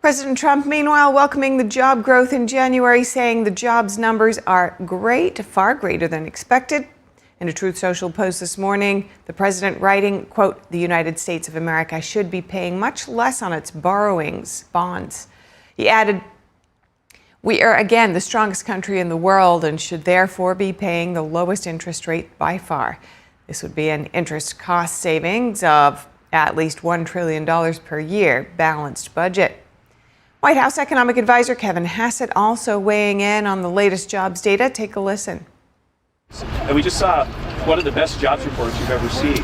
President Trump, meanwhile, welcoming the job growth in January, saying the jobs numbers are great, far greater than expected. In a Truth Social post this morning, the president writing, quote, "The United States of America should be paying much less on its bonds." He added, "We are again the strongest country in the world and should therefore be paying the lowest interest rate by far. This would be an interest cost savings of at least $1 trillion per year, balanced budget." White House Economic Advisor Kevin Hassett also weighing in on the latest jobs data. Take a listen. And we just saw one of the best jobs reports you've ever seen,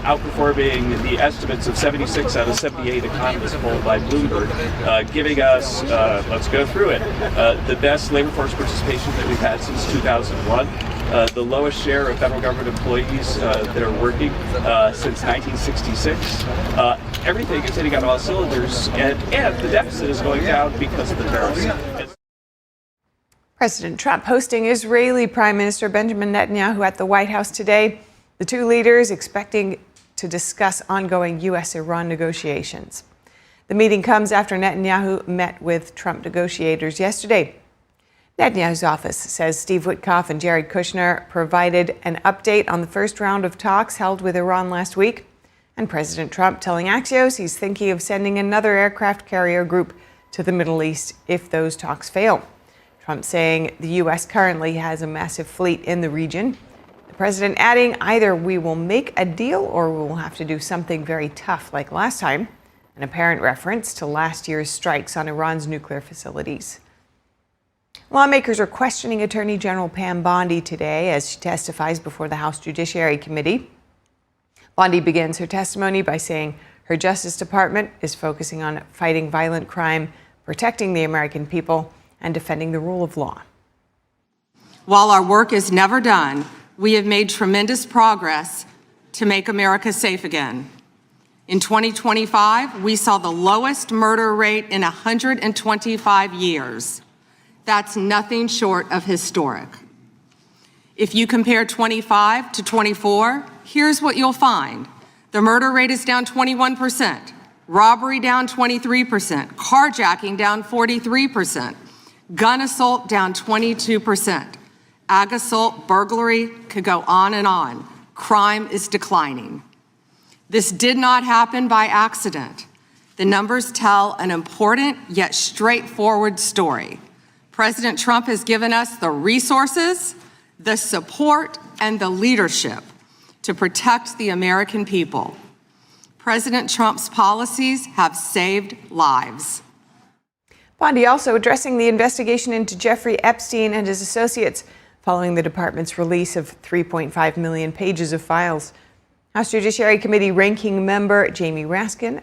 outperforming the estimates of 76 out of 78 economists polled by Bloomberg, giving us, let's go through it, the best labor force participation that we've had since 2001, the lowest share of federal government employees that are working since 1966. Everything is hitting on all cylinders, and the deficit is going down because of the tariffs. President Trump hosting Israeli Prime Minister Benjamin Netanyahu at the White House today. The two leaders expecting to discuss ongoing U.S.-Iran negotiations. The meeting comes after Netanyahu met with Trump negotiators yesterday. Netanyahu's office says Steve Witkoff and Jared Kushner provided an update on the first round of talks held with Iran last week. And President Trump telling Axios he's thinking of sending another aircraft carrier group to the Middle East if those talks fail. Trump saying the U.S. currently has a massive fleet in the region. The president adding either we will make a deal or we will have to do something very tough like last time, an apparent reference to last year's strikes on Iran's nuclear facilities. Lawmakers are questioning Attorney General Pam Bondi today as she testifies before the House Judiciary Committee. Bondi begins her testimony by saying her Justice Department is focusing on fighting violent crime, protecting the American people, and defending the rule of law. While our work is never done, we have made tremendous progress to make America safe again. In 2025, we saw the lowest murder rate in 125 years. That's nothing short of historic. If you compare 25 to 24, here's what you'll find. The murder rate is down 21%, robbery down 23%, carjacking down 43%, gun assault down 22%. Ag assault, burglary, could go on and on. Crime is declining. This did not happen by accident. The numbers tell an important yet straightforward story. President Trump has given us the resources, the support, and the leadership to protect the American people. President Trump's policies have saved lives. Bondi also addressing the investigation into Jeffrey Epstein and his associates following the department's release of 3.5 million pages of files. House Judiciary Committee ranking member Jamie Raskin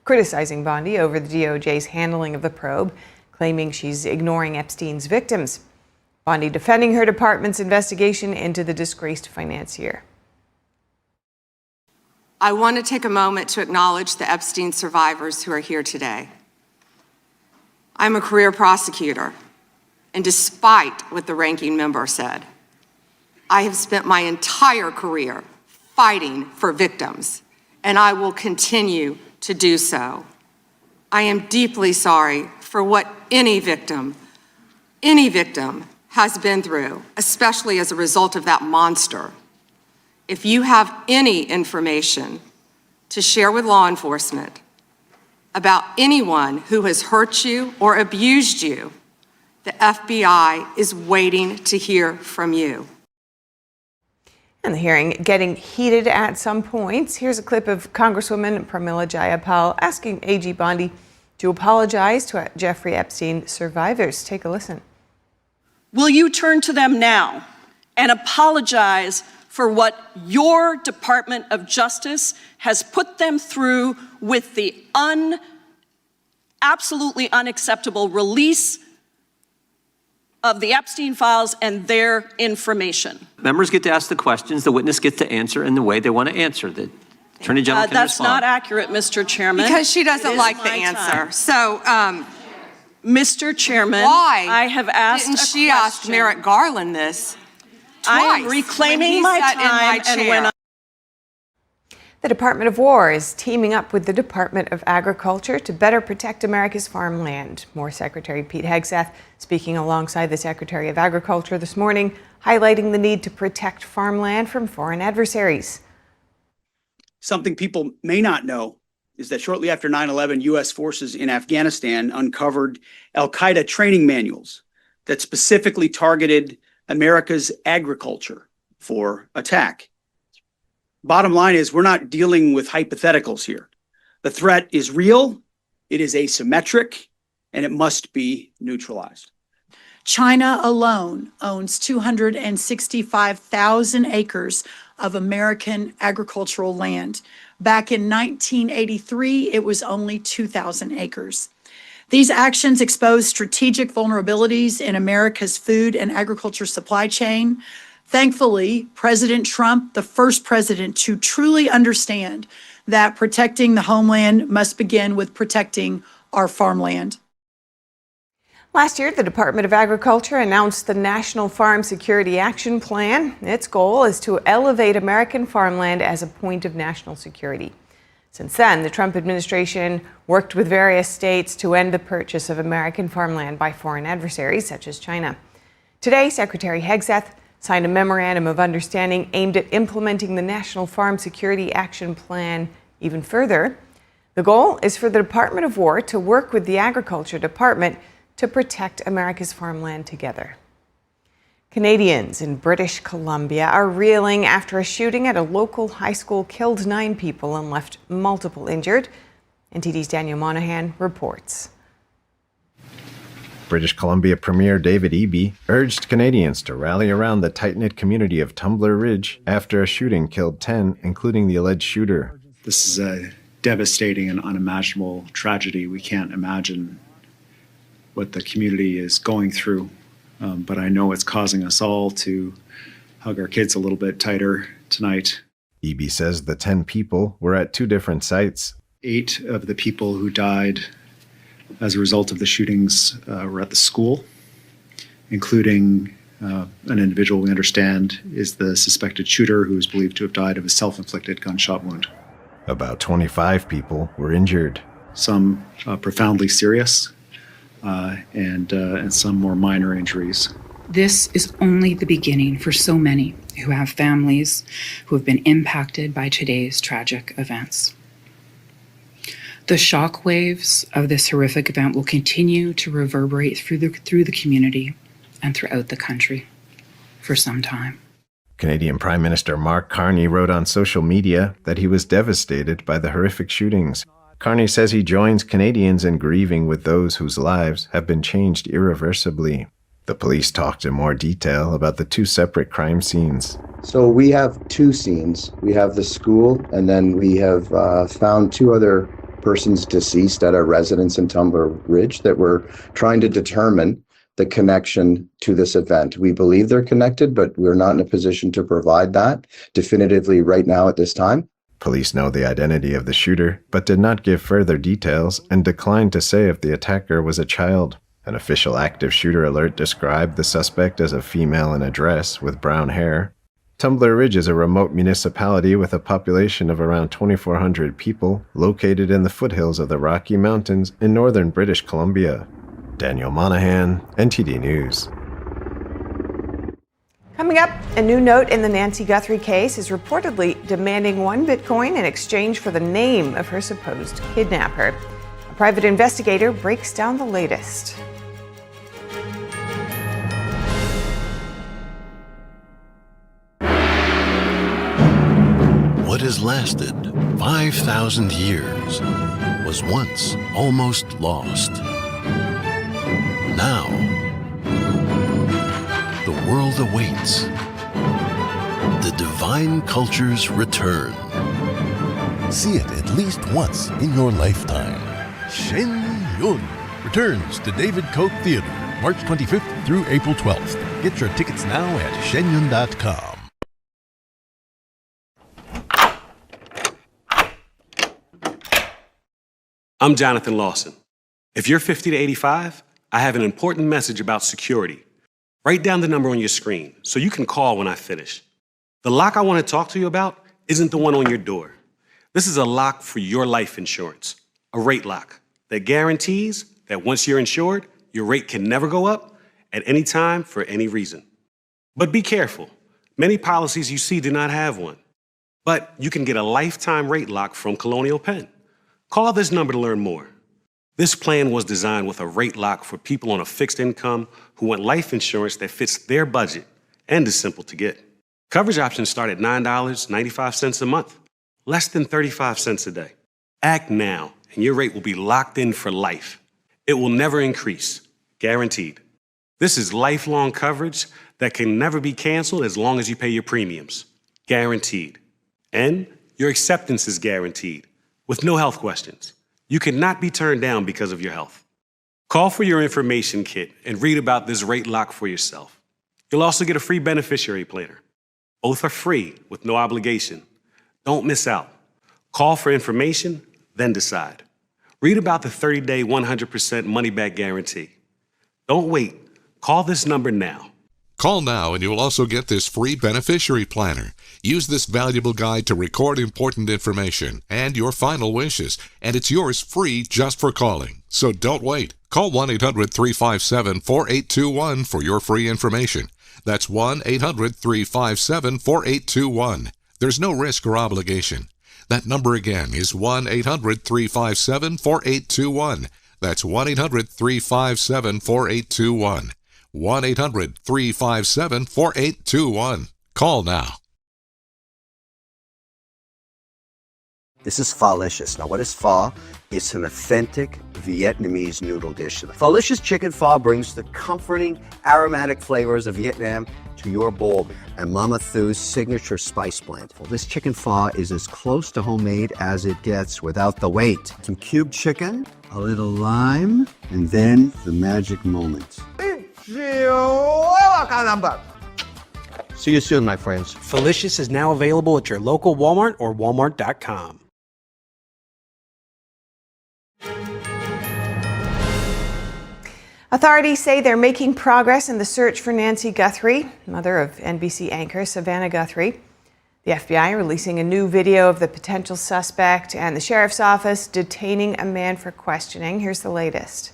criticizing Bondi over the DOJ's handling of the probe, claiming she's ignoring Epstein's victims. Bondi defending her department's investigation into the disgraced financier. I want to take a moment to acknowledge the Epstein survivors who are here today. I'm a career prosecutor, and despite what the ranking member said, I have spent my entire career fighting for victims, and I will continue to do so. I am deeply sorry for what any victim has been through, especially as a result of that monster. If you have any information to share with law enforcement about anyone who has hurt you or abused you, the FBI is waiting to hear from you. And the hearing getting heated at some points. Here's a clip of Congresswoman Pramila Jayapal asking AG Bondi to apologize to Jeffrey Epstein survivors. Take a listen. Will you turn to them now and apologize for what your Department of Justice has put them through with the absolutely unacceptable release of the Epstein files and their information? Members get to ask the questions, the witness gets to answer in the way they want to answer. The Attorney General can That's respond. not accurate, Mr. Chairman. Because she doesn't like the answer. So, Mr. Chairman, why I have asked didn't she ask Merrick Garland this twice? I am reclaiming my time, and when The Department of War is teaming up with the Department of Agriculture to better protect America's farmland. More Secretary Pete Hegseth speaking alongside the Secretary of Agriculture this morning, highlighting the need to protect farmland from foreign adversaries. Something people may not know is that shortly after 9/11, U.S. forces in Afghanistan uncovered al-Qaeda training manuals that specifically targeted America's agriculture for attack. Bottom line is we're not dealing with hypotheticals here. The threat is real It is asymmetric, and it must be neutralized. China alone owns 265,000 acres of American agricultural land. Back in 1983, it was only 2,000 acres. These actions expose strategic vulnerabilities in America's food and agriculture supply chain. Thankfully, President Trump, the first president to truly understand that protecting the homeland must begin with protecting our farmland. Last year, the Department of Agriculture announced the National Farm Security Action Plan. Its goal is to elevate American farmland as a point of national security. Since then, the Trump administration worked with various states to end the purchase of American farmland by foreign adversaries such as China. Today, Secretary Hegseth signed a memorandum of understanding aimed at implementing the National Farm Security Action Plan even further. The goal is for the Department of War to work with the Agriculture Department to protect America's farmland together. Canadians in British Columbia are reeling after a shooting at a local high school killed 9 people and left multiple injured. NTD's Daniel Monahan reports. British Columbia Premier David Eby urged Canadians to rally around the tight-knit community of Tumbler Ridge after a shooting killed 10, including the alleged shooter. This is a devastating and unimaginable tragedy. We can't imagine what the community is going through, but I know it's causing us all to hug our kids a little bit tighter tonight. Eby says the 10 people were at 2 different sites. 8 of the people who died as a result of the shootings were at the school, including an individual we understand is the suspected shooter, who is believed to have died of a self-inflicted gunshot wound. About 25 people were injured. Some profoundly serious, and some more minor injuries. This is only the beginning for so many who have families who have been impacted by today's tragic events. The shockwaves of this horrific event will continue to reverberate through the community and throughout the country for some time. Canadian Prime Minister Mark Carney wrote on social media that he was devastated by the horrific shootings. Carney says he joins Canadians in grieving with those whose lives have been changed irreversibly. The police talked in more detail about the 2 separate crime scenes. So we have 2 scenes. We have the school, and then we have found 2 other persons deceased at a residence in Tumbler Ridge that we're trying to determine the connection to this event. We believe they're connected, but we're not in a position to provide that definitively right now at this time. Police know the identity of the shooter, but did not give further details and declined to say if the attacker was a child. An official active shooter alert described the suspect as a female in a dress with brown hair. Tumbler Ridge is a remote municipality with a population of around 2,400 people, located in the foothills of the Rocky Mountains in northern British Columbia. Daniel Monahan, NTD News. Coming up, a new note in the Nancy Guthrie case is reportedly demanding 1 Bitcoin in exchange for the name of her supposed kidnapper. A private investigator breaks down the latest. What has lasted 5,000 years was once almost lost. Now, the world awaits the divine culture's return. See it at least once in your lifetime. Shen Yun returns to David Koch Theater, March 25th through April 12th. Get your tickets now at shenyun.com. I'm Jonathan Lawson. If you're 50 to 85, I have an important message about security. Write down the number on your screen so you can call when I finish. The lock I want to talk to you about isn't the one on your door. This is a lock for your life insurance, a rate lock that guarantees that once you're insured, your rate can never go up at any time for any reason. But be careful. Many policies you see do not have one. But you can get a lifetime rate lock from Colonial Penn. Call this number to learn more. This plan was designed with a rate lock for people on a fixed income who want life insurance that fits their budget and is simple to get. Coverage options start at $9.95 a month, less than 35 cents a day. Act now and your rate will be locked in for life. It will never increase, guaranteed. This is lifelong coverage that can never be canceled as long as you pay your premiums, guaranteed. And your acceptance is guaranteed, with no health questions. You cannot be turned down because of your health. Call for your information kit and read about this rate lock for yourself. You'll also get a free beneficiary planner. Both are free with no obligation. Don't miss out. Call for information, then decide. Read about the 30-day 100% money-back guarantee. Don't wait. Call this number now. Call now and you will also get this free beneficiary planner. Use this valuable guide to record important information and your final wishes, and it's yours free just for calling. So don't wait. Call 1-800-357-4821 for your free information. That's 1-800-357-4821. There's no risk or obligation. That number again is 1-800-357-4821. That's 1-800-357-4821. 1-800-357-4821. Call now. This is Pho-licious. Now, what is pho? It's an authentic Vietnamese noodle dish. The Pho-licious chicken pho brings the comforting, aromatic flavors of Vietnam to your bowl, and Mama Thu's signature spice blend. Well, this chicken pho is as close to homemade as it gets without the wait. Some cubed chicken, a little lime, and then the magic moment. See you soon, my friends. Pho-licious is now available at your local Walmart or walmart.com. Authorities say they're making progress in the search for Nancy Guthrie, mother of NBC anchor Savannah Guthrie. The FBI releasing a new video of the potential suspect, and the sheriff's office detaining a man for questioning. Here's the latest.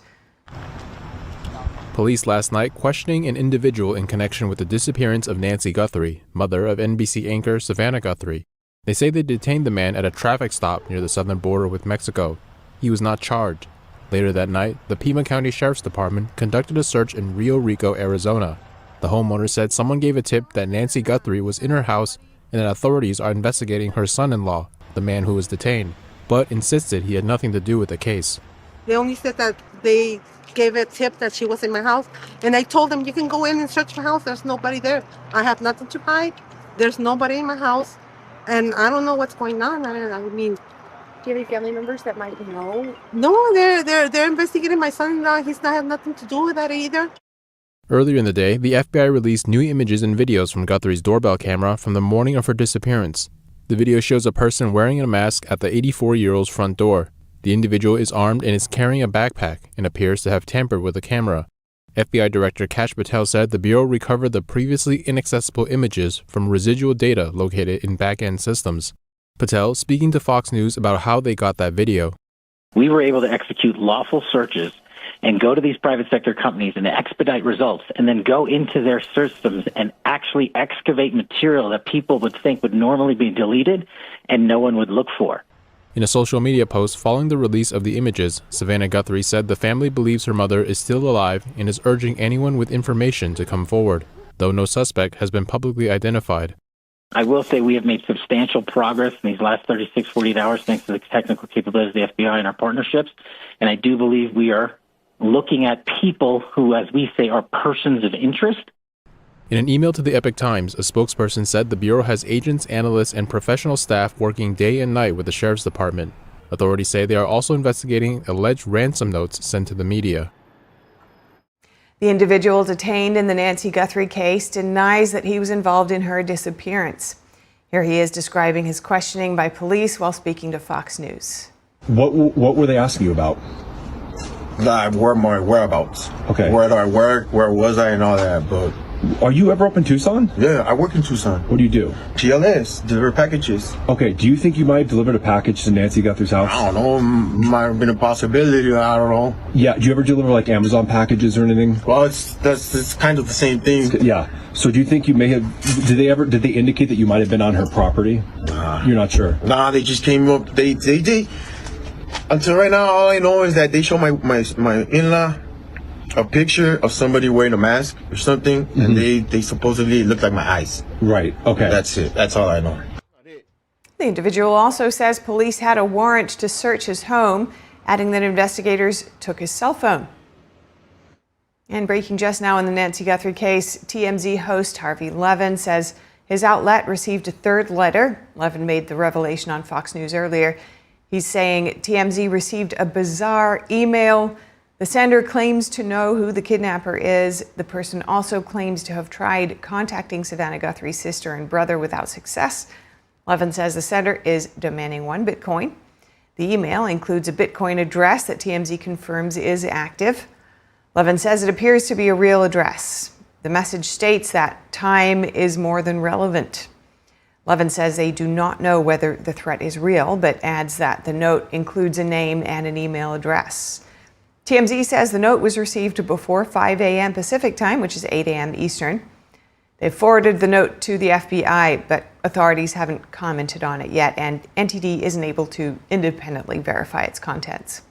Police last night questioning an individual in connection with the disappearance of Nancy Guthrie, mother of NBC anchor Savannah Guthrie. They say they detained the man at a traffic stop near the southern border with Mexico. He was not charged. Later that night, the Pima County Sheriff's Department conducted a search in Rio Rico, Arizona. The homeowner said someone gave a tip that Nancy Guthrie was in her house and that authorities are investigating her son-in-law, the man who was detained, but insisted he had nothing to do with the case. They only said that they gave a tip that she was in my house, and I told them, you can go in and search my house. There's nobody there. I have nothing to hide. There's nobody in my house, and I don't know what's going on. I mean, do you have any family members that might know? No, they're investigating my son-in-law. He's not have nothing to do with that either. Earlier in the day, the FBI released new images and videos from Guthrie's doorbell camera from the morning of her disappearance. The video shows a person wearing a mask at the 84-year-old's front door. The individual is armed and is carrying a backpack and appears to have tampered with the camera. FBI Director Kash Patel said the Bureau recovered the previously inaccessible images from residual data located in back-end systems. Patel, speaking to Fox News about how they got that video. We were able to execute lawful searches and go to these private sector companies and expedite results, and then go into their systems and actually excavate material that people would think would normally be deleted and no one would look for. In a social media post following the release of the images, Savannah Guthrie said the family believes her mother is still alive and is urging anyone with information to come forward, though no suspect has been publicly identified. I will say we have made substantial progress in these last 36, 48 hours thanks to the technical capabilities of the FBI and our partnerships, and I do believe we are looking at people who, as we say, are persons of interest. In an email to the Epoch Times, a spokesperson said the Bureau has agents, analysts, and professional staff working day and night with the Sheriff's Department. Authorities say they are also investigating alleged ransom notes sent to the media. The individual detained in the Nancy Guthrie case denies that he was involved in her disappearance. Here he is describing his questioning by police while speaking to Fox News. What were they asking you about? Where my whereabouts. Okay. Where was I and all that, but... Are you ever up in Tucson? Yeah, I work in Tucson. What do you do? PLS, deliver packages. Okay, do you think you might have delivered a package to Nancy Guthrie's house? I don't know, might have been a possibility, I don't know. Yeah, do you ever deliver like Amazon packages or anything? Well, it's kind of the same thing. Yeah, so do you think you may have, did they indicate that you might have been on her property? Nah. You're not sure? Nah, they just came up, they until right now, all I know is that they show my in-law a picture of somebody wearing a mask or something, and they supposedly look like my eyes. Right, okay. That's it. That's all I know. The individual also says police had a warrant to search his home adding that investigators took his cell phone. And breaking just now in the Nancy Guthrie case, TMZ host Harvey Levin says his outlet received a third letter. Levin made the revelation on Fox News earlier. He's saying TMZ received a bizarre email. The sender claims to know who the kidnapper is. The person also claims to have tried contacting Savannah Guthrie's sister and brother without success. Levin says the sender is demanding 1 Bitcoin. The email includes a Bitcoin address that TMZ confirms is active. Levin says it appears to be a real address. The message states that time is more than relevant. Levin says they do not know whether the threat is real, but adds that the note includes a name and an email address. TMZ says the note was received before 5 a.m. Pacific time, which is 8 a.m. Eastern. They forwarded the note to the FBI, but authorities haven't commented on it yet, and NTD isn't able to independently verify its contents.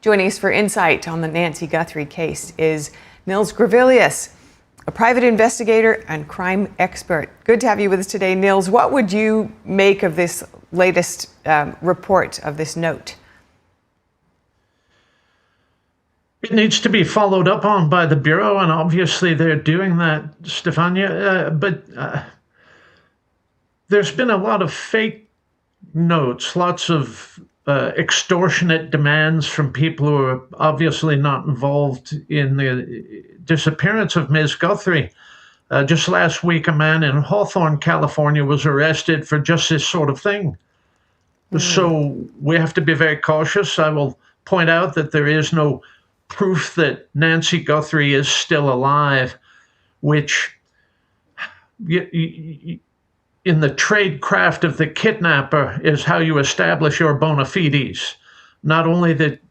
Joining us for insight on the Nancy Guthrie case is Nils Gravilius, a private investigator and crime expert. Good to have you with us today, Nils. What would you make of this latest report of this note? It needs to be followed up on by the Bureau, and obviously they're doing that, Stefania. But there's been a lot of fake notes, lots of extortionate demands from people who are obviously not involved in the disappearance of Ms. Guthrie. Just last week, a man in Hawthorne, California, was arrested for just this sort of thing. So we have to be very cautious. I will point out that there is no proof that Nancy Guthrie is still alive, which in the trade craft of the kidnapper is how you establish your bona fides. Not only that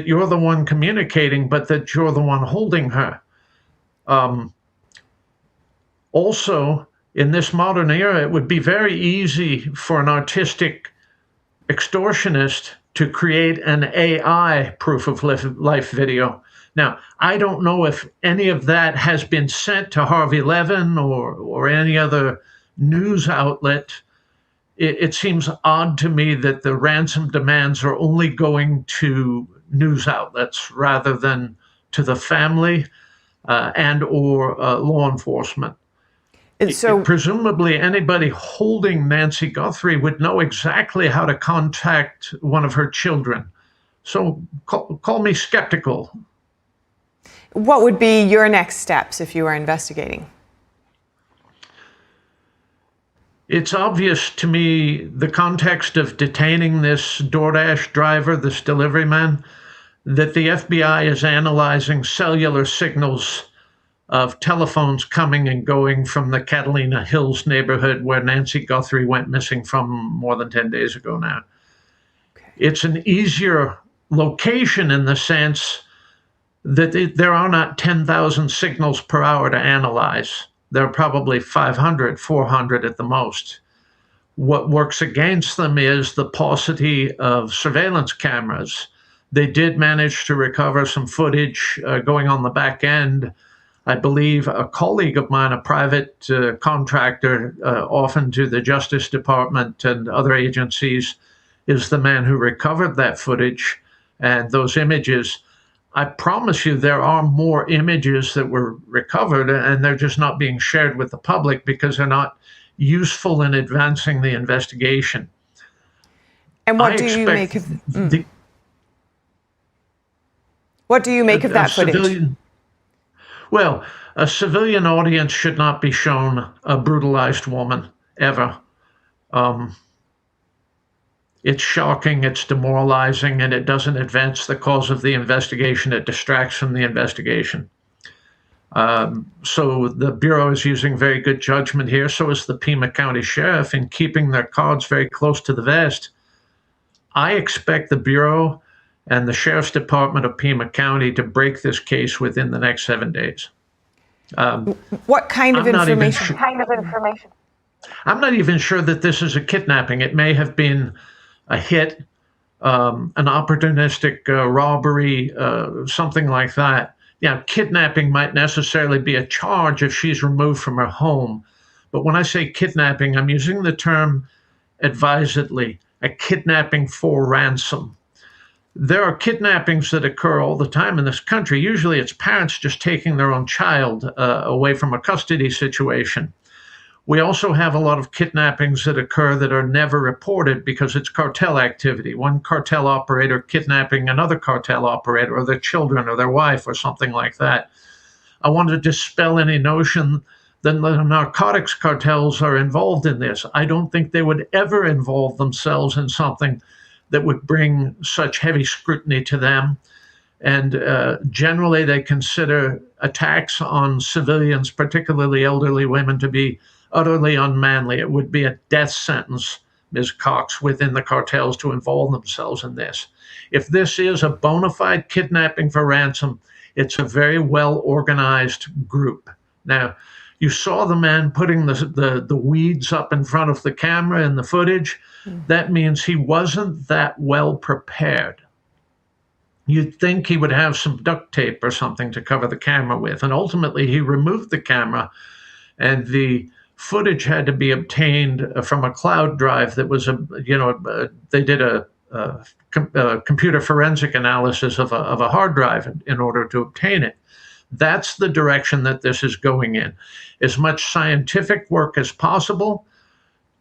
you're the one communicating, but that you're the one holding her. Also, in this modern era, it would be very easy for an artistic extortionist to create an AI proof of life video. Now, I don't know if any of that has been sent to Harvey Levin or any other news outlet. It seems odd to me that the ransom demands are only going to news outlets rather than to the family and or law enforcement. So presumably anybody holding Nancy Guthrie would know exactly how to contact one of her children. So call me skeptical. What would be your next steps if you were investigating? It's obvious to me the context of detaining this DoorDash driver, this delivery man, that the FBI is analyzing cellular signals of telephones coming and going from the Catalina Hills neighborhood where Nancy Guthrie went missing from more than 10 days ago now. Okay. It's an easier location in the sense that there are not 10,000 signals per hour to analyze. There are probably 500, 400 at the most. What works against them is the paucity of surveillance cameras. They did manage to recover some footage going on the back end. I believe a colleague of mine, a private contractor, often to the Justice Department and other agencies, is the man who recovered that footage and those images. I promise you there are more images that were recovered, and they're just not being shared with the public because they're not useful in advancing the investigation. And what do you make of what do you make of that footage? Well, a civilian audience should not be shown a brutalized woman, ever. It's shocking, it's demoralizing, and it doesn't advance the cause of the investigation. It distracts from the investigation. So the Bureau is using very good judgment here. So is the Pima County Sheriff in keeping their cards very close to the vest. I expect the Bureau and the Sheriff's Department of Pima County to break this case within the next 7 days. What kind of information? I'm not even sure that this is a kidnapping. It may have been a hit, an opportunistic robbery, something like that. Yeah, kidnapping might necessarily be a charge if she's removed from her home. But when I say kidnapping, I'm using the term advisedly, a kidnapping for ransom. There are kidnappings that occur all the time in this country. Usually it's parents just taking their own child away from a custody situation. We also have a lot of kidnappings that occur that are never reported because it's cartel activity. One cartel operator kidnapping another cartel operator or their children or their wife or something like that. I want to dispel any notion that the narcotics cartels are involved in this. I don't think they would ever involve themselves in something that would bring such heavy scrutiny to them. And generally, they consider attacks on civilians, particularly elderly women, to be utterly unmanly. It would be a death sentence, Ms. Cox, within the cartels to involve themselves in this. If this is a bona fide kidnapping for ransom, it's a very well-organized group. Now, you saw the man putting the weeds up in front of the camera in the footage. That means he wasn't that well prepared. You'd think he would have some duct tape or something to cover the camera with. And ultimately, he removed the camera, and the footage had to be obtained from a cloud drive that was, they did a computer forensic analysis of a hard drive in order to obtain it. That's the direction that this is going in. As much scientific work as possible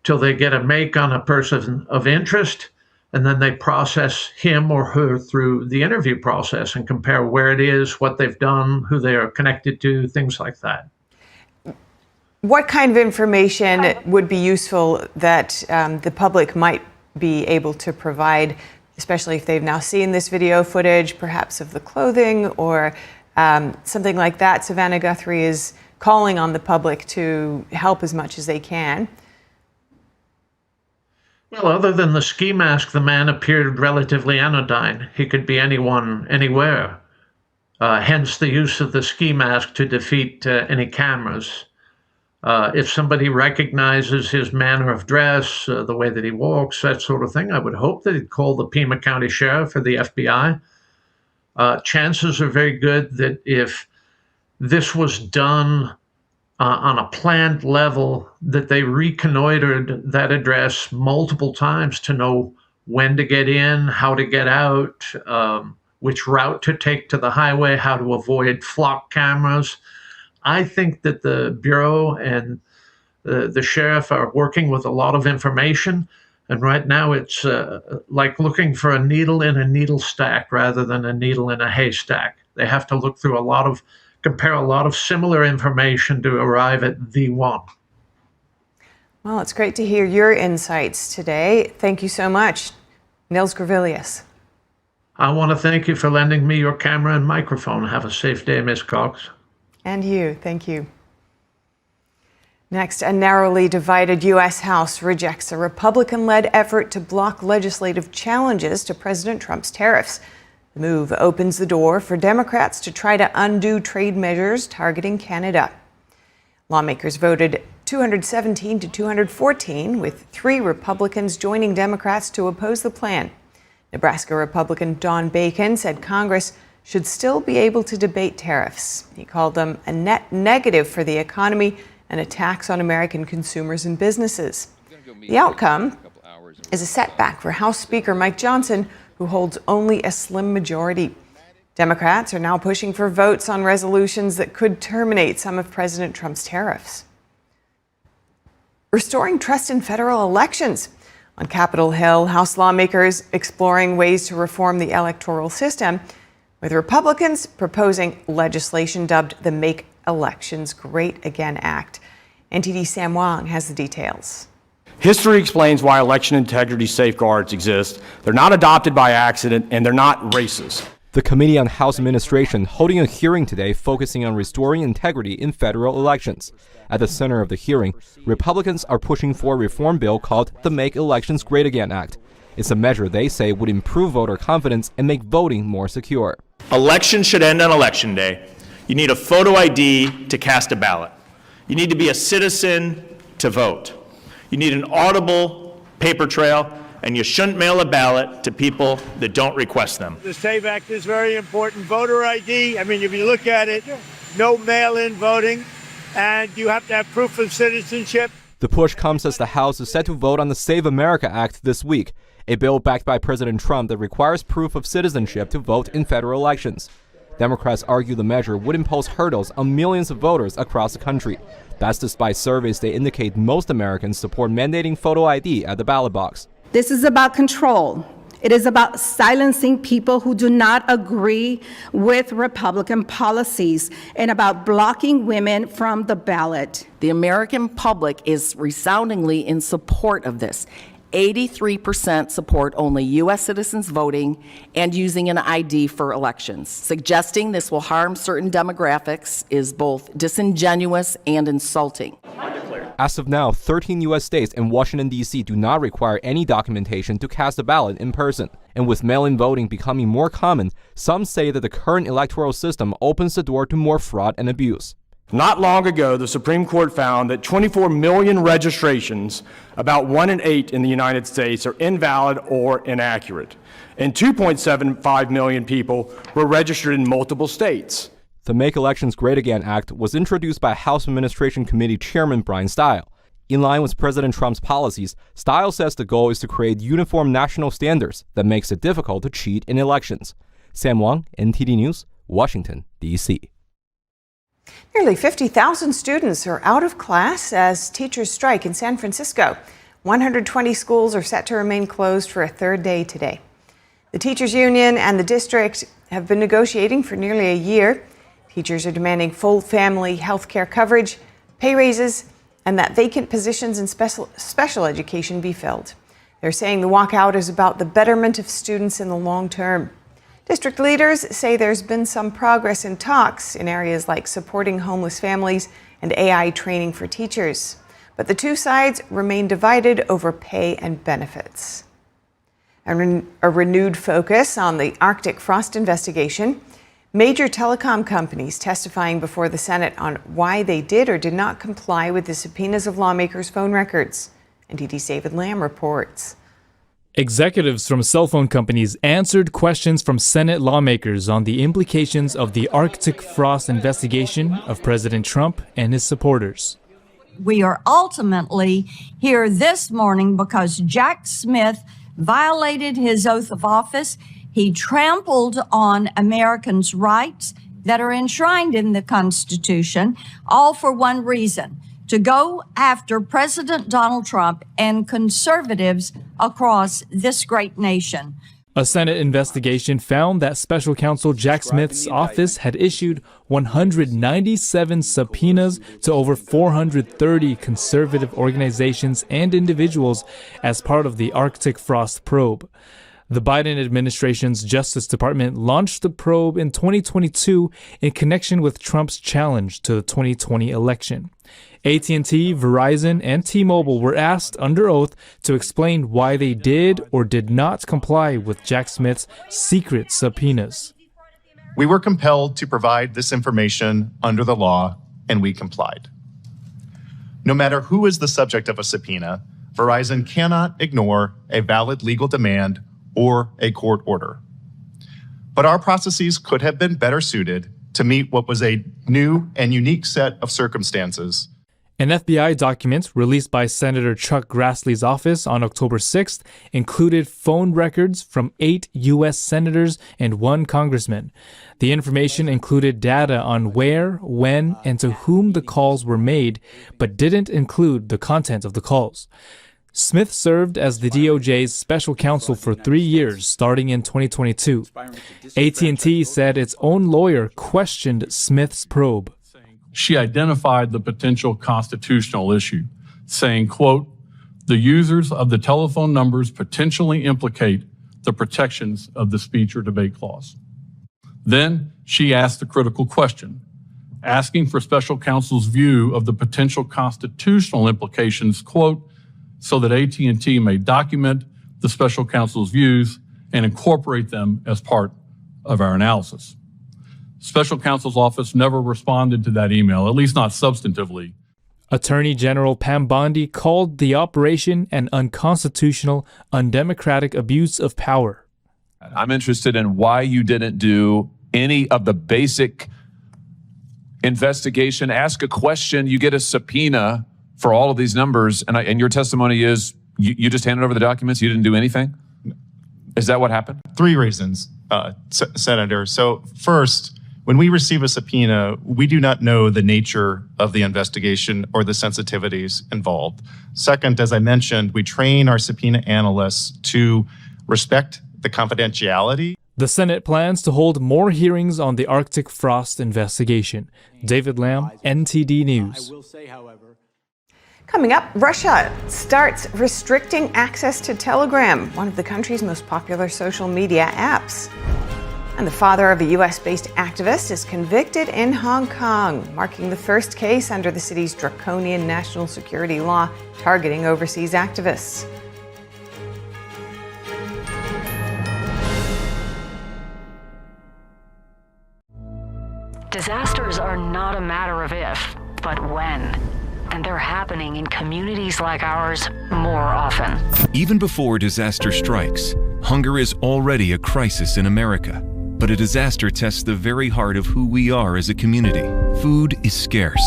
till they get a make on a person of interest, and then they process him or her through the interview process and compare where it is, what they've done, who they are connected to, things like that. What kind of information would be useful that the public might be able to provide, especially if they've now seen this video footage, perhaps of the clothing or something like that? Savannah Guthrie is calling on the public to help as much as they can. Well, other than the ski mask, the man appeared relatively anodyne. He could be anyone, anywhere. Hence the use of the ski mask to defeat any cameras. If somebody recognizes his manner of dress, the way that he walks, that sort of thing, I would hope that he'd call the Pima County Sheriff or the FBI. Chances are very good that if this was done on a planned level, that they reconnoitered that address multiple times to know when to get in, how to get out, which route to take to the highway, how to avoid flock cameras. I think that the Bureau and the sheriff are working with a lot of information. And right now it's like looking for a needle in a needle stack rather than a needle in a haystack. They have to look through compare a lot of similar information to arrive at the one. Well, it's great to hear your insights today. Thank you so much, Nils Gravilius. I want to thank you for lending me your camera and microphone. Have a safe day, Ms. Cox. And you. Thank you. Next, a narrowly divided U.S. House rejects a Republican-led effort to block legislative challenges to President Trump's tariffs. The move opens the door for Democrats to try to undo trade measures targeting Canada. Lawmakers voted 217 to 214, with 3 Republicans joining Democrats to oppose the plan. Nebraska Republican Don Bacon said Congress should still be able to debate tariffs. He called them a net negative for the economy and a tax on American consumers and businesses. The outcome is a setback for House Speaker Mike Johnson, who holds only a slim majority. Democrats are now pushing for votes on resolutions that could terminate some of President Trump's tariffs. Restoring trust in federal elections. On Capitol Hill, House lawmakers exploring ways to reform the electoral system, with Republicans proposing legislation dubbed the Make Elections Great Again Act. NTD Sam Wong has the details. History explains why election integrity safeguards exist. They're not adopted by accident, and they're not racist. The Committee on House Administration holding a hearing today focusing on restoring integrity in federal elections. At the center of the hearing, Republicans are pushing for a reform bill called the Make Elections Great Again Act. It's a measure they say would improve voter confidence and make voting more secure. Elections should end on Election Day. You need a photo ID to cast a ballot. You need to be a citizen to vote. You need an audible paper trail, and you shouldn't mail a ballot to people that don't request them. The SAVE Act is very important. Voter ID, I mean, if you look at it, no mail-in voting, and you have to have proof of citizenship. The push comes as the House is set to vote on the Save America Act this week. a bill backed by President Trump that requires proof of citizenship to vote in federal elections. Democrats argue the measure would impose hurdles on millions of voters across the country. That's despite surveys that indicate most Americans support mandating photo ID at the ballot box. This is about control. It is about silencing people who do not agree with Republican policies and about blocking women from the ballot. The American public is resoundingly in support of this. 83% support only U.S. citizens voting and using an ID for elections. Suggesting this will harm certain demographics is both disingenuous and insulting. As of now, 13 U.S. states and Washington, D.C. do not require any documentation to cast a ballot in person. And with mail-in voting becoming more common, some say that the current electoral system opens the door to more fraud and abuse. Not long ago, the Supreme Court found that 24 million registrations, about 1 in 8 in the United States, are invalid or inaccurate, and 2.75 million people were registered in multiple states. The Make Elections Great Again Act was introduced by House Administration Committee Chairman Brian Stile. In line with President Trump's policies, Stile says the goal is to create uniform national standards that makes it difficult to cheat in elections. Sam Wang, NTD News, Washington, D.C. Nearly 50,000 students are out of class as teachers strike in San Francisco. 120 schools are set to remain closed for a third day today. The teachers union and the district have been negotiating for nearly a year. Teachers are demanding full family health care coverage, pay raises, and that vacant positions in special education be filled. They're saying the walkout is about the betterment of students in the long term. District leaders say there's been some progress in talks in areas like supporting homeless families and AI training for teachers. But the two sides remain divided over pay and benefits. A renewed focus on the Arctic frost investigation. Major telecom companies testifying before the Senate on why they did or did not comply with the subpoenas of lawmakers' phone records. NTD's David Lamb reports. Executives from cell phone companies answered questions from Senate lawmakers on the implications of the Arctic frost investigation of President Trump and his supporters. We are ultimately here this morning because Jack Smith violated his oath of office. He trampled on Americans' rights that are enshrined in the Constitution, all for one reason: to go after President Donald Trump and conservatives across this great nation. A Senate investigation found that Special Counsel Jack Smith's office had issued 197 subpoenas to over 430 conservative organizations and individuals as part of the Arctic frost probe. The Biden administration's Justice Department launched the probe in 2022 in connection with Trump's challenge to the 2020 election. AT&T, Verizon, and T-Mobile were asked under oath to explain why they did or did not comply with Jack Smith's secret subpoenas. We were compelled to provide this information under the law, and we complied. No matter who is the subject of a subpoena, Verizon cannot ignore a valid legal demand or a court order. But our processes could have been better suited to meet what was a new and unique set of circumstances. An FBI document released by Senator Chuck Grassley's office on October 6th included phone records from 8 U.S. senators and 1 congressman. The information included data on where, when, and to whom the calls were made, but didn't include the content of the calls. Smith served as the DOJ's special counsel for 3 years, starting in 2022. AT&T said its own lawyer questioned Smith's probe. She identified the potential constitutional issue, saying, quote, "The users of the telephone numbers potentially implicate the protections of the speech or debate clause." Then she asked the critical question, asking for special counsel's view of the potential constitutional implications, quote, "so that AT&T may document the special counsel's views and incorporate them as part of our analysis." Special counsel's office never responded to that email, at least not substantively. Attorney General Pam Bondi called the operation an unconstitutional, undemocratic abuse of power. I'm interested in why you didn't do any of the basic investigation. Ask a question, you get a subpoena for all of these numbers, and your testimony is you just handed over the documents, you didn't do anything? Is that what happened? 3 reasons, Senator. So first, when we receive a subpoena, we do not know the nature of the investigation or the sensitivities involved. Second, as I mentioned, we train our subpoena analysts to respect the confidentiality. The Senate plans to hold more hearings on the Arctic frost investigation. David Lamb, NTD News. Coming up, Russia starts restricting access to Telegram, one of the country's most popular social media apps. And the father of a U.S.-based activist is convicted in Hong Kong, marking the first case under the city's draconian national security law targeting overseas activists. Disasters are not a matter of if, but when. And they're happening in communities like ours more often. Even before disaster strikes, hunger is already a crisis in America. But a disaster tests the very heart of who we are as a community. Food is scarce.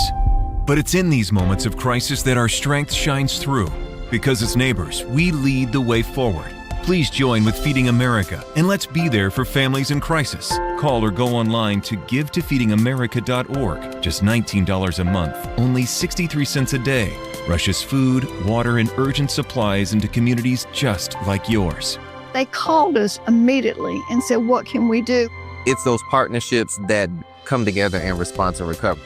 But it's in these moments of crisis that our strength shines through. Because as neighbors, we lead the way forward. Please join with Feeding America, and let's be there for families in crisis. Call or go online to givetofeedingamerica.org. Just $19 a month, only 63 cents a day. Rushes food, water, and urgent supplies into communities just like yours. They called us immediately and said, what can we do? It's those partnerships that come together and respond to recovery.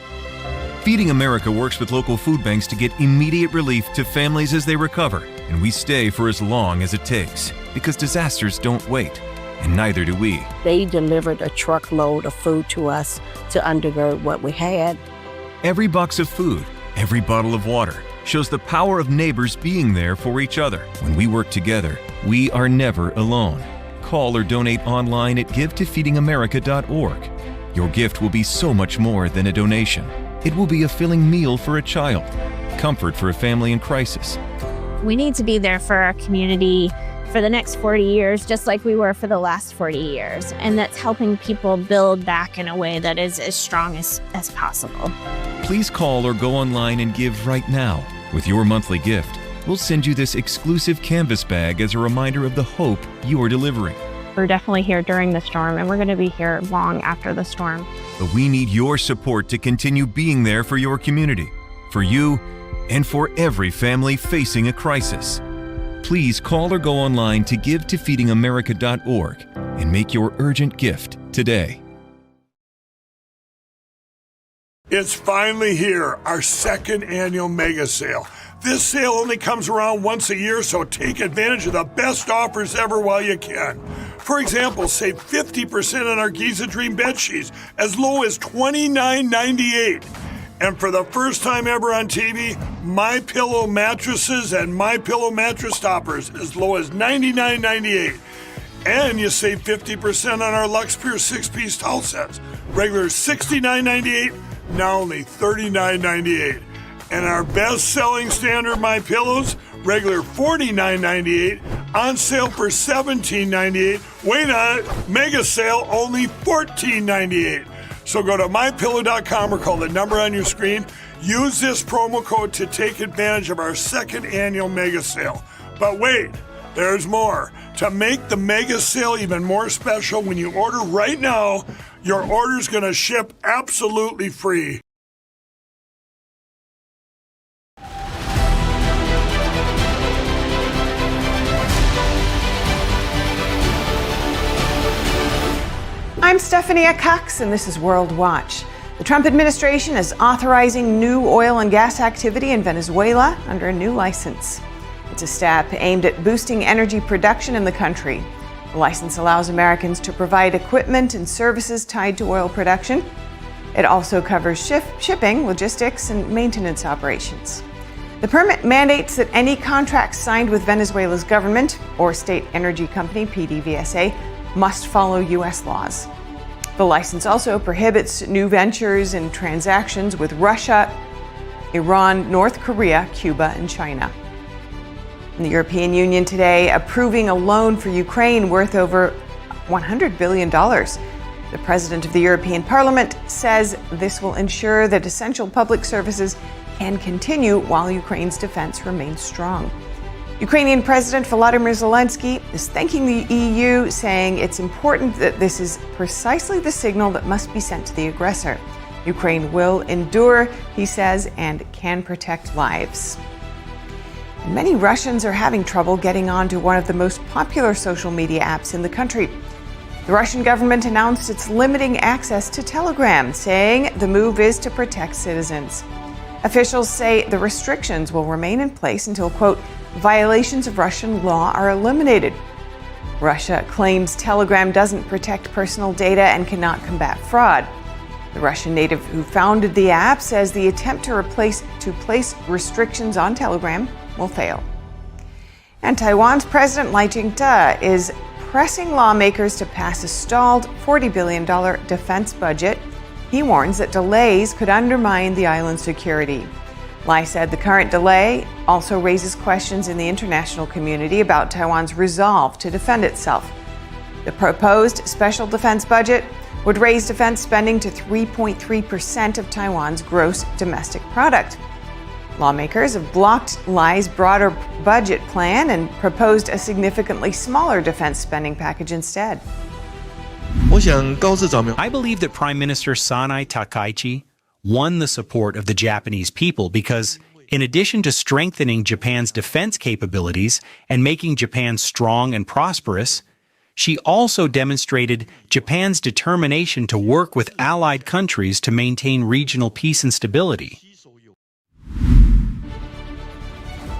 Feeding America works with local food banks to get immediate relief to families as they recover, and we stay for as long as it takes, because disasters don't wait, and neither do we. They delivered a truckload of food to us to undergird what we had. Every box of food, every bottle of water, shows the power of neighbors being there for each other. When we work together, we are never alone. Call or donate online at givetofeedingamerica.org. Your gift will be so much more than a donation. It will be a filling meal for a child, comfort for a family in crisis. We need to be there for our community for the next 40 years, just like we were for the last 40 years. And that's helping people build back in a way that is as strong as possible. Please call or go online and give right now. With your monthly gift, we'll send you this exclusive canvas bag as a reminder of the hope you are delivering. We're definitely here during the storm, and we're going to be here long after the storm. But we need your support to continue being there for your community, for you, and for every family facing a crisis. Please call or go online to givetofeedingamerica.org and make your urgent gift today. It's finally here, our second annual mega sale. This sale only comes around once a year, so take advantage of the best offers ever while you can. For example, save 50% on our Giza Dream bed sheets, as low as $29.98. And for the first time ever on TV, MyPillow mattresses and MyPillow mattress toppers, as low as $99.98. And you save 50% on our Lux Pure 6-piece towel sets, regular $69.98, now only $39.98. And our best-selling standard MyPillows, regular $49.98, on sale for $17.98. Wait on it, mega sale, only $14.98. So go to MyPillow.com or call the number on your screen. Use this promo code to take advantage of our second annual mega sale. But wait, there's more. To make the mega sale even more special, when you order right now, your order's going to ship absolutely free. I'm Stephanie Cox, and this is World Watch. The Trump administration is authorizing new oil and gas activity in Venezuela under a new license. It's a step aimed at boosting energy production in the country. The license allows Americans to provide equipment and services tied to oil production. It also covers shipping, logistics, and maintenance operations. The permit mandates that any contracts signed with Venezuela's government or state energy company, PDVSA, must follow U.S. laws. The license also prohibits new ventures and transactions with Russia, Iran, North Korea, Cuba, and China. And the European Union today approving a loan for Ukraine worth over $100 billion. The president of the European Parliament says this will ensure that essential public services can continue while Ukraine's defense remains strong. Ukrainian President Volodymyr Zelensky is thanking the EU, saying it's important that this is precisely the signal that must be sent to the aggressor. Ukraine will endure, he says, and can protect lives. Many Russians are having trouble getting onto one of the most popular social media apps in the country. The Russian government announced it's limiting access to Telegram, saying the move is to protect citizens. Officials say the restrictions will remain in place until, quote, violations of Russian law are eliminated. Russia claims Telegram doesn't protect personal data and cannot combat fraud. The Russian native who founded the app says the attempt to place restrictions on Telegram will fail. And Taiwan's President Lai Ching-te is pressing lawmakers to pass a stalled $40 billion defense budget. He warns that delays could undermine the island's security. Lai said the current delay also raises questions in the international community about Taiwan's resolve to defend itself. The proposed special defense budget would raise defense spending to 3.3% of Taiwan's gross domestic product. Lawmakers have blocked Lai's broader budget plan and proposed a significantly smaller defense spending package instead. I believe that Prime Minister Sanai Takaichi won the support of the Japanese people because, in addition to strengthening Japan's defense capabilities and making Japan strong and prosperous, she also demonstrated Japan's determination to work with allied countries to maintain regional peace and stability.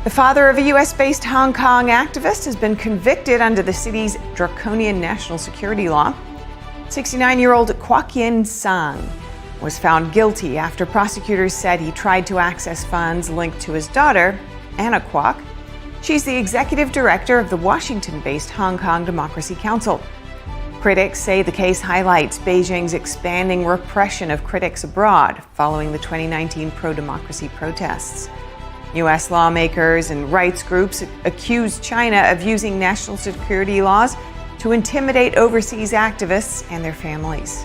The father of a U.S.-based Hong Kong activist has been convicted under the city's draconian national security law. 69-year-old Kwok Yin Sang was found guilty after prosecutors said he tried to access funds linked to his daughter, Anna Kwok. She's the executive director of the Washington-based Hong Kong Democracy Council. Critics say the case highlights Beijing's expanding repression of critics abroad following the 2019 pro-democracy protests. U.S. lawmakers and rights groups accuse China of using national security laws to intimidate overseas activists and their families.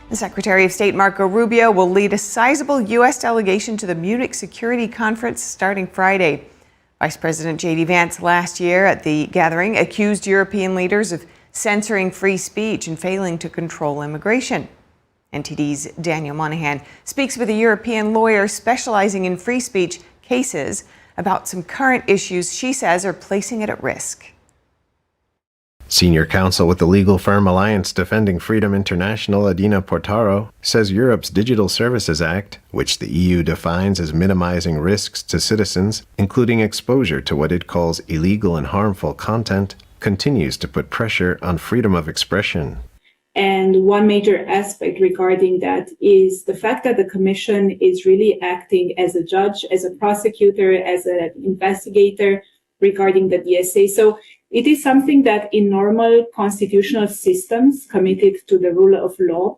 The Secretary of State Marco Rubio will lead a sizable U.S. delegation to the Munich Security Conference starting Friday. Vice President J.D. Vance last year at the gathering accused European leaders of censoring free speech and failing to control immigration. NTD's Daniel Monahan speaks with a European lawyer specializing in free speech cases about some current issues she says are placing it at risk. Senior counsel with the legal firm Alliance Defending Freedom International, Adina Portaro, says Europe's Digital Services Act, which the EU defines as minimizing risks to citizens, including exposure to what it calls illegal and harmful content, continues to put pressure on freedom of expression. And one major aspect regarding that is the fact that the Commission is really acting as a judge, as a prosecutor, as an investigator regarding the DSA. So it is something that in normal constitutional systems committed to the rule of law,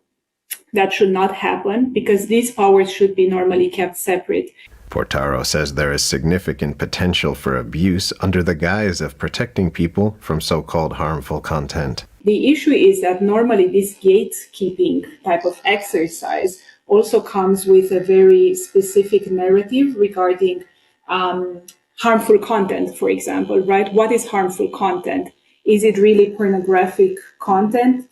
that should not happen because these powers should be normally kept separate. Portaro says there is significant potential for abuse under the guise of protecting people from so-called harmful content. The issue is that normally this gatekeeping type of exercise also comes with a very specific narrative regarding harmful content, for example, right? What is harmful content? Is it really pornographic content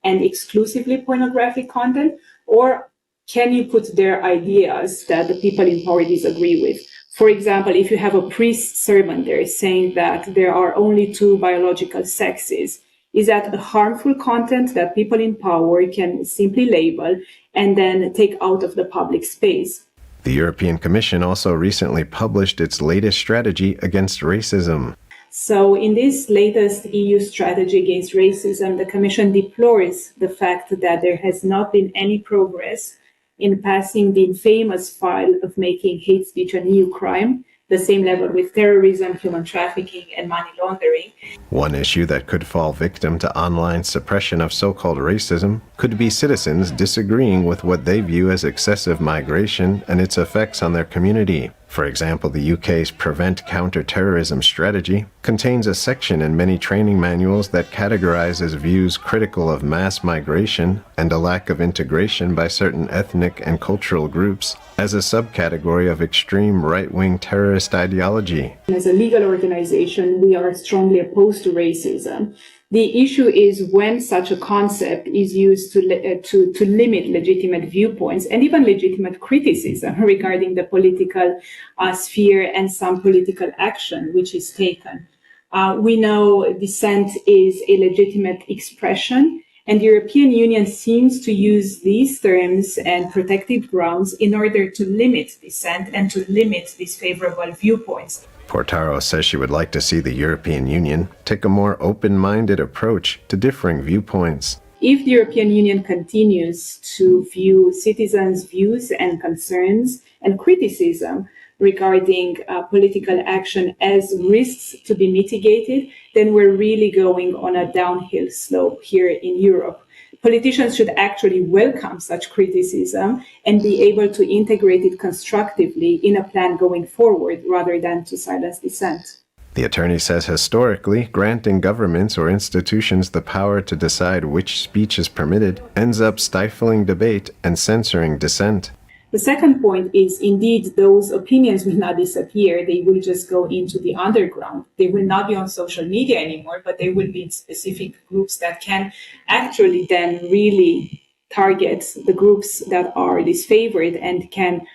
and exclusively pornographic content? Or can you put there ideas that the people in power disagree with? For example, if you have a priest sermon there saying that there are only two biological sexes, is that a harmful content that people in power can simply label and then take out of the public space? The European Commission also recently published its latest strategy against racism. So in this latest EU strategy against racism, the Commission deplores the fact that there has not been any progress in passing the infamous file of making hate speech an EU crime, the same level with terrorism, human trafficking, and money laundering. One issue that could fall victim to online suppression of so-called racism could be citizens disagreeing with what they view as excessive migration and its effects on their community. For example, the UK's Prevent Counter-Terrorism strategy contains a section in many training manuals that categorizes views critical of mass migration and a lack of integration by certain ethnic and cultural groups as a subcategory of extreme right-wing terrorist ideology. As a legal organization, we are strongly opposed to racism. The issue is when such a concept is used to limit legitimate viewpoints and even legitimate criticism regarding the political sphere and some political action which is taken. We know dissent is a legitimate expression, and the European Union seems to use these terms and protected grounds in order to limit dissent and to limit disfavorable viewpoints. Portaro says she would like to see the European Union take a more open-minded approach to differing viewpoints. If the European Union continues to view citizens' views and concerns and criticism regarding political action as risks to be mitigated, then we're really going on a downhill slope here in Europe. Politicians should actually welcome such criticism and be able to integrate it constructively in a plan going forward rather than to silence dissent. The attorney says historically, granting governments or institutions the power to decide which speech is permitted ends up stifling debate and censoring dissent. The second point is, indeed, those opinions will not disappear. They will just go into the underground. They will not be on social media anymore, but they will be in specific groups that can actually then really target the groups that are disfavored and can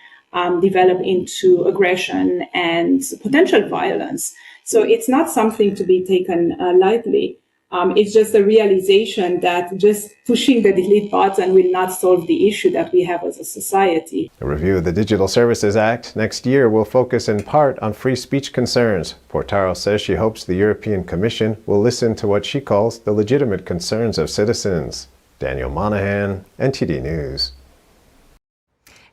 develop into aggression and potential violence. So it's not something to be taken lightly. It's just a realization that just pushing the delete button will not solve the issue that we have as a society. A review of the Digital Services Act next year will focus in part on free speech concerns. Portaro says she hopes the European Commission will listen to what she calls the legitimate concerns of citizens. Daniel Monahan, NTD News.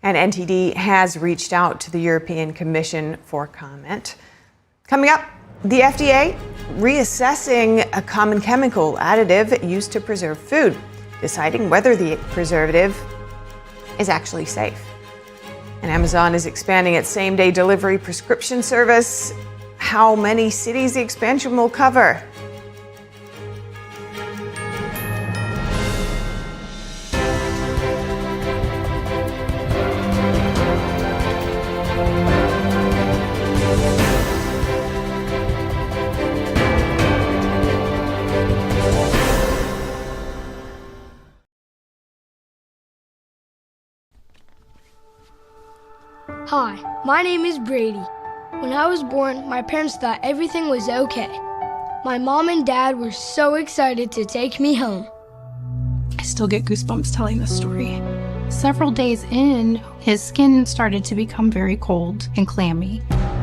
And NTD has reached out to the European Commission for comment. Coming up, the FDA reassessing a common chemical additive used to preserve food, deciding whether the preservative is actually safe. And Amazon is expanding its same-day delivery prescription service. How many cities the expansion will cover? Hi, my name is Brady. When I was born, my parents thought everything was okay. My mom and dad were so excited to take me home. I still get goosebumps telling this story. Several days in, his skin started to become very cold and clammy.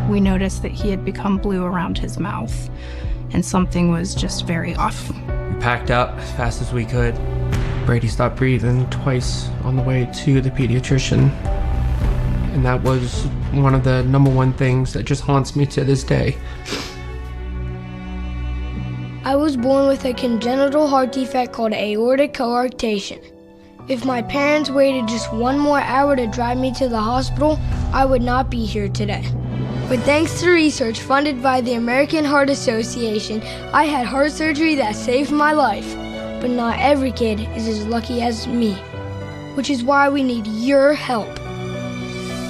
We noticed that he had become blue around his mouth, and something was just very off. We packed up as fast as we could. Brady stopped breathing twice on the way to the pediatrician. And that was one of the #1 things that just haunts me to this day. I was born with a congenital heart defect called aortic coarctation. If my parents waited just one more hour to drive me to the hospital, I would not be here today. But thanks to research funded by the American Heart Association, I had heart surgery that saved my life. But not every kid is as lucky as me, which is why we need your help.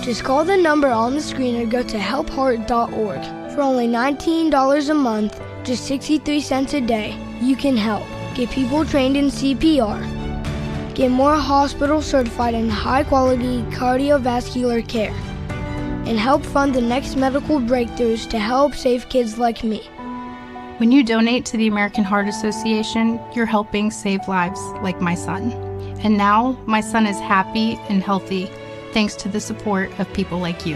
Just call the number on the screen or go to helpheart.org. For only $19 a month, just 63 cents a day, you can help. Get people trained in CPR. Get more hospitals certified in high-quality cardiovascular care. And help fund the next medical breakthroughs to help save kids like me. When you donate to the American Heart Association, you're helping save lives like my son. And now my son is happy and healthy, thanks to the support of people like you.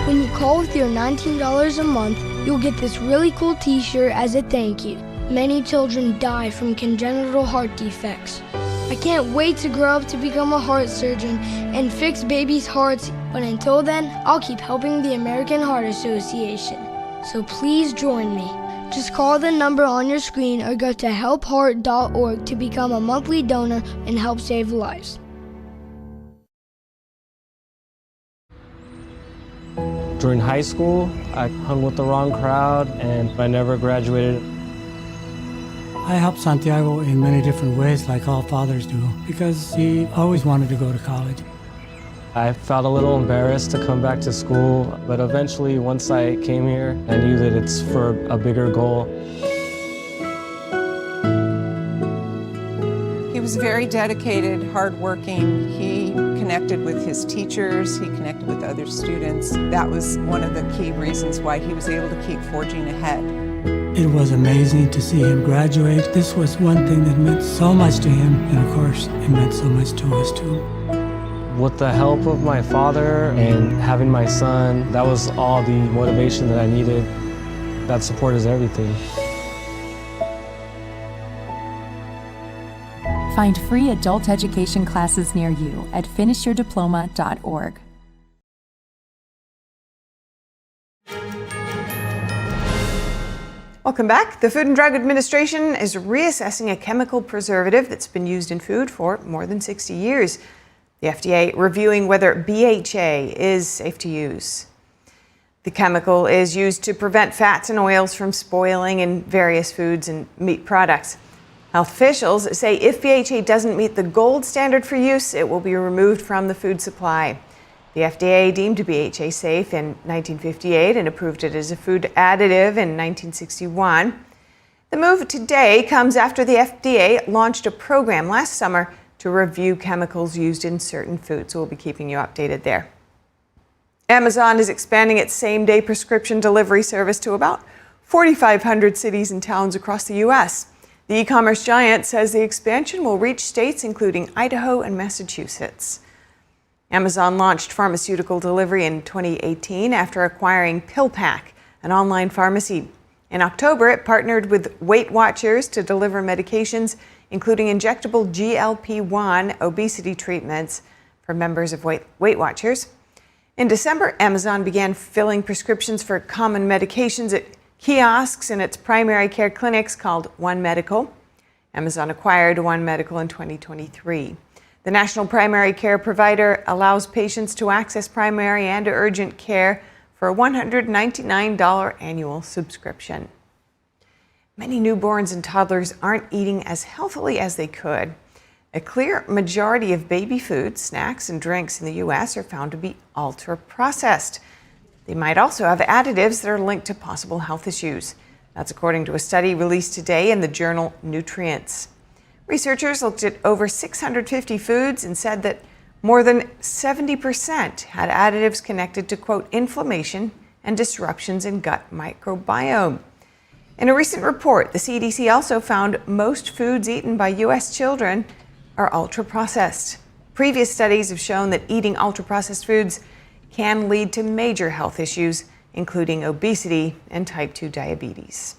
When you call with your $19 a month, you'll get this really cool t-shirt as a thank you. Many children die from congenital heart defects. I can't wait to grow up to become a heart surgeon and fix babies' hearts, but until then, I'll keep helping the American Heart Association. So please join me. Just call the number on your screen or go to helpheart.org to become a monthly donor and help save lives. During high school, I hung with the wrong crowd and I never graduated. I helped Santiago in many different ways, like all fathers do, because he always wanted to go to college. I felt a little embarrassed to come back to school, but eventually, once I came here, I knew that it's for a bigger goal. He was very dedicated, hardworking. He connected with his teachers, he connected with other students. That was one of the key reasons why he was able to keep forging ahead. It was amazing to see him graduate. This was one thing that meant so much to him, and of course, it meant so much to us too. With the help of my father and having my son, that was all the motivation that I needed. That support is everything. Find free adult education classes near you at finishyourdiploma.org. Welcome back. The Food and Drug Administration is reassessing a chemical preservative that's been used in food for more than 60 years. The FDA reviewing whether BHA is safe to use. The chemical is used to prevent fats and oils from spoiling in various foods and meat products. Health officials say if BHA doesn't meet the gold standard for use, it will be removed from the food supply. The FDA deemed BHA safe in 1958 and approved it as a food additive in 1961. The move today comes after the FDA launched a program last summer to review chemicals used in certain foods. We'll be keeping you updated there. Amazon is expanding its same-day prescription delivery service to about 4,500 cities and towns across the U.S. The e-commerce giant says the expansion will reach states including Idaho and Massachusetts. Amazon launched pharmaceutical delivery in 2018 after acquiring PillPack, an online pharmacy. In October, it partnered with Weight Watchers to deliver medications, including injectable GLP-1 obesity treatments for members of Weight Watchers. In December, Amazon began filling prescriptions for common medications at kiosks in its primary care clinics called One Medical. Amazon acquired One Medical in 2023. The national primary care provider allows patients to access primary and urgent care for a $199 annual subscription. Many newborns and toddlers aren't eating as healthily as they could. A clear majority of baby foods, snacks, and drinks in the U.S. are found to be ultra-processed. They might also have additives that are linked to possible health issues. That's according to a study released today in the journal Nutrients. Researchers looked at over 650 foods and said that more than 70% had additives connected to, quote, inflammation and disruptions in gut microbiome. In a recent report, the CDC also found most foods eaten by U.S. children are ultra-processed. Previous studies have shown that eating ultra-processed foods can lead to major health issues, including obesity and type 2 diabetes.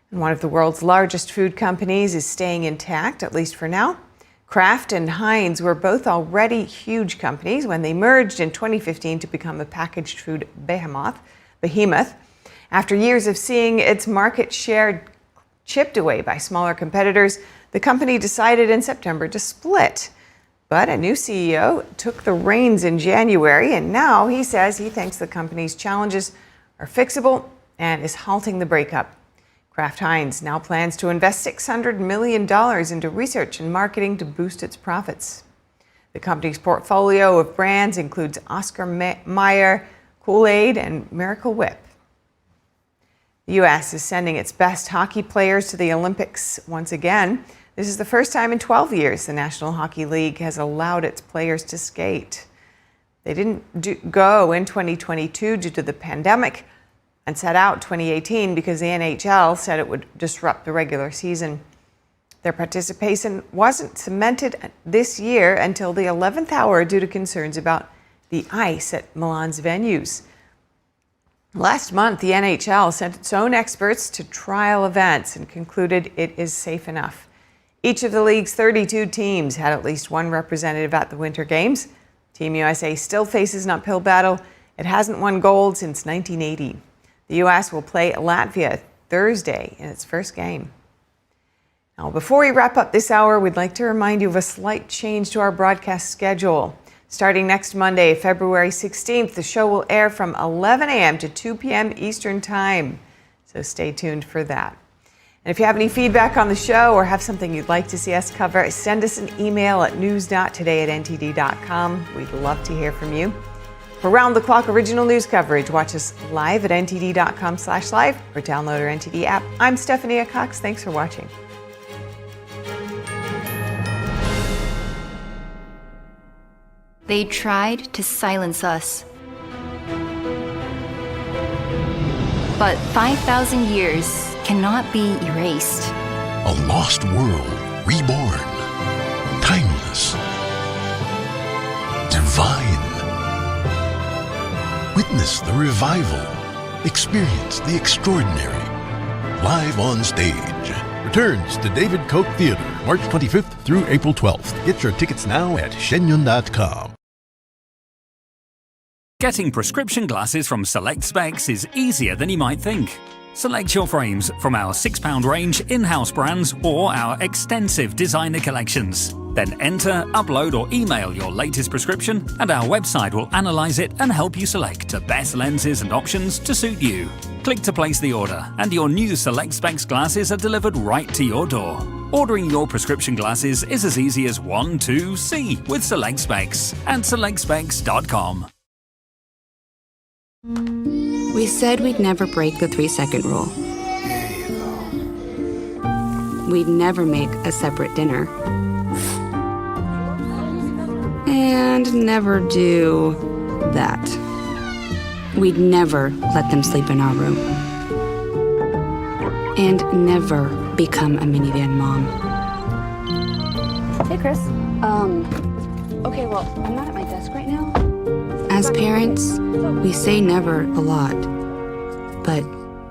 And one of the world's largest food companies is staying intact, at least for now. Kraft and Heinz were both already huge companies when they merged in 2015 to become a packaged food behemoth. After years of seeing its market share chipped away by smaller competitors, the company decided in September to split. But a new CEO took the reins in January, and now he says he thinks the company's challenges are fixable and is halting the breakup. Kraft Heinz now plans to invest $600 million into research and marketing to boost its profits. The company's portfolio of brands includes Oscar Mayer, Kool-Aid, and Miracle Whip. The U.S. is sending its best hockey players to the Olympics once again. This is the first time in 12 years the National Hockey League has allowed its players to skate. They didn't go in 2022 due to the pandemic and set out 2018 because the NHL said it would disrupt the regular season. Their participation wasn't cemented this year until the 11th hour due to concerns about the ice at Milan's venues. Last month, the NHL sent its own experts to trial events and concluded it is safe enough. Each of the league's 32 teams had at least one representative at the Winter Games. Team USA still faces an uphill battle. It hasn't won gold since 1980. The U.S. will play Latvia Thursday in its first game. Now, before we wrap up this hour, we'd like to remind you of a slight change to our broadcast schedule. Starting next Monday, February 16th, the show will air from 11 a.m. to 2 p.m. Eastern Time. So stay tuned for that. And if you have any feedback on the show or have something you'd like to see us cover, send us an email at news.today@ntd.com. We'd love to hear from you. For round-the-clock original news coverage, watch us live at ntd.com/live or download our NTD app. I'm Stephanie Cox. Thanks for watching. They tried to silence us. But 5,000 years cannot be erased. A lost world reborn. Timeless. Divine. Witness the revival. Experience the extraordinary. Live on stage. Returns to David Koch Theater, March 25th through April 12th. Get your tickets now at shenyun.com. Getting prescription glasses from Select Specs is easier than you might think. Select your frames from our £6 range in-house brands or our extensive designer collections. Then enter, upload or email your latest prescription and our website will analyze it and help you select the best lenses and options to suit you. Click to place the order and your new Select Specs glasses are delivered right to your door. Ordering your prescription glasses is as easy as 1, 2, C with Select Specs and selectspecs.com. We said we'd never break the 3-second rule. We'd never make a separate dinner. And never do that. We'd never let them sleep in our room. And never become a minivan mom. Hey, Chris. Okay, well, I'm not at my desk right now. As parents, we say never a lot, but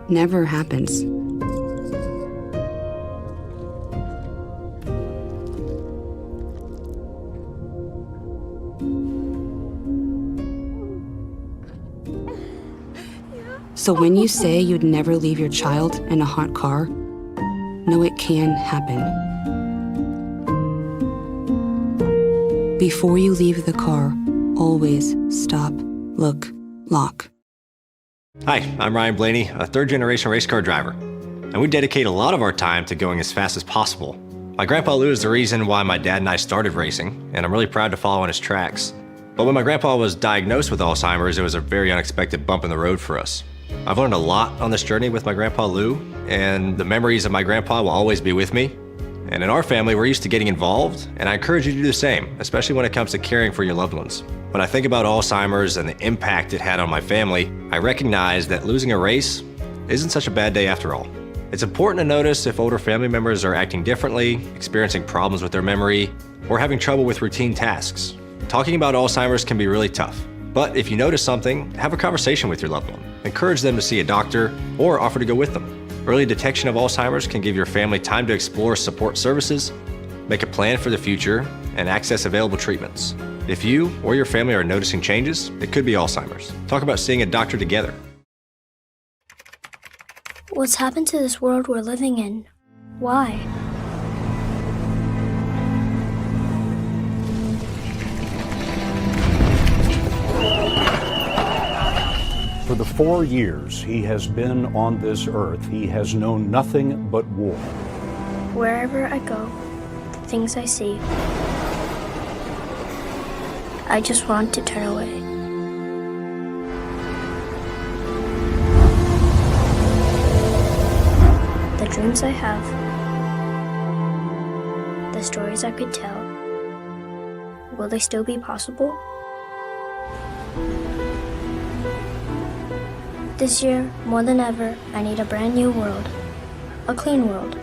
never happens. So when you say you'd never leave your child in a hot car, know it can happen. Before you leave the car, always stop, look, lock. Hi, I'm Ryan Blaney, a third-generation race car driver, and we dedicate a lot of our time to going as fast as possible. My grandpa Lou is the reason why my dad and I started racing, and I'm really proud to follow in his tracks. But when my grandpa was diagnosed with Alzheimer's, it was a very unexpected bump in the road for us. I've learned a lot on this journey with my grandpa Lou, and the memories of my grandpa will always be with me. And in our family, we're used to getting involved, and I encourage you to do the same, especially when it comes to caring for your loved ones. When I think about Alzheimer's and the impact it had on my family, I recognize that losing a race isn't such a bad day after all. It's important to notice if older family members are acting differently, experiencing problems with their memory, or having trouble with routine tasks. Talking about Alzheimer's can be really tough, but if you notice something, have a conversation with your loved one. Encourage them to see a doctor or offer to go with them. Early detection of Alzheimer's can give your family time to explore support services, make a plan for the future, and access available treatments. If you or your family are noticing changes, it could be Alzheimer's. Talk about seeing a doctor together. What's happened to this world we're living in? Why? For the 4 years he has been on this earth, he has known nothing but war. Wherever I go, the things I see, I just want to turn away. The dreams I have, the stories I could tell, will they still be possible? This year, more than ever, I need a brand new world, a clean world.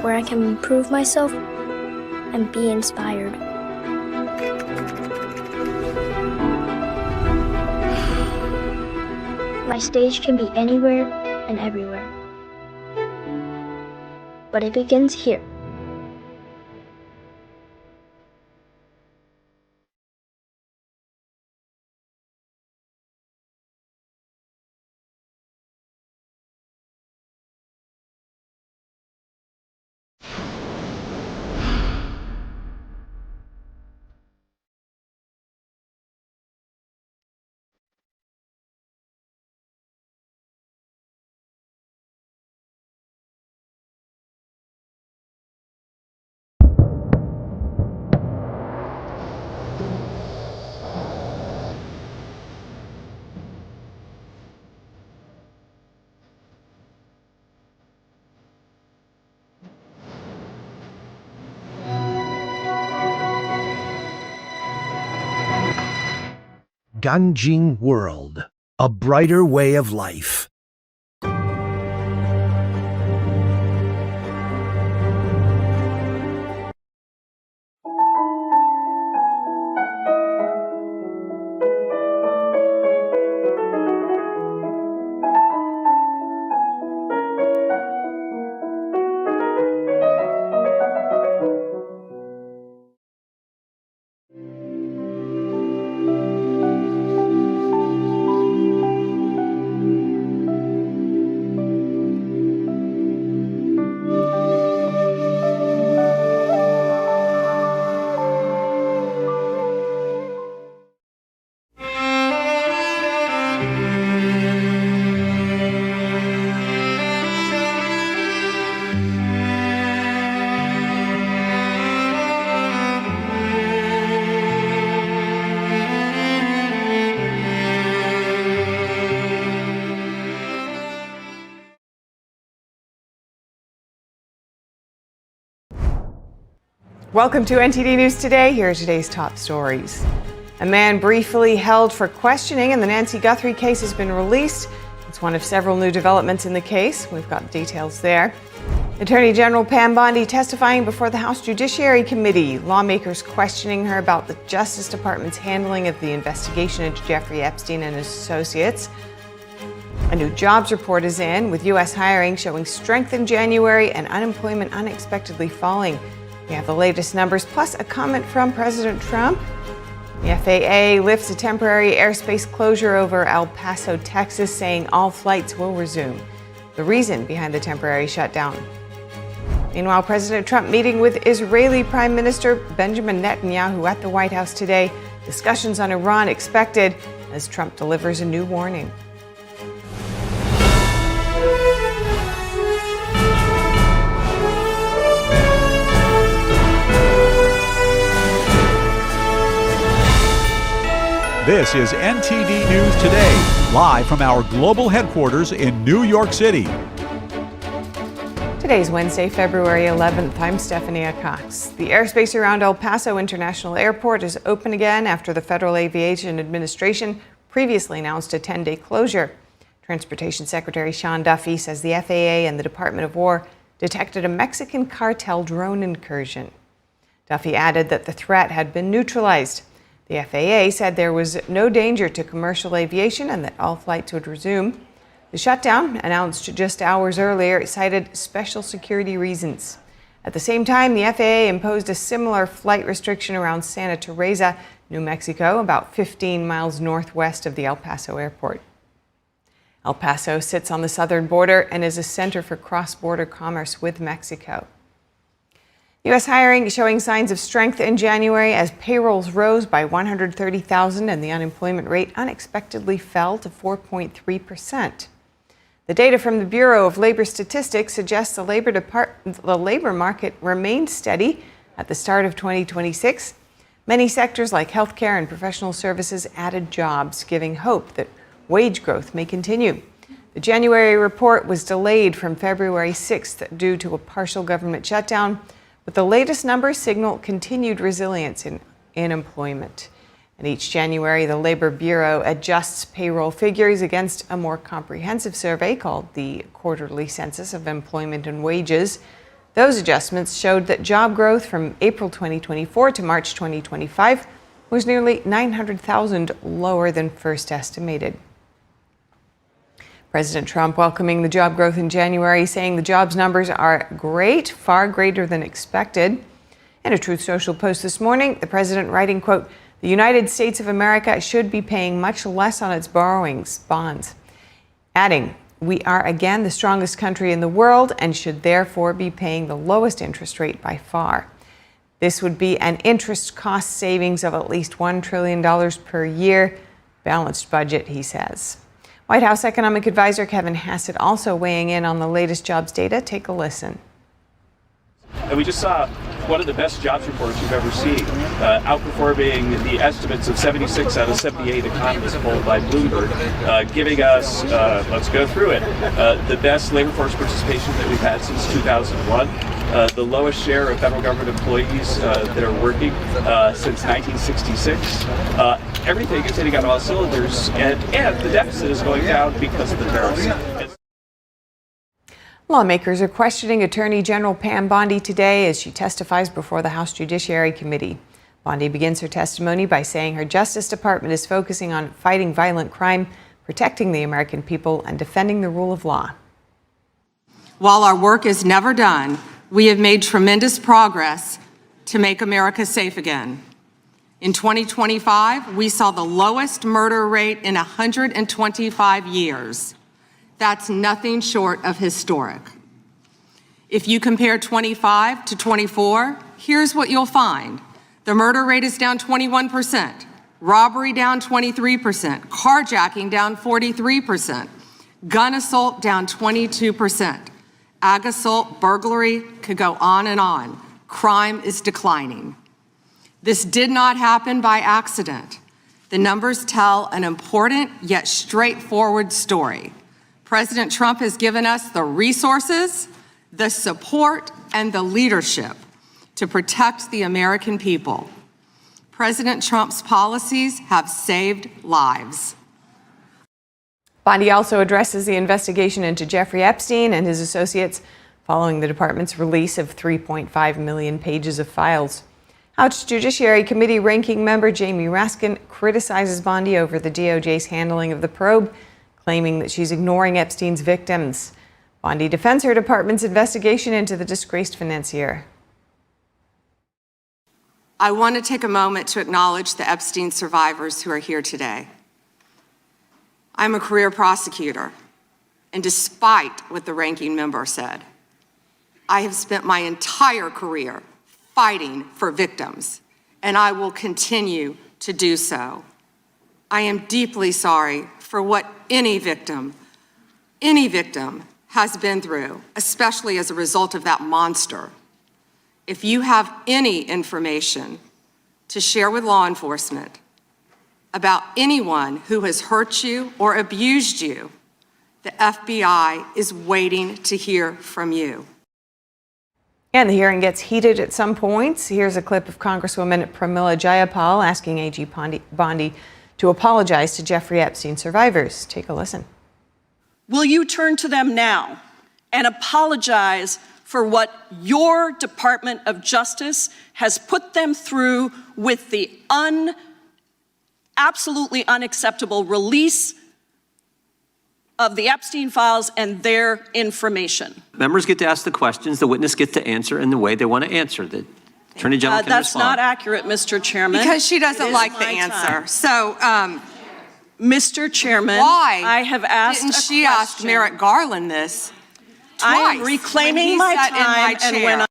Where I can improve myself and be inspired. My stage can be anywhere and everywhere. But it begins here. ganjing world, a brighter way of life. Welcome to NTD News Today. Here are today's top stories. A man briefly held for questioning in the Nancy Guthrie case has been released. It's one of several new developments in the case. We've got details there. Attorney General Pam Bondi testifying before the House Judiciary Committee. Lawmakers questioning her about the Justice Department's handling of the investigation into Jeffrey Epstein and his associates. A new jobs report is in, with U.S. hiring showing strength in January and unemployment unexpectedly falling. We have the latest numbers, plus a comment from President Trump. The FAA lifts a temporary airspace closure over El Paso, Texas, saying all flights will resume. The reason behind the temporary shutdown. Meanwhile, President Trump meeting with Israeli Prime Minister Benjamin Netanyahu at the White House today. Discussions on Iran expected as Trump delivers a new warning. This is NTD News Today, live from our global headquarters in New York City. Today's Wednesday, February 11th. I'm Stephanie Cox. The airspace around El Paso International Airport is open again after the Federal Aviation Administration previously announced a 10-day closure. Transportation Secretary Sean Duffy says the FAA and the Department of War detected a Mexican cartel drone incursion. Duffy added that the threat had been neutralized. The FAA said there was no danger to commercial aviation and that all flights would resume. The shutdown, announced just hours earlier, cited special security reasons. At the same time, the FAA imposed a similar flight restriction around Santa Teresa, New Mexico, about 15 miles northwest of the El Paso airport. El Paso sits on the southern border and is a center for cross-border commerce with Mexico. U.S. hiring showing signs of strength in January as payrolls rose by 130,000 and the unemployment rate unexpectedly fell to 4.3%. The data from the Bureau of Labor Statistics suggests the labor market remained steady at the start of 2026. Many sectors like healthcare and professional services added jobs, giving hope that wage growth may continue. The January report was delayed from February 6th due to a partial government shutdown. But the latest numbers signal continued resilience in employment. And each January, the Labor Bureau adjusts payroll figures against a more comprehensive survey called the Quarterly Census of Employment and Wages. Those adjustments showed that job growth from April 2024 to March 2025 was nearly 900,000 lower than first estimated. President Trump welcoming the job growth in January, saying the jobs numbers are great, far greater than expected. In a Truth Social post this morning, the president writing, quote, "The United States of America should be paying much less on its bonds," adding, "We are again the strongest country in the world and should therefore be paying the lowest interest rate by far. This would be an interest cost savings of at least $1 trillion per year. Balanced budget," he says. White House Economic Advisor Kevin Hassett also weighing in on the latest jobs data. Take a listen. And we just saw one of the best jobs reports you've ever seen, outperforming the estimates of 76 out of 78 economists polled by Bloomberg, giving us, let's go through it, the best labor force participation that we've had since 2001. the lowest share of federal government employees that are working since 1966. Everything is hitting on all cylinders, and the deficit is going down because of the tariffs. Lawmakers are questioning Attorney General Pam Bondi today as she testifies before the House Judiciary Committee. Bondi begins her testimony by saying her Justice Department is focusing on fighting violent crime, protecting the American people, and defending the rule of law. While our work is never done, we have made tremendous progress to make America safe again. In 2025, we saw the lowest murder rate in 125 years. That's nothing short of historic. If you compare 25 to 24, here's what you'll find. The murder rate is down 21%, robbery down 23%, carjacking down 43%, gun assault down 22%, ag assault, burglary, could go on and on. Crime is declining. This did not happen by accident. The numbers tell an important yet straightforward story. President Trump has given us the resources, the support, and the leadership to protect the American people. President Trump's policies have saved lives. Bondi also addresses the investigation into Jeffrey Epstein and his associates following the department's release of 3.5 million pages of files. House Judiciary Committee ranking member Jamie Raskin criticizes Bondi over the DOJ's handling of the probe, claiming that she's ignoring Epstein's victims. Bondi defends her department's investigation into the disgraced financier. I want to take a moment to acknowledge the Epstein survivors who are here today. I'm a career prosecutor, and despite what the ranking member said, I have spent my entire career fighting for victims, and I will continue to do so. I am deeply sorry for what any victim has been through, especially as a result of that monster. If you have any information to share with law enforcement about anyone who has hurt you or abused you, the FBI is waiting to hear from you. And the hearing gets heated at some points. Here's a clip of Congresswoman Pramila Jayapal asking AG Bondi to apologize to Jeffrey Epstein survivors. Take a listen. Will you turn to them now and apologize for what your Department of Justice has put them through with the absolutely unacceptable release of the Epstein files and their information? Members get to ask the questions, the witness gets to answer in the way they want to answer. The Attorney General can That's respond. not accurate, Mr. Chairman. Because she doesn't like the answer. Time. So, Mr. Chairman, why I have asked didn't she ask Merrick Garland this twice? I am reclaiming my time, and when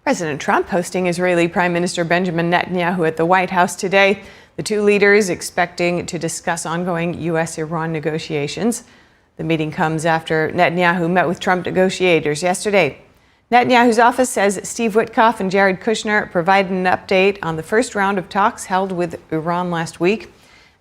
President Trump hosting Israeli Prime Minister Benjamin Netanyahu at the White House today. The two leaders expecting to discuss ongoing U.S.-Iran negotiations. The meeting comes after Netanyahu met with Trump negotiators yesterday. Netanyahu's office says Steve Witkoff and Jared Kushner provided an update on the first round of talks held with Iran last week.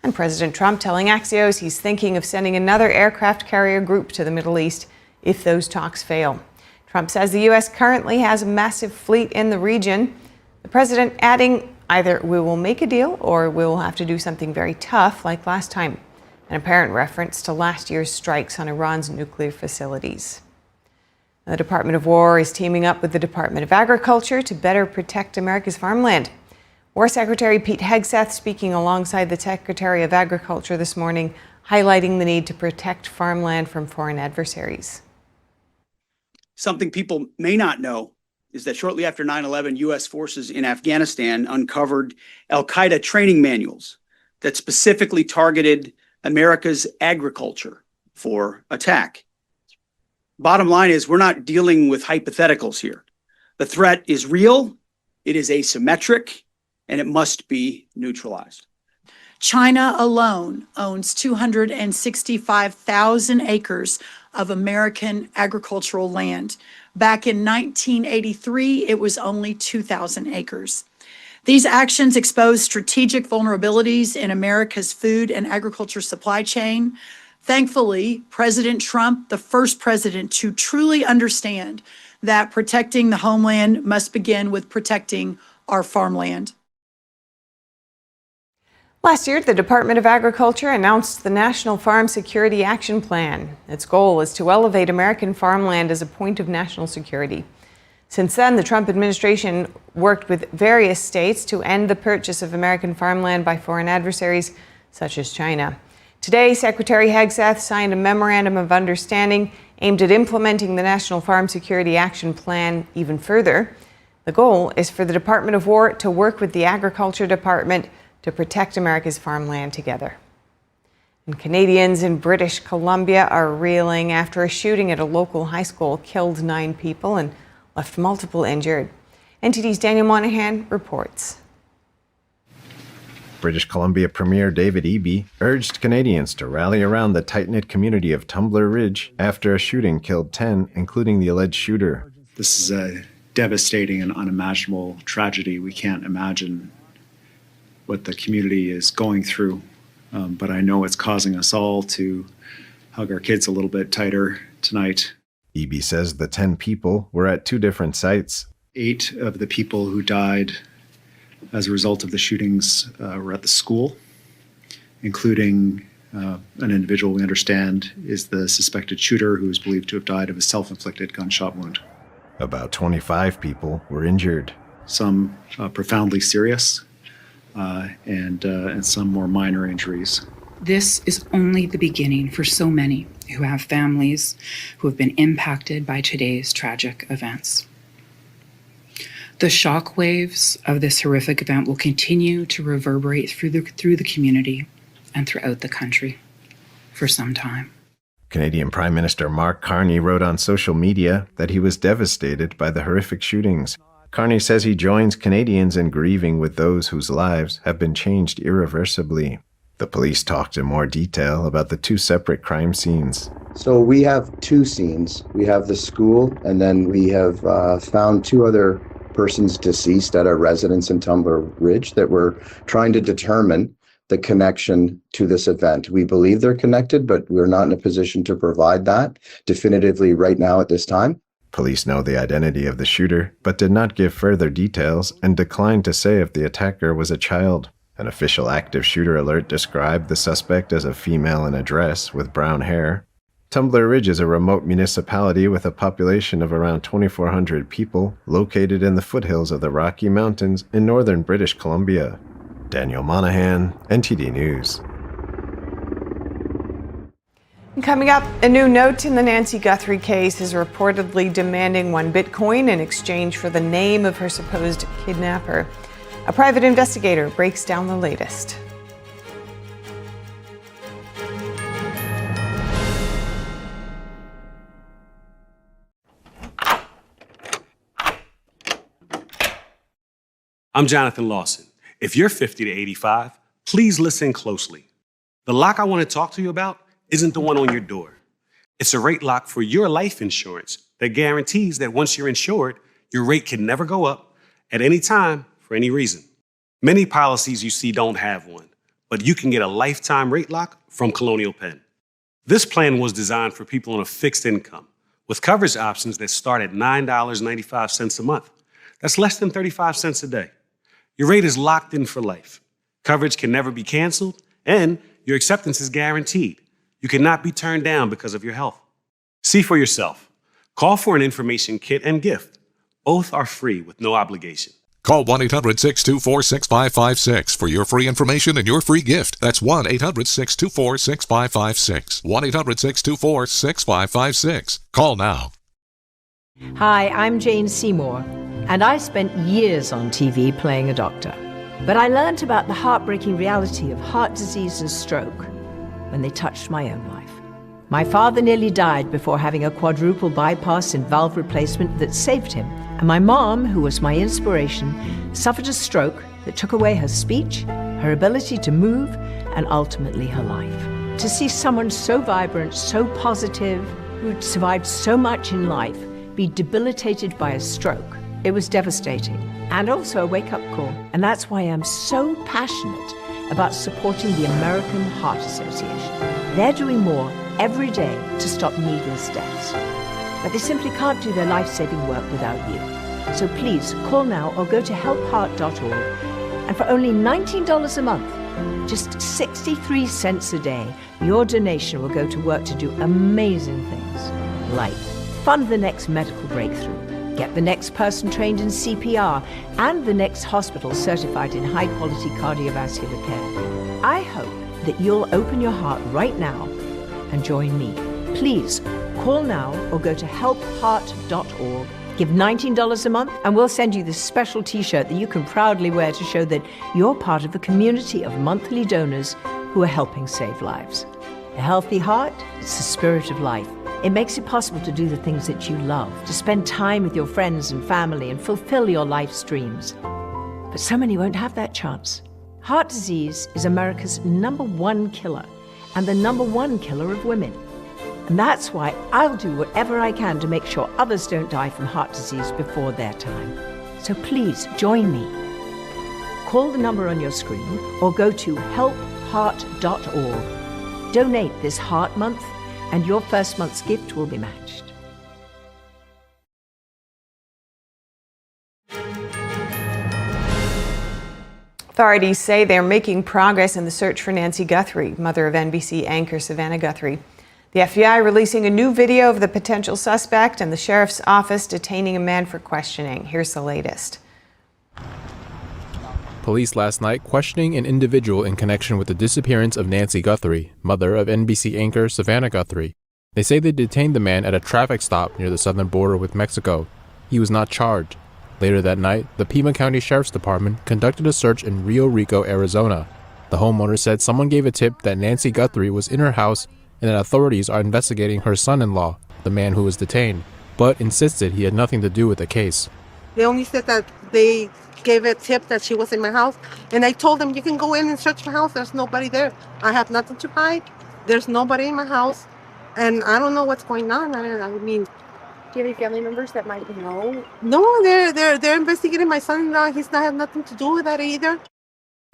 And President Trump telling Axios he's thinking of sending another aircraft carrier group to the Middle East if those talks fail. Trump says the U.S. currently has a massive fleet in the region. The president adding, either we will make a deal or we will have to do something very tough like last time. An apparent reference to last year's strikes on Iran's nuclear facilities. The Department of War is teaming up with the Department of Agriculture to better protect America's farmland. War Secretary Pete Hegseth speaking alongside the Secretary of Agriculture this morning, highlighting the need to protect farmland from foreign adversaries. Something people may not know is that shortly after 9/11, U.S. forces in Afghanistan uncovered al-Qaeda training manuals that specifically targeted America's agriculture for attack. Bottom line is, we're not dealing with hypotheticals here. The threat is real, it is asymmetric, and it must be neutralized. China alone owns 265,000 acres of American agricultural land. Back in 1983, it was only 2,000 acres. These actions expose strategic vulnerabilities in America's food and agriculture supply chain. Thankfully, President Trump, the first president to truly understand that protecting the homeland must begin with protecting our farmland. Last year, the Department of Agriculture announced the National Farm Security Action Plan. Its goal is to elevate American farmland as a point of national security. Since then, the Trump administration worked with various states to end the purchase of American farmland by foreign adversaries such as China. Today, Secretary Hegseth signed a memorandum of understanding aimed at implementing the National Farm Security Action Plan even further. The goal is for the Department of War to work with the Agriculture Department to protect America's farmland together. And Canadians in British Columbia are reeling after a shooting at a local high school killed 9 people and left multiple injured. NTD's Daniel Monahan reports. British Columbia Premier David Eby urged Canadians to rally around the tight-knit community of Tumbler Ridge after a shooting killed 10, including the alleged shooter. This is a devastating and unimaginable tragedy. We can't imagine what the community is going through, but I know it's causing us all to hug our kids a little bit tighter tonight. Eby says the 10 people were at 2 different sites. 8 of the people who died as a result of the shootings were at the school, including an individual we understand is the suspected shooter, who is believed to have died of a self-inflicted gunshot wound. About 25 people were injured. Some profoundly serious, and some more minor injuries. This is only the beginning for so many who have families who have been impacted by today's tragic events. The shockwaves of this horrific event will continue to reverberate through the community and throughout the country for some time. Canadian Prime Minister Mark Carney wrote on social media that he was devastated by the horrific shootings. Carney says he joins Canadians in grieving with those whose lives have been changed irreversibly. The police talked in more detail about the 2 separate crime scenes. So we have 2 scenes. We have the school, and then we have found 2 other persons deceased at a residence in Tumbler Ridge that we're trying to determine the connection to this event. We believe they're connected, but we're not in a position to provide that definitively right now at this time. Police know the identity of the shooter, but did not give further details and declined to say if the attacker was a child. An official active shooter alert described the suspect as a female in a dress with brown hair. Tumbler Ridge is a remote municipality with a population of around 2,400 people, located in the foothills of the Rocky Mountains in northern British Columbia. Daniel Monahan, NTD News. Coming up, a new note in the Nancy Guthrie case is reportedly demanding 1 Bitcoin in exchange for the name of her supposed kidnapper. A private investigator breaks down the latest. I'm Jonathan Lawson. If you're 50 to 85, please listen closely. The lock I want to talk to you about isn't the one on your door. It's a rate lock for your life insurance that guarantees that once you're insured, your rate can never go up at any time for any reason. Many policies you see don't have one, but you can get a lifetime rate lock from Colonial Penn. This plan was designed for people on a fixed income with coverage options that start at $9.95 a month. That's less than 35 cents a day. Your rate is locked in for life. Coverage can never be canceled, and your acceptance is guaranteed. You cannot be turned down because of your health. See for yourself. Call for an information kit and gift. Both are free with no obligation. Call 1-800-624-6556 for your free information and your free gift. That's 1-800-624-6556. 1-800-624-6556. Call now. Hi, I'm Jane Seymour, and I spent years on TV playing a doctor. But I learned about the heartbreaking reality of heart disease and stroke when they touched my own life. My father nearly died before having a quadruple bypass and valve replacement that saved him. And my mom, who was my inspiration, suffered a stroke that took away her speech, her ability to move, and ultimately her life. To see someone so vibrant, so positive, who'd survived so much in life, be debilitated by a stroke, it was devastating, and also a wake-up call. And that's why I'm so passionate about supporting the American Heart Association. They're doing more every day to stop needless deaths. but they simply can't do their life-saving work without you. So please call now or go to helpheart.org. And for only $19 a month, just 63 cents a day, your donation will go to work to do amazing things, like fund the next medical breakthrough, get the next person trained in CPR, and the next hospital certified in high-quality cardiovascular care. I hope that you'll open your heart right now and join me. Please call now or go to helpheart.org. Give $19 a month and we'll send you this special t-shirt that you can proudly wear to show that you're part of a community of monthly donors who are helping save lives. A healthy heart, it's the spirit of life. It makes it possible to do the things that you love, to spend time with your friends and family and fulfill your life's dreams. But so many won't have that chance. Heart disease is America's #1 killer and the #1 killer of women. And that's why I'll do whatever I can to make sure others don't die from heart disease before their time. So please join me. Call the number on your screen or go to helpheart.org. Donate this Heart Month and your first month's gift will be matched. Authorities say they're making progress in the search for Nancy Guthrie, mother of NBC anchor Savannah Guthrie. The FBI releasing a new video of the potential suspect and the sheriff's office detaining a man for questioning. Here's the latest. Police last night questioning an individual in connection with the disappearance of Nancy Guthrie, mother of NBC anchor Savannah Guthrie. They say they detained the man at a traffic stop near the southern border with Mexico. He was not charged. Later that night, the Pima County Sheriff's Department conducted a search in Rio Rico, Arizona. The homeowner said someone gave a tip that Nancy Guthrie was in her house and that authorities are investigating her son-in-law, the man who was detained, but insisted he had nothing to do with the case. They only said that they gave a tip that she was in my house, and I told them, you can go in and search my house. There's nobody there. I have nothing to hide. There's nobody in my house, and I don't know what's going on. I mean, do you have any family members that might know? No, they're investigating my son-in-law. He's not have nothing to do with that either.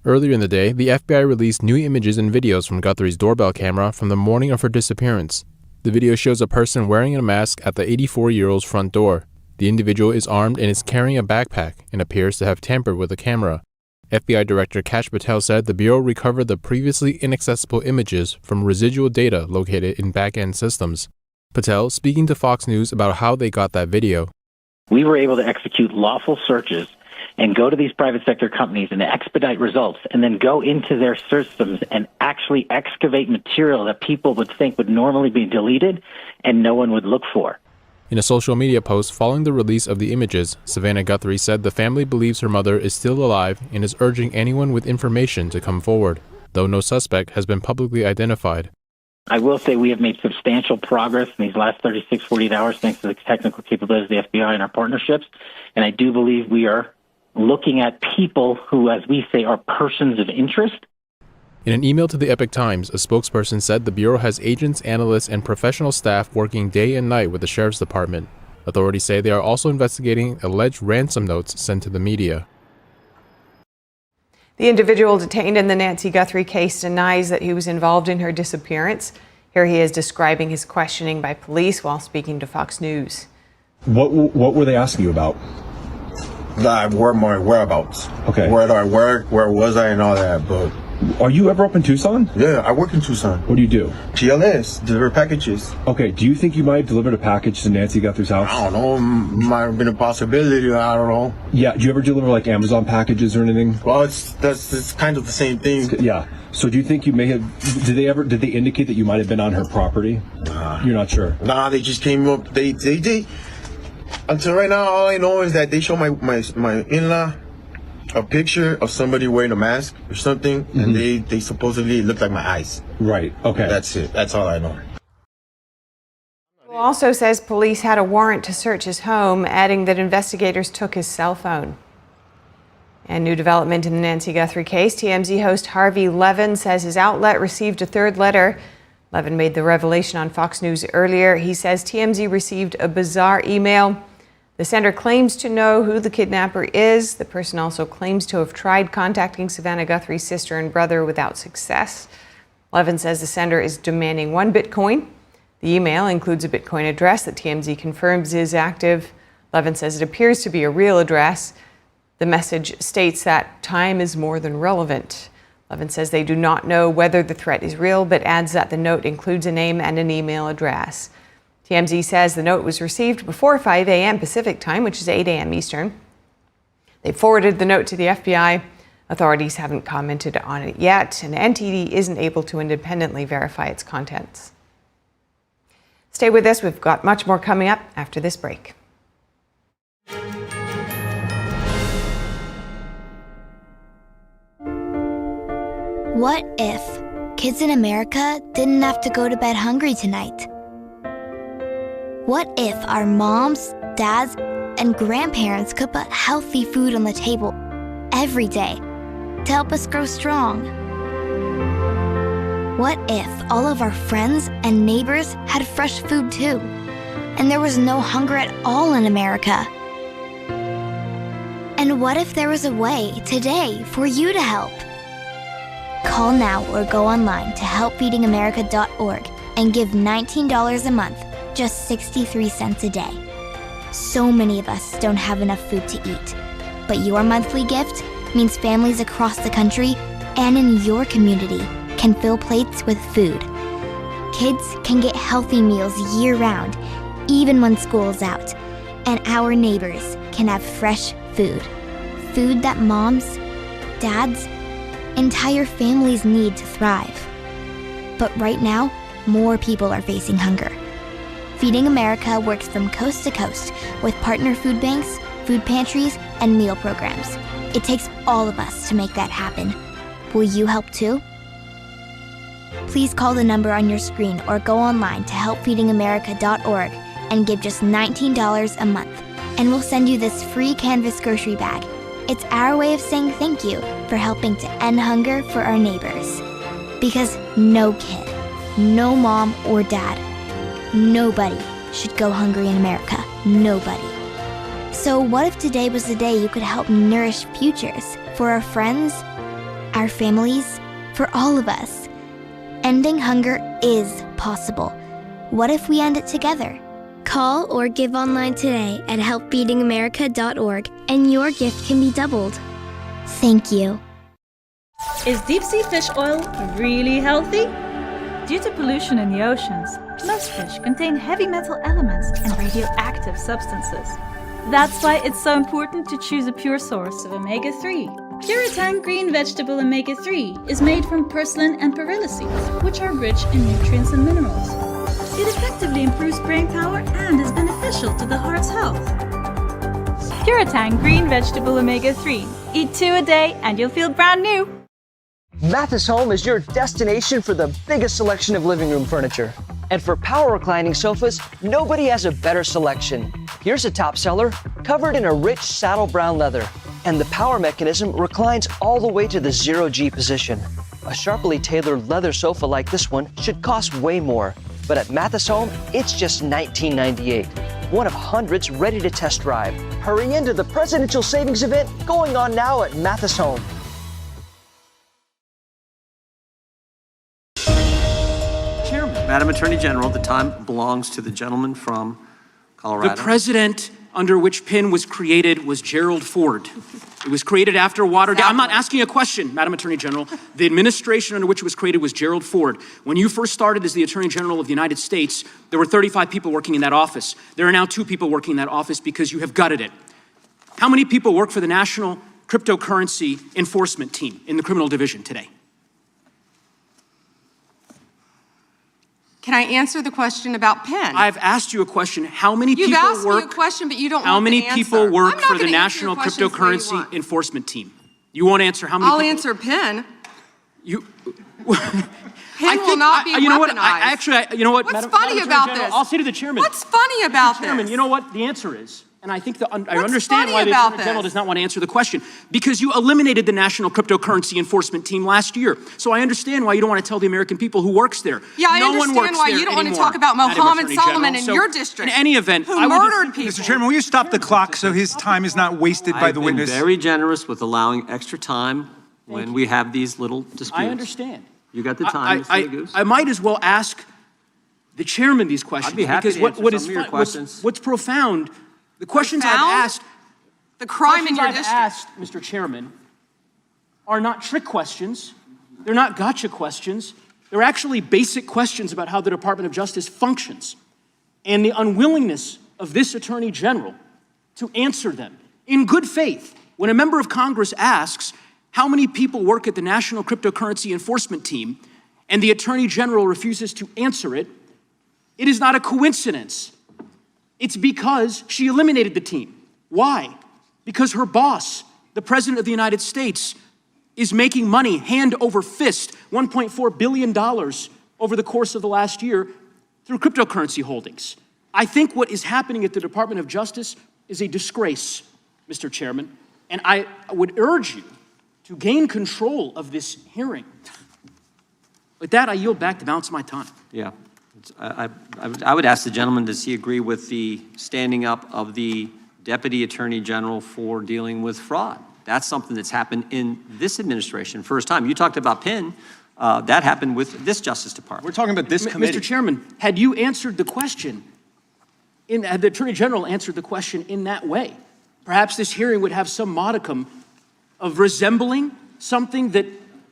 Earlier in the day, the FBI released new images and videos from Guthrie's doorbell camera from the morning of her disappearance. The video shows a person wearing a mask at the 84-year-old's front door. The individual is armed and is carrying a backpack and appears to have tampered with the camera. FBI Director Kash Patel said the Bureau recovered the previously inaccessible images from residual data located in back-end systems. Patel, speaking to Fox News about how they got that video. We were able to execute lawful searches and go to these private sector companies and expedite results and then go into their systems and actually excavate material that people would think would normally be deleted and no one would look for. In a social media post following the release of the images, Savannah Guthrie said the family believes her mother is still alive and is urging anyone with information to come forward, though no suspect has been publicly identified. I will say we have made substantial progress in these last 36, 48 hours thanks to the technical capabilities of the FBI and our partnerships, and I do believe we are looking at people who, as we say, are persons of interest. In an email to the Epoch Times, a spokesperson said the Bureau has agents, analysts, and professional staff working day and night with the Sheriff's Department. Authorities say they are also investigating alleged ransom notes sent to the media. The individual detained in the Nancy Guthrie case denies that he was involved in her disappearance. Here he is describing his questioning by police while speaking to Fox News. What were they asking you about? Where my whereabouts. Okay. Where was I and all that, but... Are you ever up in Tucson? Yeah, I work in Tucson. What do you do? GLS, deliver packages. Okay, do you think you might have delivered a package to Nancy Guthrie's house? I don't know, might have been a possibility, I don't know. Yeah, do you ever deliver like Amazon packages or anything? Well, it's kind of the same thing. Yeah, so do you think you may have, did they indicate that you might have been on her property? You're not sure? Nah, they just came up, they until right now, all I know is that they show my in-law a picture of somebody wearing a mask or something, and they supposedly look like my eyes. Right, okay. That's it. That's all I know. He also says police had a warrant to search his home, adding that investigators took his cell phone. And new development in the Nancy Guthrie case, TMZ host Harvey Levin says his outlet received a third letter. Levin made the revelation on Fox News earlier. He says TMZ received a bizarre email. The sender claims to know who the kidnapper is. The person also claims to have tried contacting Savannah Guthrie's sister and brother without success. Levin says the sender is demanding 1 Bitcoin. The email includes a Bitcoin address that TMZ confirms is active. Levin says it appears to be a real address. The message states that time is more than relevant. Levin says they do not know whether the threat is real, but adds that the note includes a name and an email address. TMZ says the note was received before 5 a.m. Pacific time, which is 8 a.m. Eastern. They forwarded the note to the FBI. Authorities haven't commented on it yet, and NTD isn't able to independently verify its contents. Stay with us. We've got much more coming up after this break. What if kids in America didn't have to go to bed hungry tonight? What if our moms, dads, and grandparents could put healthy food on the table every day to help us grow strong? What if all of our friends and neighbors had fresh food too, and there was no hunger at all in America? And what if there was a way today for you to help? Call now or go online to helpfeedingamerica.org and give $19 a month, just 63 cents a day. So many of us don't have enough food to eat, but your monthly gift means families across the country and in your community can fill plates with food. Kids can get healthy meals year-round, even when school's out, and our neighbors can have fresh food. Food that moms, dads, entire families need to thrive. But right now, more people are facing hunger. Feeding America works from coast to coast with partner food banks, food pantries, and meal programs. It takes all of us to make that happen. Will you help too? Please call the number on your screen or go online to helpfeedingamerica.org and give just $19 a month, and we'll send you this free canvas grocery bag. It's our way of saying thank you for helping to end hunger for our neighbors. Because no kid, no mom or dad, nobody should go hungry in America. Nobody. So what if today was the day you could help nourish futures for our friends, our families, for all of us? Ending hunger is possible. What if we end it together? Call or give online today at helpfeedingamerica.org and your gift can be doubled. Thank you. Is deep sea fish oil really healthy? Due to pollution in the oceans, most fish contain heavy metal elements and radioactive substances. That's why it's so important to choose a pure source of omega-3. Puritan Green Vegetable Omega-3 is made from purslane and perilla seeds, which are rich in nutrients and minerals. It effectively improves brain power and is beneficial to the heart's health. Puritan Green Vegetable Omega-3. Eat 2 a day and you'll feel brand new. Mathis Home is your destination for the biggest selection of living room furniture. And for power reclining sofas, nobody has a better selection. Here's a top seller, covered in a rich saddle brown leather. And the power mechanism reclines all the way to the 0G position. A sharply tailored leather sofa like this one should cost way more. But at Mathis Home, it's just $19.98. One of hundreds ready to test drive. Hurry into the Presidential Savings Event going on now at Mathis Home. Madam Attorney General, the time belongs to the gentleman from Colorado. The president under which PIN was created was Gerald Ford. It was created after Watergate. I'm not asking a question, Madam Attorney General. The administration under which it was created was Gerald Ford. When you first started as the Attorney General of the United States, there were 35 people working in that office. There are now 2 people working in that office because you have gutted it. How many people work for the National Cryptocurrency Enforcement Team in the criminal division today? Can I answer the question about PIN? I've asked you a question. How many You've people asked work? me a question, but you don't How want many the answer. people work I'm not for the gonna answer your National questions the way you Cryptocurrency want. Enforcement Team? You won't answer how many I'll people? answer PIN. You. PIN will not be you know what? weaponized. You know what? What's funny about this? I'll say to the chairman. What's funny about Mr. Chairman, this? you know what the answer is? And I think I What's understand funny why the about Attorney General this? does not want to answer the question. Because you eliminated the National Cryptocurrency Enforcement Team last year. So I understand why you don't want to tell the American people who works there. Yeah, I no one understand works why there you don't want to anymore, talk about Madam Mohammed Attorney Solomon General. in So, your district. In any event, who I would murdered people. Mr. Chairman, will you stop the clock so his time is not wasted by the witness? I've been very generous with allowing extra time when we have these little disputes. I understand. You got the time, Mr. Goose. I might as well ask the chairman these questions. I'd be happy to answer some of your questions. What's profound, the questions I've asked, the crime in your I've district. asked, Mr. Chairman, are not trick questions. They're not gotcha questions. They're actually basic questions about how the Department of Justice functions and the unwillingness of this Attorney General to answer them in good faith. When a member of Congress asks how many people work at the National Cryptocurrency Enforcement Team and the Attorney General refuses to answer it, it is not a coincidence. It's because she eliminated the team. Why? Because her boss, the President of the United States, is making money hand over fist, $1.4 billion over the course of the last year through cryptocurrency holdings. I think what is happening at the Department of Justice is a disgrace, Mr. Chairman, and I would urge you to gain control of this hearing. With that, I yield back the balance of my time. Yeah. I would ask the gentleman, does he agree with the standing up of the Deputy Attorney General for dealing with fraud? That's something that's happened in this administration. First time. You talked about Penn. That happened with this Justice Department. We're talking about this committee. Mr. Chairman, had you answered the question, had the Attorney General answered the question in that way, perhaps this hearing would have some modicum of resembling something that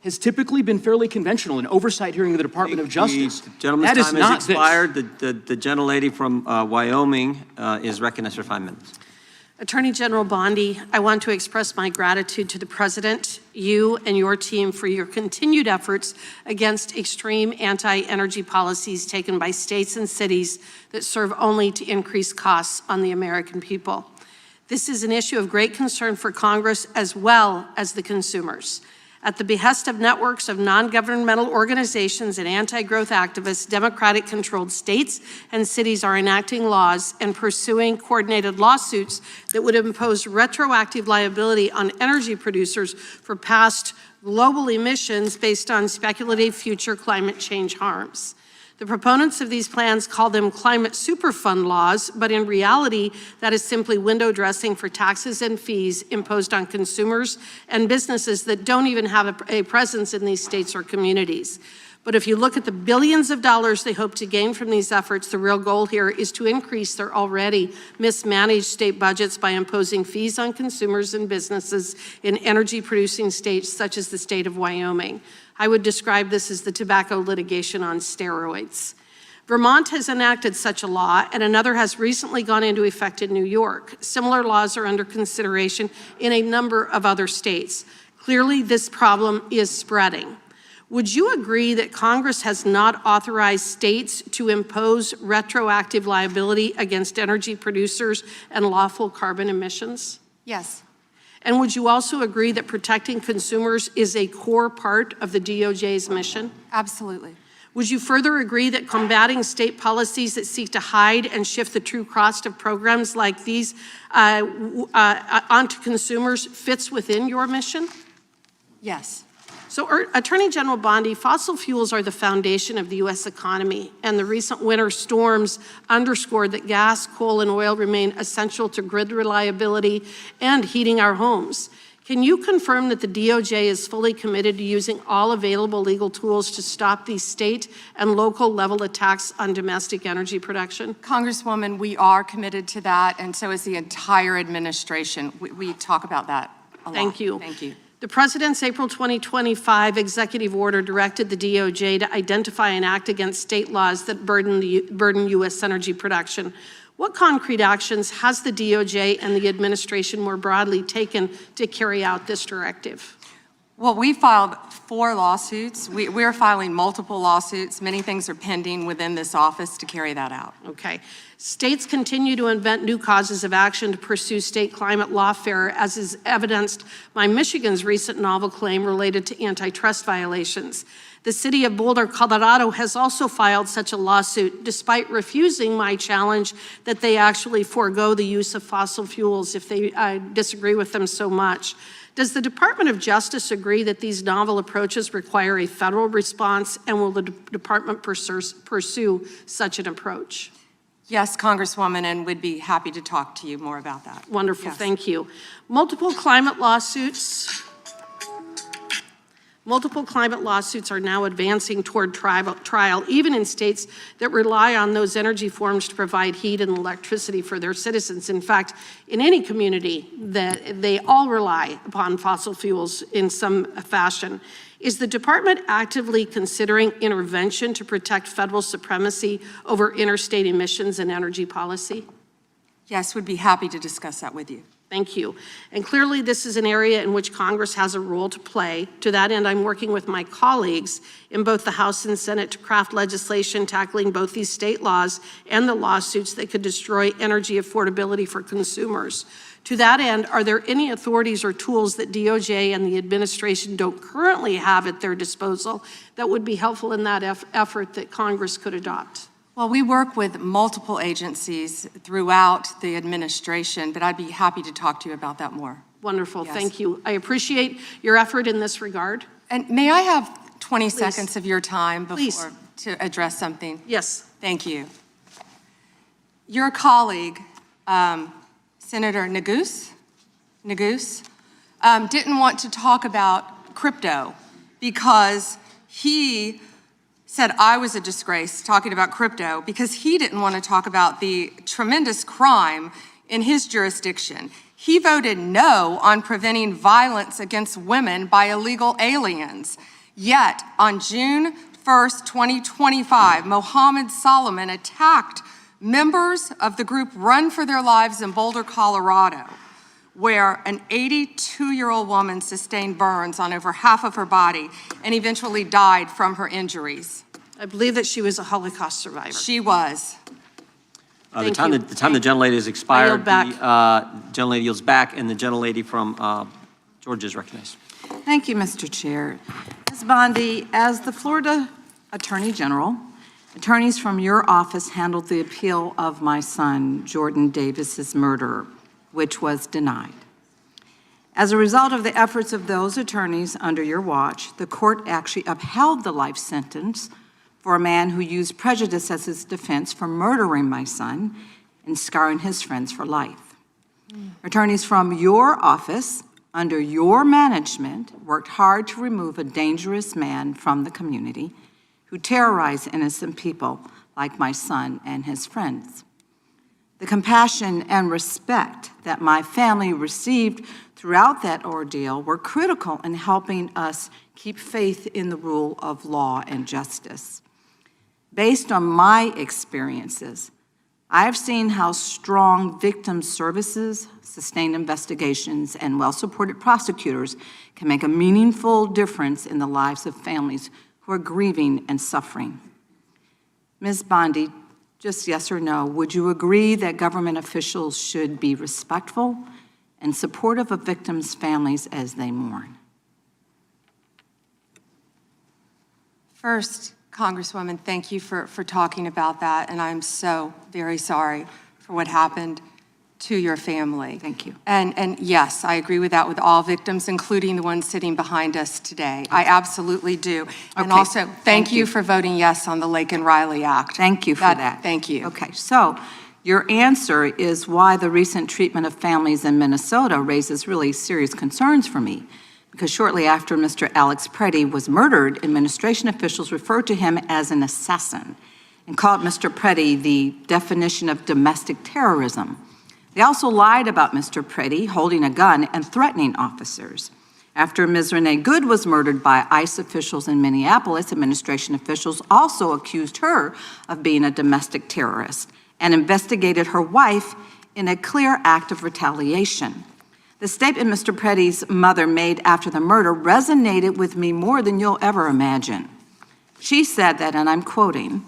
has typically been fairly conventional, an oversight hearing of the Department of Justice. The gentleman's that is time not has expired. The gentlelady from Wyoming is recognized for 5 minutes. Attorney General Bondi, I want to express my gratitude to the President, you and your team for your continued efforts against extreme anti-energy policies taken by states and cities that serve only to increase costs on the American people. This is an issue of great concern for Congress as well as the consumers. At the behest of networks of non-governmental organizations and anti-growth activists, Democratic-controlled states and cities are enacting laws and pursuing coordinated lawsuits that would impose retroactive liability on energy producers for past global emissions based on speculative future climate change harms. The proponents of these plans call them climate superfund laws, but in reality, that is simply window dressing for taxes and fees imposed on consumers and businesses that don't even have a presence in these states or communities. But if you look at the billions of dollars they hope to gain from these efforts, the real goal here is to increase their already mismanaged state budgets by imposing fees on consumers and businesses in energy-producing states such as the state of Wyoming. I would describe this as the tobacco litigation on steroids. Vermont has enacted such a law, and another has recently gone into effect in New York. Similar laws are under consideration in a number of other states. Clearly, this problem is spreading. Would you agree that Congress has not authorized states to impose retroactive liability against energy producers and lawful carbon emissions? Yes. And would you also agree that protecting consumers is a core part of the DOJ's mission? Absolutely. Would you further agree that combating state policies that seek to hide and shift the true cost of programs like these onto consumers fits within your mission? Yes. So, Attorney General Bondi, fossil fuels are the foundation of the U.S. economy, and the recent winter storms underscored that gas, coal, and oil remain essential to grid reliability and heating our homes. Can you confirm that the DOJ is fully committed to using all available legal tools to stop these state and local level attacks on domestic energy production? Congresswoman, we are committed to that, and so is the entire administration. We talk about that a lot. Thank you. Thank you. The President's April 2025 executive order directed the DOJ to identify and act against state laws that burden U.S. energy production. What concrete actions has the DOJ and the administration more broadly taken to carry out this directive? Well, we filed 4 lawsuits. We're filing multiple lawsuits. Many things are pending within this office to carry that out. Okay. States continue to invent new causes of action to pursue state climate lawfare, as is evidenced by Michigan's recent novel claim related to antitrust violations. The city of Boulder, Colorado has also filed such a lawsuit, despite refusing my challenge that they actually forego the use of fossil fuels if they disagree with them so much. Does the Department of Justice agree that these novel approaches require a federal response, and will the department pursue such an approach? Yes, Congresswoman, and we'd be happy to talk to you more about that. Wonderful, yes. Thank you. Multiple climate lawsuits Multiple climate lawsuits are now advancing toward trial, even in states that rely on those energy forms to provide heat and electricity for their citizens. In fact, in any community, that they all rely upon fossil fuels in some fashion. Is the department actively considering intervention to protect federal supremacy over interstate emissions and energy policy? Yes, would be happy to discuss that with you. Thank you. And clearly this is an area in which Congress has a role to play. To that end, I'm working with my colleagues in both the House and Senate to craft legislation tackling both these state laws and the lawsuits that could destroy energy affordability for consumers. To that end, are there any authorities or tools that DOJ and the administration don't currently have at their disposal that would be helpful in that effort that Congress could adopt? Well, we work with multiple agencies throughout the administration, but I'd be happy to talk to you about that more. Wonderful, Yes. Thank you. I appreciate your effort in this regard. And may I have 20 seconds of your time Please. to address something? Yes. Thank you. Your colleague, Senator Neguse, didn't want to talk about crypto because he said I was a disgrace talking about crypto because he didn't want to talk about the tremendous crime in his jurisdiction. He voted no on preventing violence against women by illegal aliens. Yet, on June 1st, 2025, Mohammed Solomon attacked members of the group Run for Their Lives in Boulder, Colorado, where an 82-year-old woman sustained burns on over half of her body and eventually died from her injuries. I believe that she was a Holocaust survivor. She was. The time the gentlelady has expired, back. the gentlelady yields back, and the gentlelady from Georgia is recognized. Thank you, Mr. Chair. Ms. Bondi, as the Florida Attorney General, attorneys from your office handled the appeal of my son, Jordan Davis's murder, which was denied. As a result of the efforts of those attorneys under your watch, the court actually upheld the life sentence for a man who used prejudice as his defense for murdering my son and scarring his friends for life. Attorneys from your office, under your management, worked hard to remove a dangerous man from the community who terrorized innocent people like my son and his friends. The compassion and respect that my family received throughout that ordeal were critical in helping us keep faith in the rule of law and justice. Based on my experiences, I have seen how strong victim services, sustained investigations, and well-supported prosecutors can make a meaningful difference in the lives of families who are grieving and suffering. Ms. Bondi, just yes or no, would you agree that government officials should be respectful and supportive of victims' families as they mourn? First, Congresswoman, thank you for talking about that, and I'm so very sorry for what happened to your family. Thank you. And yes, I agree with that with all victims, including the ones sitting behind us today. I absolutely do. And Okay. also, thank you for voting yes on the Lake and Riley Act. Thank you for that. Thank you. Okay, so your answer is why the recent treatment of families in Minnesota raises really serious concerns for me. Because shortly after Mr. Alex Preddy was murdered, administration officials referred to him as an assassin and called Mr. Preddy the definition of domestic terrorism. They also lied about Mr. Preddy holding a gun and threatening officers. After Ms. Renee Good was murdered by ICE officials in Minneapolis, administration officials also accused her of being a domestic terrorist and investigated her wife in a clear act of retaliation. The statement Mr. Preddy's mother made after the murder resonated with me more than you'll ever imagine. She said that, and I'm quoting,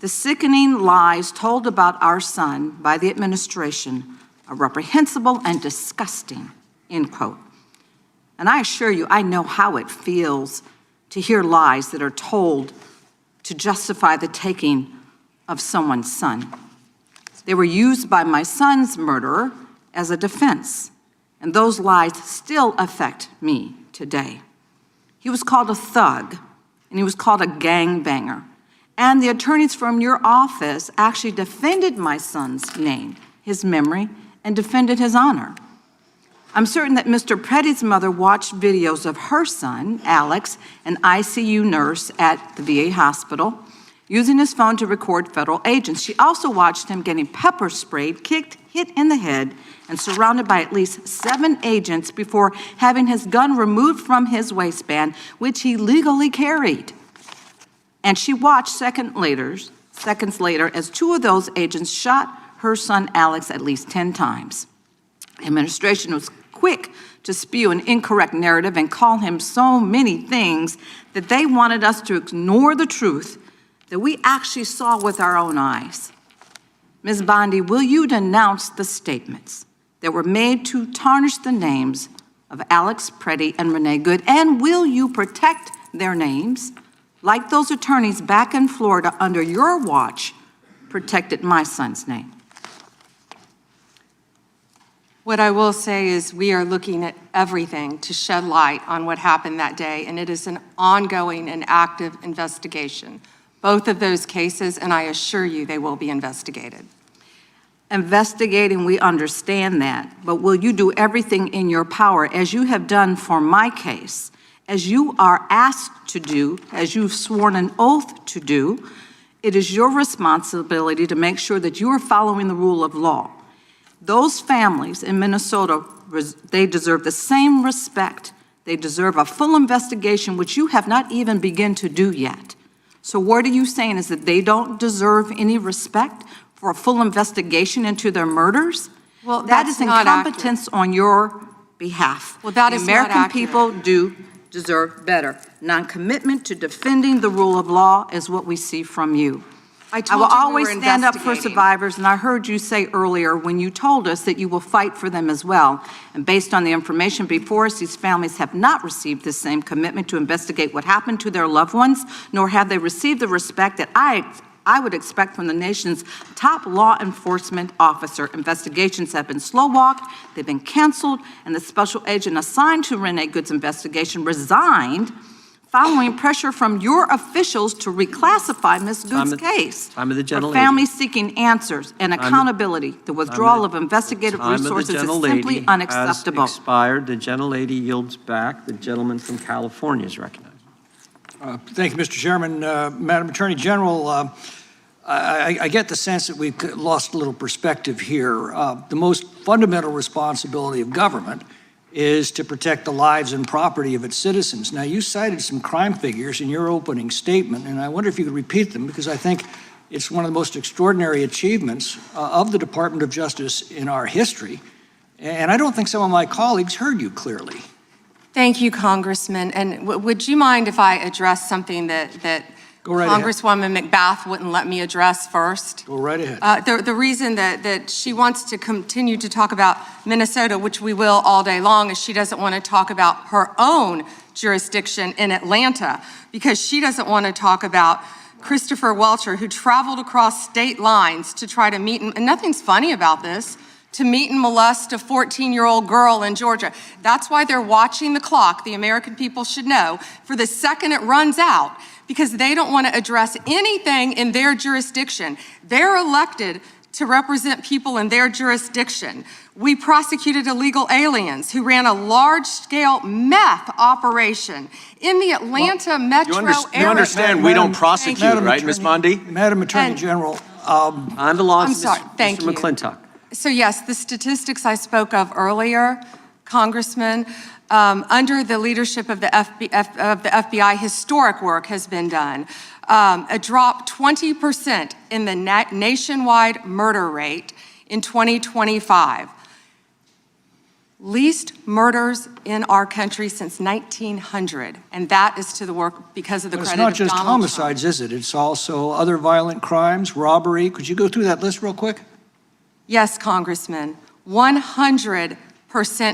"The sickening lies told about our son by the administration are reprehensible and disgusting," end quote. And I assure you, I know how it feels to hear lies that are told to justify the taking of someone's son. They were used by my son's murderer as a defense, and those lies still affect me today. He was called a thug, and he was called a gangbanger. And the attorneys from your office actually defended my son's name, his memory, and defended his honor. I'm certain that Mr. Petty's mother watched videos of her son, Alex, an ICU nurse at the VA hospital, using his phone to record federal agents. She also watched him getting pepper sprayed, kicked, hit in the head, and surrounded by at least 7 agents before having his gun removed from his waistband, which he legally carried. And she watched seconds later as 2 of those agents shot her son Alex at least 10 times. The administration was quick to spew an incorrect narrative and call him so many things that they wanted us to ignore the truth that we actually saw with our own eyes. Ms. Bondi, will you denounce the statements that were made to tarnish the names of Alex Preddy and Renee Good, and will you protect their names like those attorneys back in Florida under your watch protected my son's name? What I will say is we are looking at everything to shed light on what happened that day, and it is an ongoing and active investigation. Both of those cases, and I assure you they will be investigated. Investigating, we understand that, but will you do everything in your power, as you have done for my case, as you are asked to do, as you've sworn an oath to do? It is your responsibility to make sure that you are following the rule of law. Those families in Minnesota, they deserve the same respect. They deserve a full investigation, which you have not even begun to do yet. So what are you saying, is that they don't deserve any respect for a full investigation into their murders? Well, that is incompetence on your behalf. Well, that is not accurate. The American people do deserve better. Non-commitment to defending the rule of law is what we see from you. I will always stand up for survivors, and I heard you say earlier when you told us that you will fight for them as well. And based on the information before us, these families have not received the same commitment to investigate what happened to their loved ones, nor have they received the respect that I would expect from the nation's top law enforcement officer. Investigations have been slow-walked, they've been canceled, and the special agent assigned to Renee Good's investigation resigned following pressure from your officials to reclassify Ms. Good's case. Time of the For gentlelady. families seeking answers and accountability, the withdrawal of investigative resources is simply unacceptable. Has expired. The gentlelady yields back. The gentleman from California is recognized. Thank you, Mr. Chairman. Madam Attorney General, I get the sense that we've lost a little perspective here. The most fundamental responsibility of government is to protect the lives and property of its citizens. Now, you cited some crime figures in your opening statement, and I wonder if you could repeat them, because I think it's one of the most extraordinary achievements of the Department of Justice in our history, and I don't think some of my colleagues heard you clearly. Thank you, Congressman. And would you mind if I address something that Congresswoman McBath wouldn't let me address first? Go right ahead. The reason that she wants to continue to talk about Minnesota, which we will all day long, is she doesn't want to talk about her own jurisdiction in Atlanta, because she doesn't want to talk about Christopher Welcher, who traveled across state lines to try to meet, and nothing's funny about this, to meet and molest a 14-year-old girl in Georgia. That's why they're watching the clock, the American people should know, for the second it runs out, because they don't want to address anything in their jurisdiction. They're elected to represent people in their jurisdiction. We prosecuted illegal aliens who ran a large-scale meth operation in the Atlanta metro area. You understand we don't prosecute, right, Ms. Bondi? Madam Attorney General. On the law, I'm sorry, thank you. Mr. McClintock. So yes, the statistics I spoke of earlier, Congressman, under the leadership of the FBI, historic work has been done. A drop 20% in the nationwide murder rate in 2025. Least murders in our country since 1900, and that is to the work because of the credit of Donald Trump. It's not just homicides, is it? It's also other violent crimes, robbery. Could you go through that list real quick? Yes, Congressman. 100%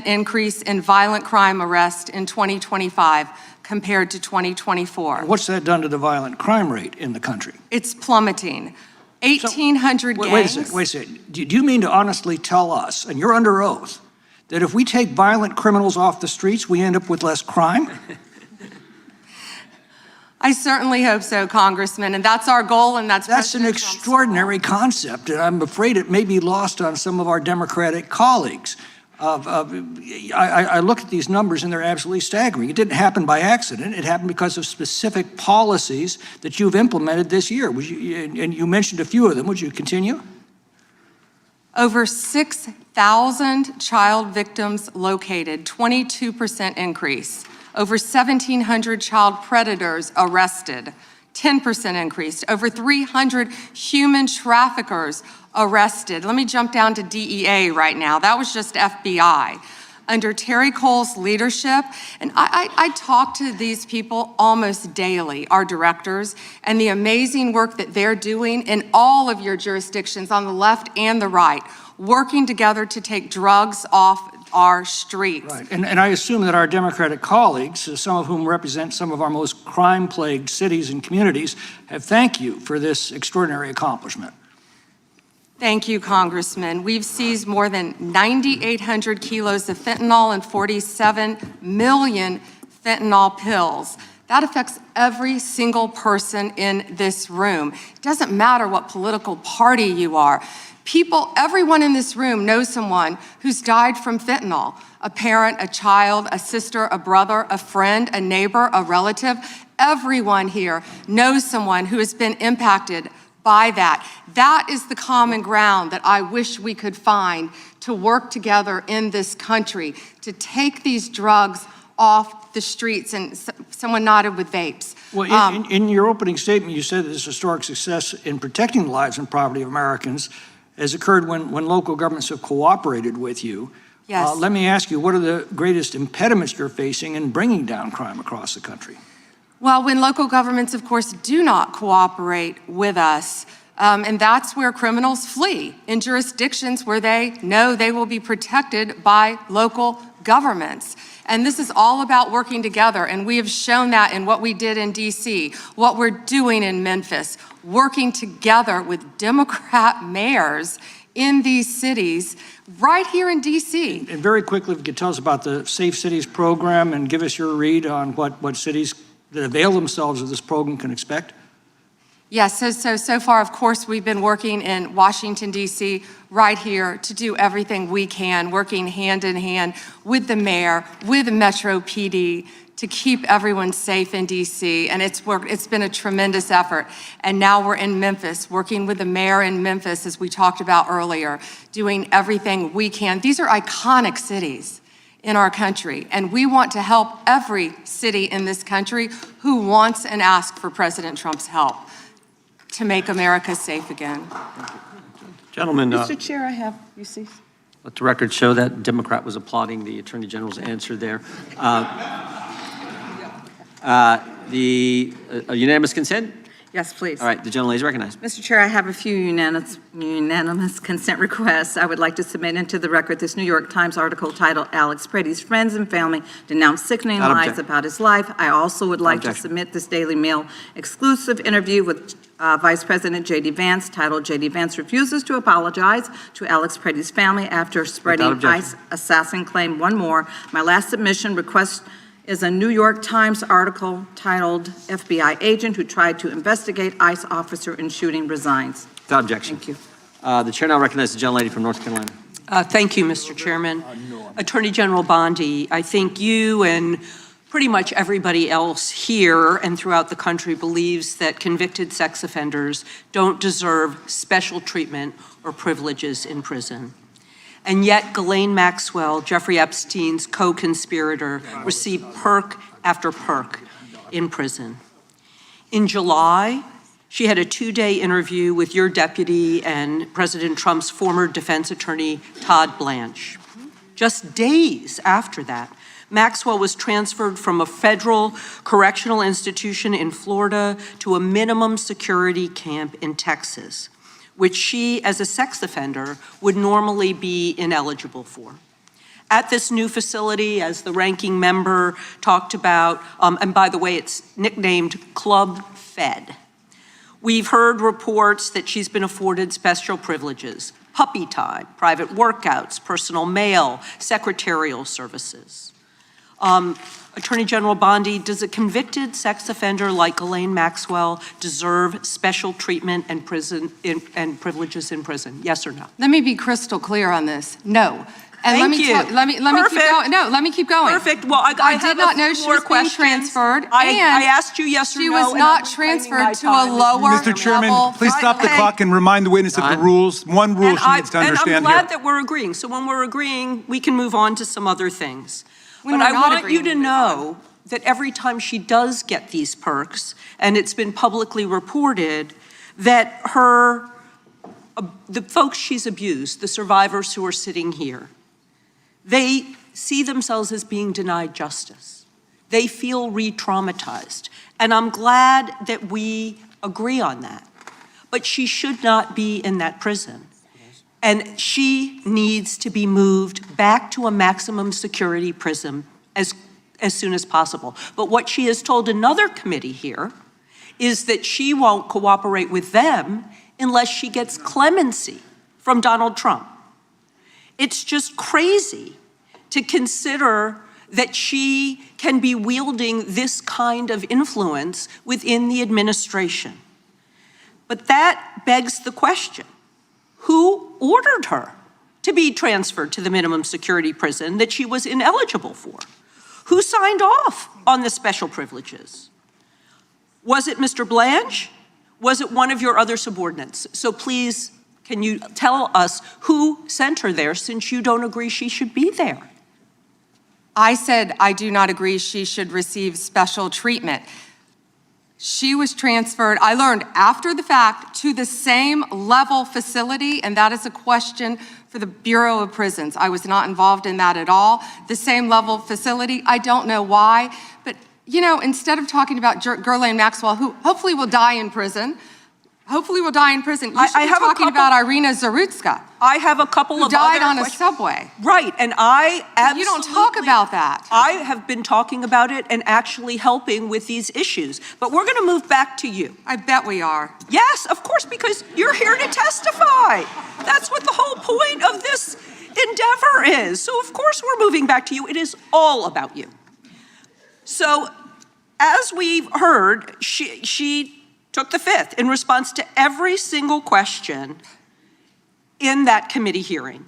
increase in violent crime arrests in 2025 compared to 2024. What's that done to the violent crime rate in the country? It's plummeting. 1,800 gangs. Wait a second. Do you mean to honestly tell us, and you're under oath, that if we take violent criminals off the streets, we end up with less crime? I certainly hope so, Congressman, and that's our goal, and that's an extraordinary concept, and I'm afraid it may be lost on some of our Democratic colleagues. I look at these numbers and they're absolutely staggering. It didn't happen by accident. It happened because of specific policies that you've implemented this year. And you mentioned a few of them. Would you continue? Over 6,000 child victims located, 22% increase. Over 1,700 child predators arrested, 10% increase. Over 300 human traffickers arrested. Let me jump down to DEA right now. That was just FBI. Under Terry Cole's leadership, and I talk to these people almost daily, our directors, and the amazing work that they're doing in all of your jurisdictions on the left and the right, working together to take drugs off our streets. Right, and I assume that our Democratic colleagues, some of whom represent some of our most crime-plagued cities and communities, have thanked you for this extraordinary accomplishment. Thank you, Congressman. We've seized more than 9,800 kilos of fentanyl and 47 million fentanyl pills. That affects every single person in this room. It doesn't matter what political party you are. Everyone in this room knows someone who's died from fentanyl. A parent, a child, a sister, a brother, a friend, a neighbor, a relative. Everyone here knows someone who has been impacted by that. That is the common ground that I wish we could find to work together in this country, to take these drugs off the streets. And someone nodded with vapes. Well, in your opening statement, you said that this historic success in protecting the lives and property of Americans has occurred when local governments have cooperated with you. Yes. Let me ask you, what are the greatest impediments you're facing in bringing down crime across the country? Well, when local governments, of course, do not cooperate with us, and that's where criminals flee, in jurisdictions where they know they will be protected by local governments. And this is all about working together, and we have shown that in what we did in D.C., what we're doing in Memphis, working together with Democrat mayors in these cities right here in D.C. And very quickly, if you could tell us about the Safe Cities program and give us your read on what cities that avail themselves of this program can expect? Yes, so far, of course, we've been working in Washington, D.C., right here to do everything we can, working hand in hand with the mayor, with Metro PD, to keep everyone safe in D.C., and it's been a tremendous effort. And now we're in Memphis, working with the mayor in Memphis, as we talked about earlier, doing everything we can. These are iconic cities in our country, and we want to help every city in this country who wants and asks for President Trump's help to make America safe again. Gentlemen, Mr. Chair, I have, you see. Let the record show that Democrat was applauding the Attorney General's answer there. Unanimous consent? Yes, please. All right, the gentleman is recognized. Mr. Chair, I have a few unanimous consent requests. I would like to submit into the record this New York Times article titled "Alex Pretty's Friends and Family Denounce Sickening Lies About His Life." I also would like to submit this Daily Mail exclusive interview with Vice President J.D. Vance titled "J.D. Vance Refuses to Apologize to Alex Pretty's Family After Spreading ICE Assassin Claim." One more. My last submission request is a New York Times article titled "FBI Agent Who Tried to Investigate ICE Officer in Shooting Resigns." Without objection. Thank you. The chair now recognizes the gentlelady from North Carolina. Thank you, Mr. Chairman. Attorney General Bondi, I think you and pretty much everybody else here and throughout the country believes that convicted sex offenders don't deserve special treatment or privileges in prison. And yet, Ghislaine Maxwell, Jeffrey Epstein's co-conspirator, received perk after perk in prison. In July, she had a 2-day interview with your deputy and President Trump's former defense attorney, Todd Blanche. Just days after that, Maxwell was transferred from a federal correctional institution in Florida to a minimum security camp in Texas, which she, as a sex offender, would normally be ineligible for. At this new facility, as the ranking member talked about, and by the way, it's nicknamed Club Fed, we've heard reports that she's been afforded special privileges: puppy time, private workouts, personal mail, secretarial services. Attorney General Bondi, does a convicted sex offender like Ghislaine Maxwell deserve special treatment and privileges in prison? Yes or no? Let me be crystal clear on this. No. And Thank you. let me keep going. No, let me keep going. Perfect. Well, I did not know she was being transferred. I asked you yes or no. She was not transferred to a lower Mr. Chairman, level. please stop the clock and remind the witness of the rules. One rule she needs to And understand I'm glad here. that we're agreeing. So when we're agreeing, we can move on to some other things. When But we're I not want you agreeing, to know that every time she does get these perks, and it's been publicly reported, that the folks she's abused, the survivors who are sitting here, they see themselves as being denied justice. They feel re-traumatized. And I'm glad that we agree on that. But she should not be in that prison. And she needs to be moved back to a maximum security prison as soon as possible. But what she has told another committee here is that she won't cooperate with them unless she gets clemency from Donald Trump. It's just crazy to consider that she can be wielding this kind of influence within the administration. But that begs the question, who ordered her to be transferred to the minimum security prison that she was ineligible for? Who signed off on the special privileges? Was it Mr. Blanche? Was it one of your other subordinates? So please, can you tell us who sent her there, since you don't agree she should be there? I said I do not agree she should receive special treatment. She was transferred, I learned after the fact, to the same level facility, and that is a question for the Bureau of Prisons. I was not involved in that at all. The same level facility, I don't know why, but instead of talking about Ghislaine Maxwell, who hopefully will die in prison, you should be talking about Irina Zarutska. I have a couple who of died other on a subway. Right, and I absolutely— You don't talk about that. I have been talking about it and actually helping with these issues. But we're gonna move back to you. I bet we are. Yes, of course, because you're here to testify. That's what the whole point of this endeavor is. So of course we're moving back to you. It is all about you. So as we've heard, she took the fifth in response to every single question in that committee hearing.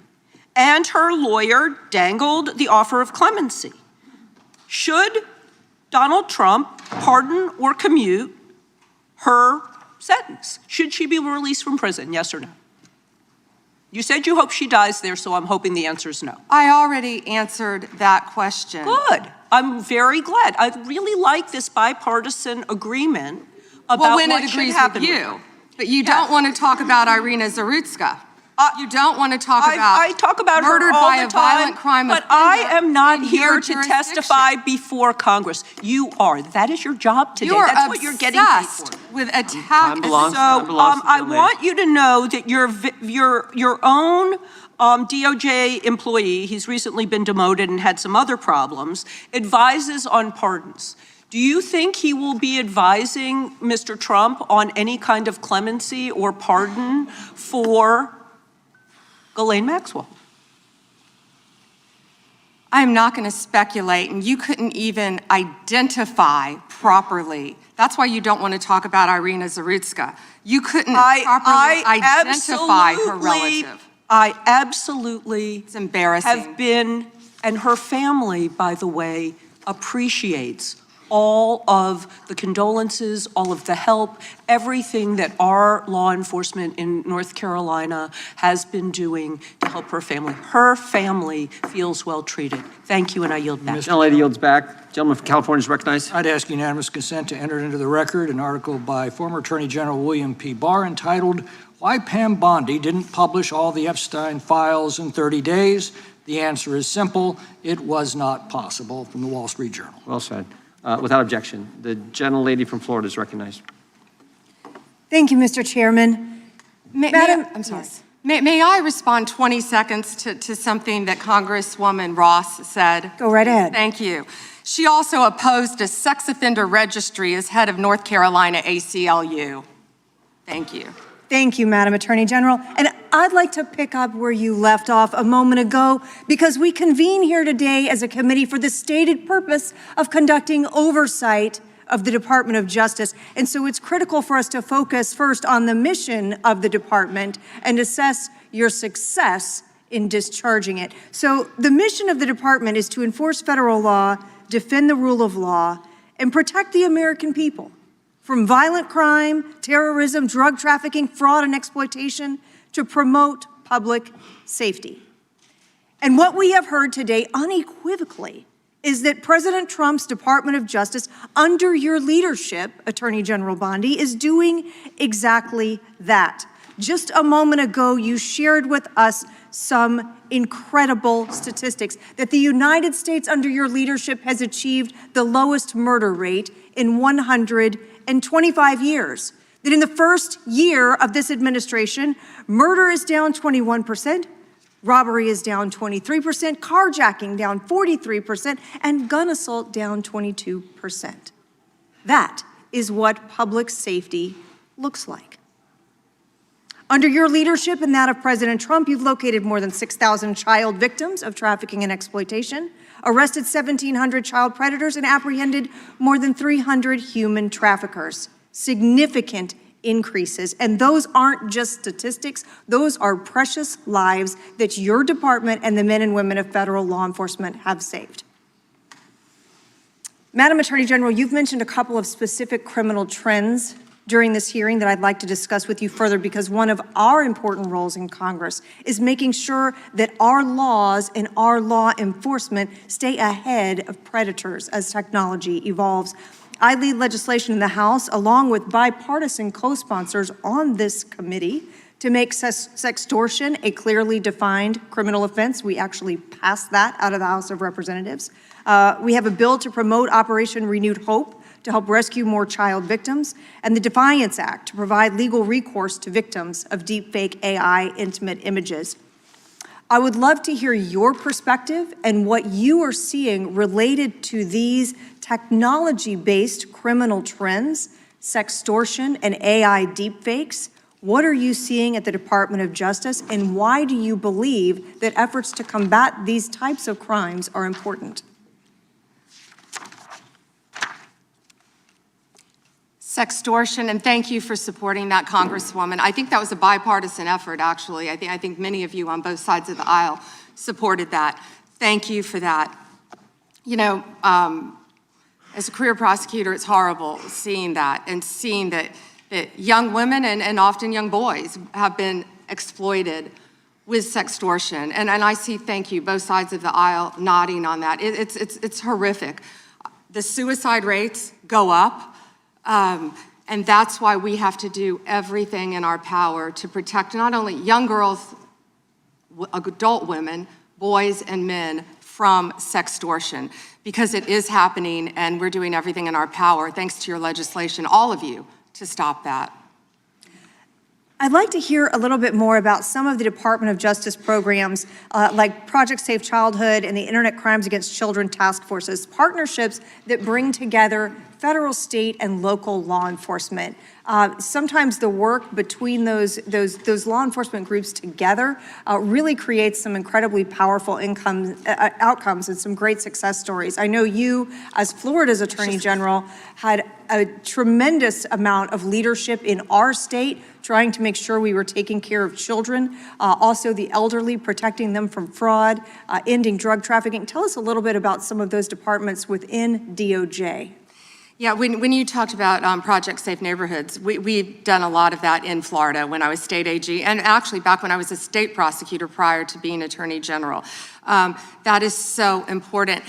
And her lawyer dangled the offer of clemency. Should Donald Trump pardon or commute her sentence? Should she be released from prison, yes or no? You said you hope she dies there, so I'm hoping the answer is no. I already answered that question. Good. I'm very glad. I really like this bipartisan agreement about when what it should agrees happen with you. But you don't want to talk about Irina Zarutska. You don't want to talk about I talk about murdered her all by the a time, violent crime but offender I am not in here your to jurisdiction. testify before Congress. You are. That is your job today. You're That's what you're getting paid for. obsessed with attack. I want you to know that your own DOJ employee, he's recently been demoted and had some other problems, advises on pardons. Do you think he will be advising Mr. Trump on any kind of clemency or pardon for Ghislaine Maxwell? I'm not going to speculate, and you couldn't even identify properly. That's why you don't want to talk about Irina Zarutska. You couldn't properly identify her relative. I absolutely it's embarrassing. Have been, and her family, by the way, appreciates all of the condolences, all of the help, everything that our law enforcement in North Carolina has been doing to help her family. Her family feels well treated. Thank you, and I yield back. Gentlelady yields back. Gentleman from California is recognized. I'd ask unanimous consent to enter into the record an article by former Attorney General William P. Barr entitled, "Why Pam Bondi Didn't Publish All the Epstein Files in 30 Days. The answer is simple. It was not possible," from the Wall Street Journal. Well said. Without objection, the gentlelady from Florida is recognized. Thank you, Mr. Chairman. Madam, I'm sorry. May I respond 20 seconds to something that Congresswoman Ross said? Go right ahead. Thank you. She also opposed a sex offender registry as head of North Carolina ACLU. Thank you. Thank you, Madam Attorney General. And I'd like to pick up where you left off a moment ago, because we convene here today as a committee for the stated purpose of conducting oversight of the Department of Justice. And so it's critical for us to focus first on the mission of the department and assess your success in discharging it. So the mission of the department is to enforce federal law, defend the rule of law, and protect the American people from violent crime, terrorism, drug trafficking, fraud, and exploitation, to promote public safety. And what we have heard today unequivocally is that President Trump's Department of Justice, under your leadership, Attorney General Bondi, is doing exactly that. Just a moment ago, you shared with us some incredible statistics that the United States, under your leadership, has achieved the lowest murder rate in 125 years. That in the first year of this administration, murder is down 21%, robbery is down 23%, carjacking down 43%, and gun assault down 22%. That is what public safety looks like. Under your leadership and that of President Trump, you've located more than 6,000 child victims of trafficking and exploitation, arrested 1,700 child predators, and apprehended more than 300 human traffickers. Significant increases. And those aren't just statistics, those are precious lives that your department and the men and women of federal law enforcement have saved. Madam Attorney General, you've mentioned a couple of specific criminal trends during this hearing that I'd like to discuss with you further, because one of our important roles in Congress is making sure that our laws and our law enforcement stay ahead of predators as technology evolves. I lead legislation in the House, along with bipartisan co-sponsors on this committee, to make sextortion a clearly defined criminal offense. We actually passed that out of the House of Representatives. We have a bill to promote Operation Renewed Hope to help rescue more child victims, and the Defiance Act to provide legal recourse to victims of deepfake AI intimate images. I would love to hear your perspective and what you are seeing related to these technology-based criminal trends, sextortion, and AI deepfakes. What are you seeing at the Department of Justice, and why do you believe that efforts to combat these types of crimes are important? Sextortion, and thank you for supporting that, Congresswoman. I think that was a bipartisan effort, actually. I think many of you on both sides of the aisle supported that. Thank you for that. You know, as a career prosecutor, it's horrible seeing that and seeing that young women and often young boys have been exploited with sextortion. And I see, thank you, both sides of the aisle nodding on that. It's horrific. The suicide rates go up. And that's why we have to do everything in our power to protect not only young girls, adult women, boys and men from sextortion, because it is happening and we're doing everything in our power, thanks to your legislation, all of you, to stop that. I'd like to hear a little bit more about some of the Department of Justice programs like Project Safe Childhood and the Internet Crimes Against Children Task Forces, partnerships that bring together federal, state, and local law enforcement. Sometimes the work between those law enforcement groups together really creates some incredibly powerful outcomes and some great success stories. I know you, as Florida's Attorney General, had a tremendous amount of leadership in our state, trying to make sure we were taking care of children, also the elderly, protecting them from fraud, ending drug trafficking. Tell us a little bit about some of those departments within DOJ. Yeah, when you talked about Project Safe Neighborhoods, we've done a lot of that in Florida when I was state AG, and actually back when I was a state prosecutor prior to being Attorney General. That is so important.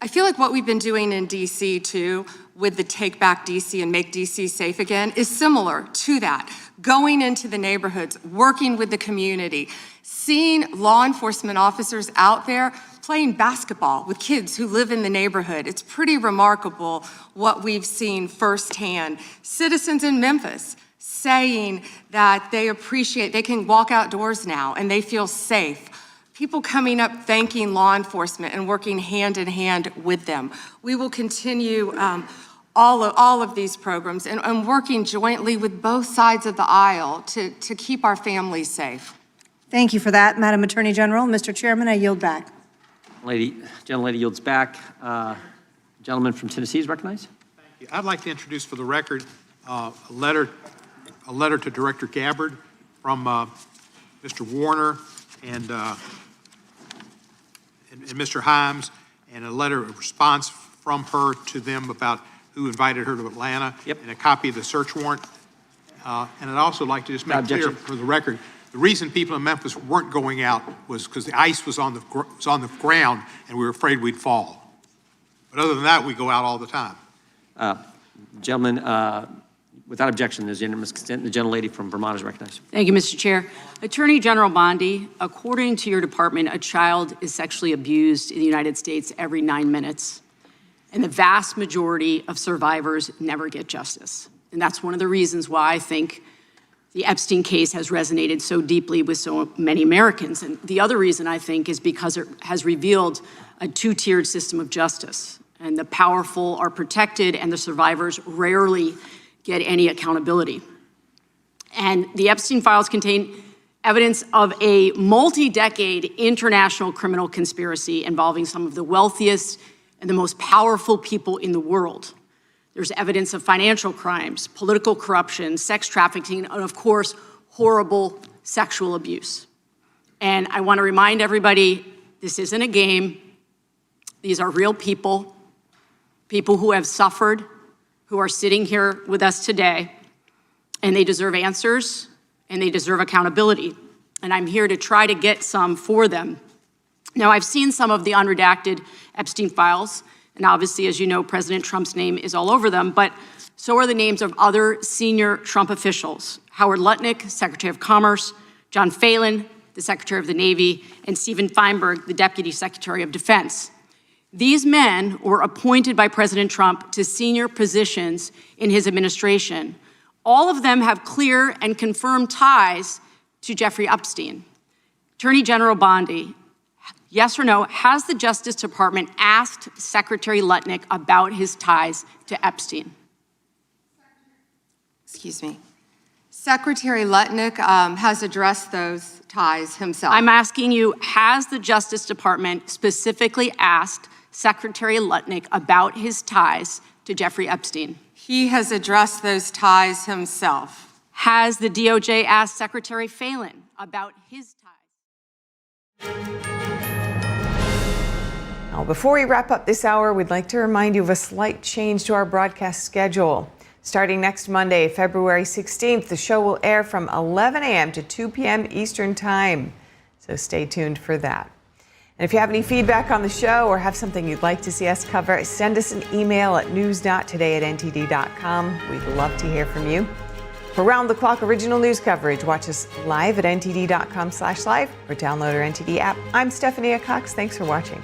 I feel like what we've been doing in DC too, with the Take Back DC and Make DC Safe Again, is similar to that. Going into the neighborhoods, working with the community, seeing law enforcement officers out there playing basketball with kids who live in the neighborhood. It's pretty remarkable what we've seen firsthand. Citizens in Memphis saying that they appreciate, they can walk outdoors now and they feel safe. People coming up thanking law enforcement and working hand in hand with them. We will continue all of these programs and working jointly with both sides of the aisle to keep our families safe. Thank you for that, Madam Attorney General. Mr. Chairman, I yield back. Gentlelady yields back. Gentleman from Tennessee is recognized. Thank you. I'd like to introduce for the record a letter to Director Gabbard from Mr. Warner and Mr. Himes, and a letter of response from her to them about who invited her to Atlanta, and a copy of the search warrant. And I'd also like to just make clear for the record, the reason people in Memphis weren't going out was because the ice was on the ground and we were afraid we'd fall. But other than that, we go out all the time. Gentlemen, without objection, there's unanimous consent. The gentlelady from Vermont is recognized. Thank you, Mr. Chair. Attorney General Bondi, according to your department, a child is sexually abused in the United States every 9 minutes, and the vast majority of survivors never get justice. And that's one of the reasons why I think the Epstein case has resonated so deeply with so many Americans. And the other reason, I think, is because it has revealed a two-tiered system of justice. And the powerful are protected, and the survivors rarely get any accountability. And the Epstein files contain evidence of a multi-decade international criminal conspiracy involving some of the wealthiest and the most powerful people in the world. There's evidence of financial crimes, political corruption, sex trafficking, and of course, horrible sexual abuse. And I want to remind everybody, this isn't a game. These are real people, people who have suffered, who are sitting here with us today, and they deserve answers, and they deserve accountability. And I'm here to try to get some for them. Now, I've seen some of the unredacted Epstein files, and obviously, as you know, President Trump's name is all over them, but so are the names of other senior Trump officials: Howard Lutnick, Secretary of Commerce; John Phelan, the Secretary of the Navy; and Stephen Feinberg, the Deputy Secretary of Defense. These men were appointed by President Trump to senior positions in his administration. All of them have clear and confirmed ties to Jeffrey Epstein. Attorney General Bondi, yes or no, has the Justice Department asked Secretary Lutnick about his ties to Epstein? Excuse me. Secretary Lutnick has addressed those ties himself. I'm asking you, has the Justice Department specifically asked Secretary Lutnick about his ties to Jeffrey Epstein? He has addressed those ties himself. Has the DOJ asked Secretary Phelan about his ties? Now, before we wrap up this hour, we'd like to remind you of a slight change to our broadcast schedule. Starting next Monday, February 16th, the show will air from 11 a.m. to 2 p.m. Eastern Time. So stay tuned for that. And if you have any feedback on the show or have something you'd like to see us cover, send us an email at news.today@ntd.com. We'd love to hear from you. For round-the-clock original news coverage, watch us live at ntd.com/live or download our NTD app. I'm Stephanie Cox. Thanks for watching.